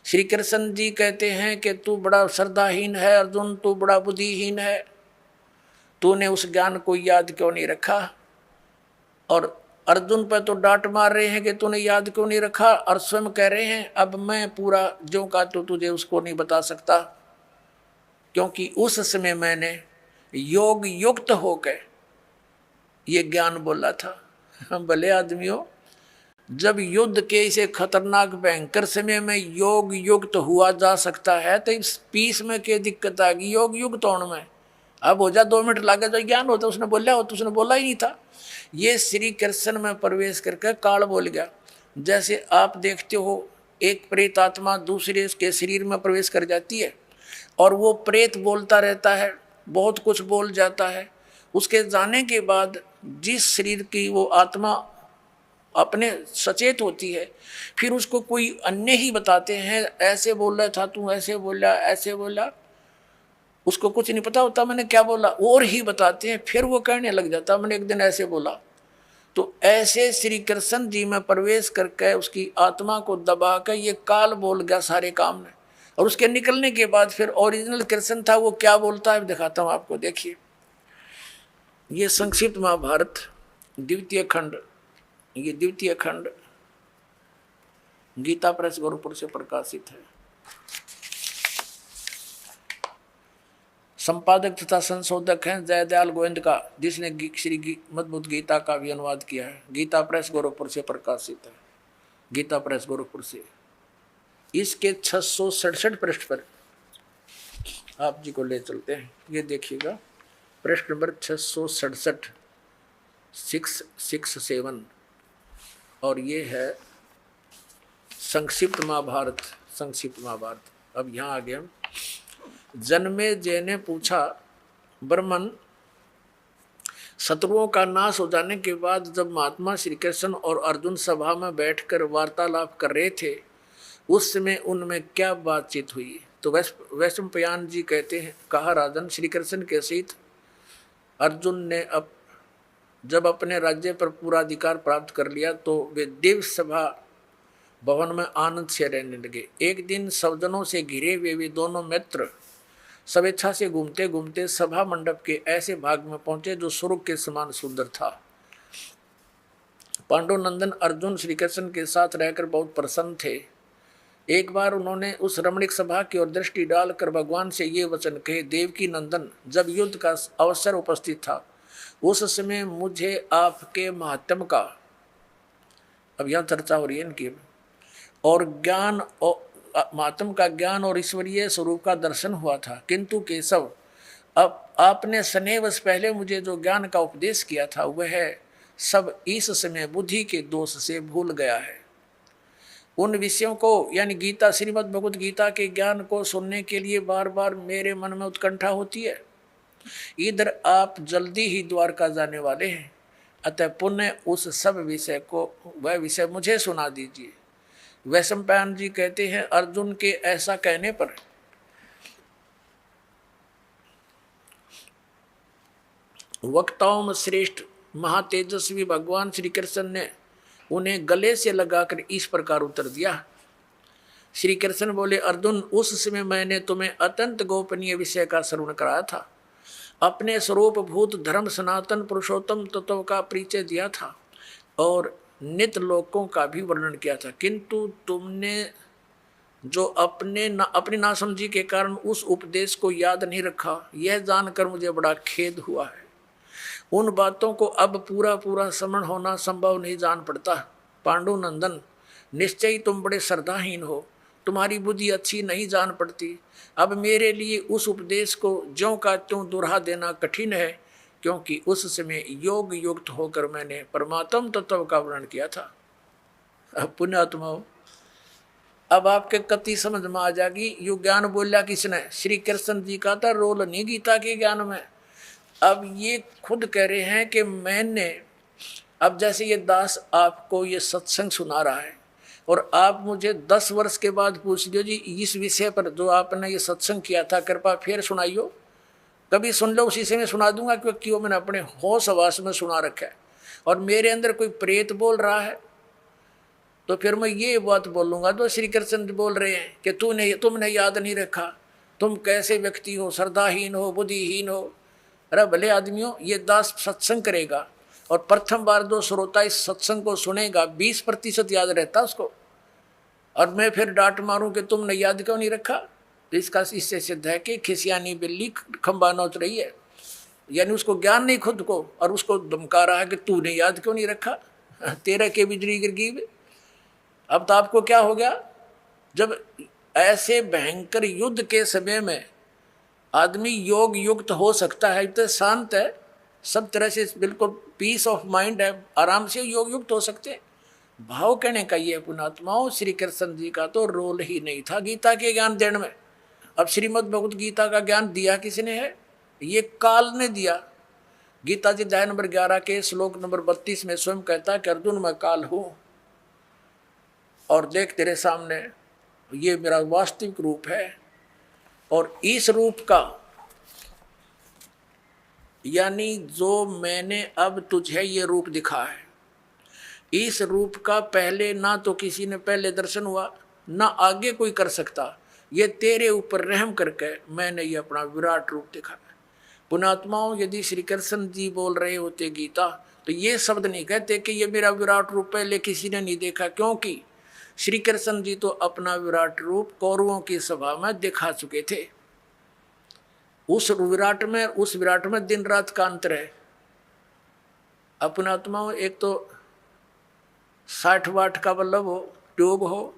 श्री कृष्ण जी कहते हैं कि तू बड़ा श्रद्धाहीन है अर्जुन, तू बड़ा बुद्धिहीन है, तूने उस ज्ञान को याद क्यों नहीं रखा। और अर्जुन पर तो डांट मार रहे हैं कि तूने याद क्यों नहीं रखा, और स्वयं कह रहे हैं अब मैं पूरा जो का तो तुझे उसको नहीं बता सकता, क्योंकि उस समय मैंने योग युक्त होकर ये ज्ञान बोला था। भले आदमियों, जब युद्ध के इसे खतरनाक भयंकर समय में योग युक्त हुआ जा सकता है तो इस पीस में क्या दिक्कत आ गई योग युक्त होने में। अब हो जा 2 मिनट लगे तो ज्ञान होता, उसने बोला हो तो उसने बोला ही नहीं था। ये श्री कृष्ण में प्रवेश करके काल बोल गया। जैसे आप देखते हो एक प्रेत आत्मा दूसरे के शरीर में प्रवेश कर जाती है और वो प्रेत बोलता रहता है, बहुत कुछ बोल जाता है। उसके जाने के बाद जिस शरीर की वो आत्मा अपने सचेत होती है, फिर उसको कोई अन्य ही बताते हैं, ऐसे बोल रहा था तू, ऐसे बोला, ऐसे बोला। उसको कुछ नहीं पता होता मैंने क्या बोला, और ही बताते हैं। फिर वो कहने लग जाता मैंने एक दिन ऐसे बोला। तो ऐसे श्री कृष्ण जी में प्रवेश करके उसकी आत्मा को दबा कर ये काल बोल गया सारे काम में। और उसके निकलने के बाद फिर ओरिजिनल कृष्ण था वो क्या बोलता है दिखाता हूँ आपको। देखिए ये संक्षिप्त महाभारत द्वितीय खंड, ये द्वितीय खंड गीता प्रेस गोरखपुर से प्रकाशित है। संपादक तथा संशोधक हैं जयदयाल गोविंद का, जिसने श्री मद्भुत गीता का भी अनुवाद किया है। गीता प्रेस गोरखपुर से प्रकाशित है, गीता प्रेस गोरखपुर से। इसके 667 पृष्ठ पर आप जी को ले चलते हैं। ये देखिएगा पृष्ठ नंबर 667 667, और ये है संक्षिप्त महाभारत। संक्षिप्त महाभारत। अब यहाँ आ गया। जन्मेजय ने पूछा, ब्रह्मन, शत्रुओं का नाश हो जाने के बाद जब महात्मा श्री कृष्ण और अर्जुन सभा में बैठकर वार्तालाप कर रहे थे उस समय उनमें क्या बातचीत हुई। तो वैशंपायन जी कहते हैं, कहा राजन, श्री कृष्ण के सहित अर्जुन ने जब अपने राज्य पर पूरा अधिकार प्राप्त कर लिया तो वे दिव्य सभा भवन में आनंद से रहने लगे। एक दिन सज्जनों से घिरे हुए वे दोनों मित्र स्वेच्छा से घूमते घूमते सभा मंडप के ऐसे भाग में पहुंचे जो स्वर्ग के समान सुंदर था। पांडुनंदन अर्जुन श्री कृष्ण के साथ रहकर बहुत प्रसन्न थे। एक बार उन्होंने उस रमणीक सभा की ओर दृष्टि डालकर भगवान से ये वचन कहे, देवकी नंदन, जब युद्ध का अवसर उपस्थित था उस समय मुझे आपके महात्म का, अब यहाँ चर्चा हो रही है इनकी, और ज्ञान और महात्म का ज्ञान और ईश्वरीय स्वरूप का दर्शन हुआ था। किंतु केशव, अब आपने स्नेहवश पहले मुझे जो ज्ञान का उपदेश किया था वह सब इस समय बुद्धि के दोष से भूल गया है। उन विषयों को यानी गीता, श्रीमद् भगवत गीता के ज्ञान को सुनने के लिए बार बार मेरे मन में उत्कंठा होती है। इधर आप जल्दी ही द्वारका जाने वाले हैं, अतः पुनः उस सब विषय को, वह विषय मुझे सुना दीजिए। वैशंपायन जी कहते हैं, अर्जुन के ऐसा कहने पर वक्ताओं में श्रेष्ठ महातेजस्वी भगवान श्री कृष्ण ने उन्हें गले से लगाकर इस प्रकार उत्तर दिया। श्री कृष्ण बोले, अर्जुन, उस समय मैंने तुम्हें अत्यंत गोपनीय विषय का श्रवण कराया था, अपने स्वरूप भूत धर्म सनातन पुरुषोत्तम तत्व का परिचय दिया था और नित्य लोकों का भी वर्णन किया था। किंतु तुमने जो अपनी नासमझी के कारण उस उपदेश को याद नहीं रखा, यह जानकर मुझे बड़ा खेद हुआ है। उन बातों को अब पूरा पूरा स्मरण होना संभव नहीं जान पड़ता। पांडुनंदन, निश्चय तुम बड़े श्रद्धाहीन हो, तुम्हारी बुद्धि अच्छी नहीं जान पड़ती। अब मेरे लिए उस उपदेश को ज्यों का त्यों दोहरा देना कठिन है, क्योंकि उस समय योग युक्त होकर मैंने परमात्म तत्व का वर्णन किया था। अब पुण्यात्माओं, अब आपके कति समझ में आ जाएगी। यू ज्ञान बोलिया किसने? श्री कृष्ण जी का था रोल नहीं गीता के ज्ञान में। अब ये खुद कह रहे हैं कि मैंने, अब जैसे ये दास आपको ये सत्संग सुना रहा है और आप मुझे 10 वर्ष के बाद पूछ लियो जी इस विषय पर जो आपने ये सत्संग किया था कृपा फिर सुनाइयो, कभी सुन लो उसी से मैं सुना दूंगा, क्योंकि वो मैंने अपने होश हवास में सुना रखा है। और मेरे अंदर कोई प्रेत बोल रहा है तो फिर मैं ये बात बोलूँगा तो श्री कृष्ण बोल रहे हैं कि तुमने याद नहीं रखा, तुम कैसे व्यक्ति हो, श्रद्धाहीन हो, बुद्धिहीन हो। अरे भले आदमियों, ये दास सत्संग करेगा और प्रथम बार जो श्रोता इस सत्संग को सुनेगा 20% याद रहता उसको, और मैं फिर डांट मारूं कि तुमने याद क्यों नहीं रखा, तो इससे सिद्ध है कि खिसियानी बिल्ली खंबा नोच रही है, यानी उसको ज्ञान नहीं खुद को, और उसको धमका रहा है कि तूने याद क्यों नहीं रखा, तेरा के बिजली गिर गई। अब तो आपको क्या हो गया, जब ऐसे भयंकर युद्ध के समय में आदमी योग युक्त हो सकता है, तो शांत है, सब तरह से बिल्कुल पीस ऑफ माइंड है, आराम से योग युक्त हो सकते हैं। भाव कहने का ये पुणात्माओं, श्री कृष्ण जी का तो रोल ही नहीं था गीता के ज्ञान देने में। अब श्रीमद् भगवत गीता का ज्ञान दिया किसने है, ये काल ने दिया। गीता जी अध्याय नंबर 11 के श्लोक नंबर 32 में स्वयं कहता है कि अर्जुन मैं काल हूं और देख तेरे सामने ये मेरा वास्तविक रूप है, और इस रूप का यानी जो मैंने अब तुझे ये रूप दिखा है, इस रूप का पहले ना तो किसी ने पहले दर्शन हुआ ना आगे कोई कर सकता, ये तेरे ऊपर रहम करके मैंने ये अपना विराट रूप दिखा। पुणात्माओं, यदि श्री कृष्ण जी बोल रहे होते गीता तो ये शब्द नहीं कहते कि ये मेरा विराट रूप पहले किसी ने नहीं देखा, क्योंकि श्री कृष्ण जी तो अपना विराट रूप कौरवों की सभा में दिखा चुके थे। उस विराट में दिन रात का अंतर है। पुणात्माओं, एक तो 60 वाट का बल्ब हो, ट्यूब हो,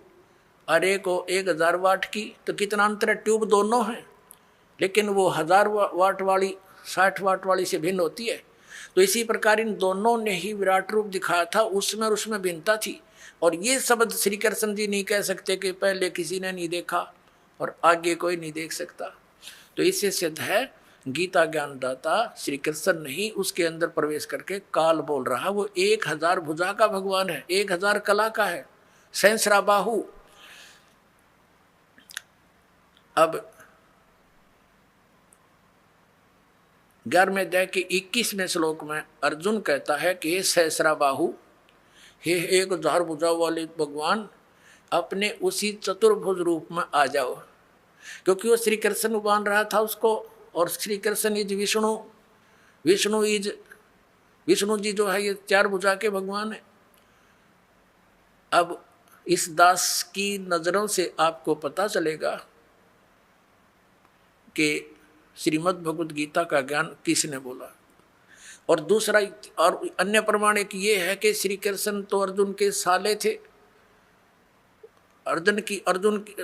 और एक हो 1000 वाट की, तो कितना अंतर है, ट्यूब दोनों है, लेकिन वो 1000 वाट वाली 60 वाट वाली से भिन्न होती है। तो इसी प्रकार इन दोनों ने ही विराट रूप दिखाया था, उसमें भिन्नता थी। और ये शब्द श्री कृष्ण जी नहीं कह सकते कि पहले किसी ने नहीं देखा और आगे कोई नहीं देख सकता। तो इससे सिद्ध है गीता ज्ञानदाता श्री कृष्ण नहीं, उसके अंदर प्रवेश करके काल बोल रहा, वो 1000 भुजा का भगवान है, 1000 कला का है, सहस्रा बाहु। अब 11वें अध्याय के 21वें श्लोक में अर्जुन कहता है कि हे सहस्रा बाहु, हे 1000 भुजा वाले भगवान, अपने उसी चतुर्भुज रूप में आ जाओ, क्योंकि वो श्री कृष्ण मान रहा था उसको, और श्री कृष्ण इज विष्णु, विष्णु जी जो है ये 4 भुजा के भगवान है। अब इस दास की नजरों से आपको पता चलेगा कि श्रीमद् भगवद गीता का ज्ञान किसने बोला। और दूसरा और अन्य प्रमाण एक ये है कि श्री कृष्ण तो अर्जुन के साले थे,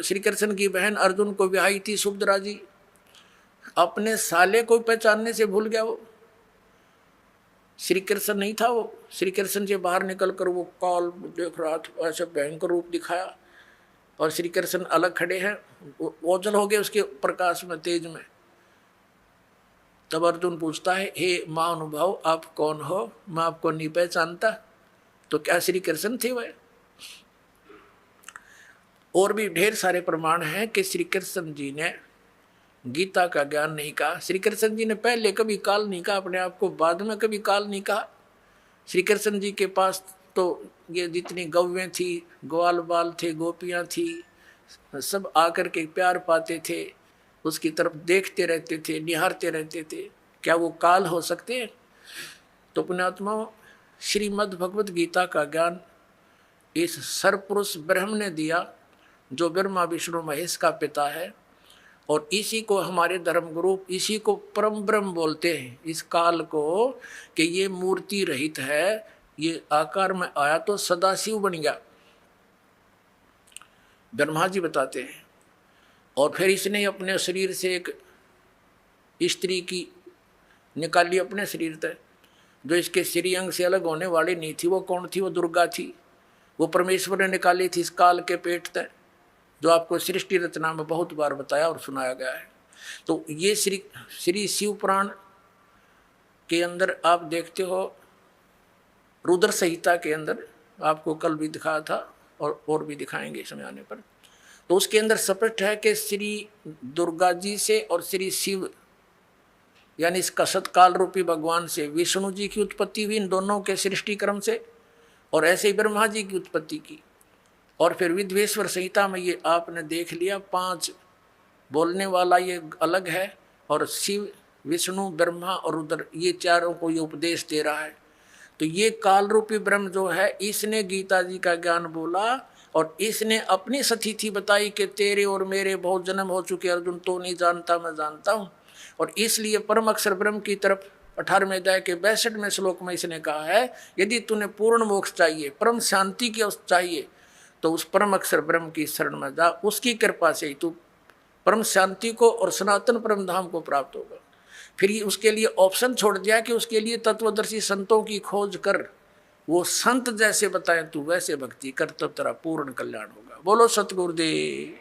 श्री कृष्ण की बहन अर्जुन को ब्याही थी सुभद्रा जी, अपने साले को पहचानने से भूल गया। वो श्री कृष्ण नहीं था, वो श्री कृष्ण से बाहर निकल कर वो काल देख रहा था, ऐसे भयंकर रूप दिखाया, और श्री कृष्ण अलग खड़े हैं, ओझल हो गए उसके प्रकाश में, तेज में। तब अर्जुन पूछता है, हे महानुभाव आप कौन हो, मैं आपको नहीं पहचानता। तो क्या श्री कृष्ण थे वह? और भी ढेर सारे प्रमाण हैं कि श्री कृष्ण जी ने गीता का ज्ञान नहीं कहा। श्री कृष्ण जी ने पहले कभी काल नहीं कहा अपने आप को, बाद में कभी काल नहीं कहा। श्री कृष्ण जी के पास तो ये जितनी गौवें थी, ग्वाल बाल थे, गोपियाँ थी, सब आकर के प्यार पाते थे, उसकी तरफ देखते रहते थे, निहारते रहते थे। क्या वो काल हो सकते हैं? तो पुण्यात्माओं, श्रीमद् भगवद गीता का ज्ञान इस सरपुरुष ब्रह्म ने दिया, जो ब्रह्मा विष्णु महेश का पिता है, और इसी को हमारे धर्मगुरु इसी को परम ब्रह्म बोलते हैं, इस काल को, कि ये मूर्ति रहित है, ये आकार में आया तो सदाशिव बन गया, ब्रह्मा जी बताते हैं। और फिर इसने अपने शरीर से एक स्त्री की निकाली अपने शरीर तक, जो इसके श्री अंग से अलग होने वाली नहीं थी। वो कौन थी? वो दुर्गा थी, वो परमेश्वर ने निकाली थी इस काल के पेट तक, जो आपको सृष्टि रचना में बहुत बार बताया और सुनाया गया है। तो ये श्री शिव पुराण के अंदर आप देखते हो, रुद्र संहिता के अंदर आपको कल भी दिखाया था और भी दिखाएंगे समय आने पर। तो उसके अंदर स्पष्ट है कि श्री दुर्गा जी से और श्री शिव यानी इस कसत काल रूपी भगवान से विष्णु जी की उत्पत्ति हुई, इन दोनों के सृष्टि क्रम से, और ऐसे ही ब्रह्मा जी की उत्पत्ति की। और फिर विद्वेश्वर संहिता में ये आपने देख लिया 5 बोलने वाला ये अलग है, और शिव विष्णु ब्रह्मा और रुद्र ये चारों को ये उपदेश दे रहा है। तो ये काल रूपी ब्रह्म जो है इसने गीता जी का ज्ञान बोला, और इसने अपनी स्थिति बताई कि तेरे और मेरे बहुत जन्म हो चुके अर्जुन, तो नहीं जानता मैं जानता हूँ। और इसलिए परम अक्षर ब्रह्म की तरफ 18वें अध्याय के 62वें श्लोक में इसने कहा है, यदि तूने पूर्ण मोक्ष चाहिए, परम शांति की अवस्था चाहिए, तो उस परम अक्षर ब्रह्म की शरण में जा, उसकी कृपा से ही तू परम शांति को और सनातन परम धाम को प्राप्त होगा। फिर उसके लिए ऑप्शन छोड़ दिया कि उसके लिए तत्वदर्शी संतों की खोज कर, वो संत जैसे बताएं तू वैसे भक्ति कर, तब तेरा पूर्ण कल्याण होगा। बोलो सतगुरुदेव।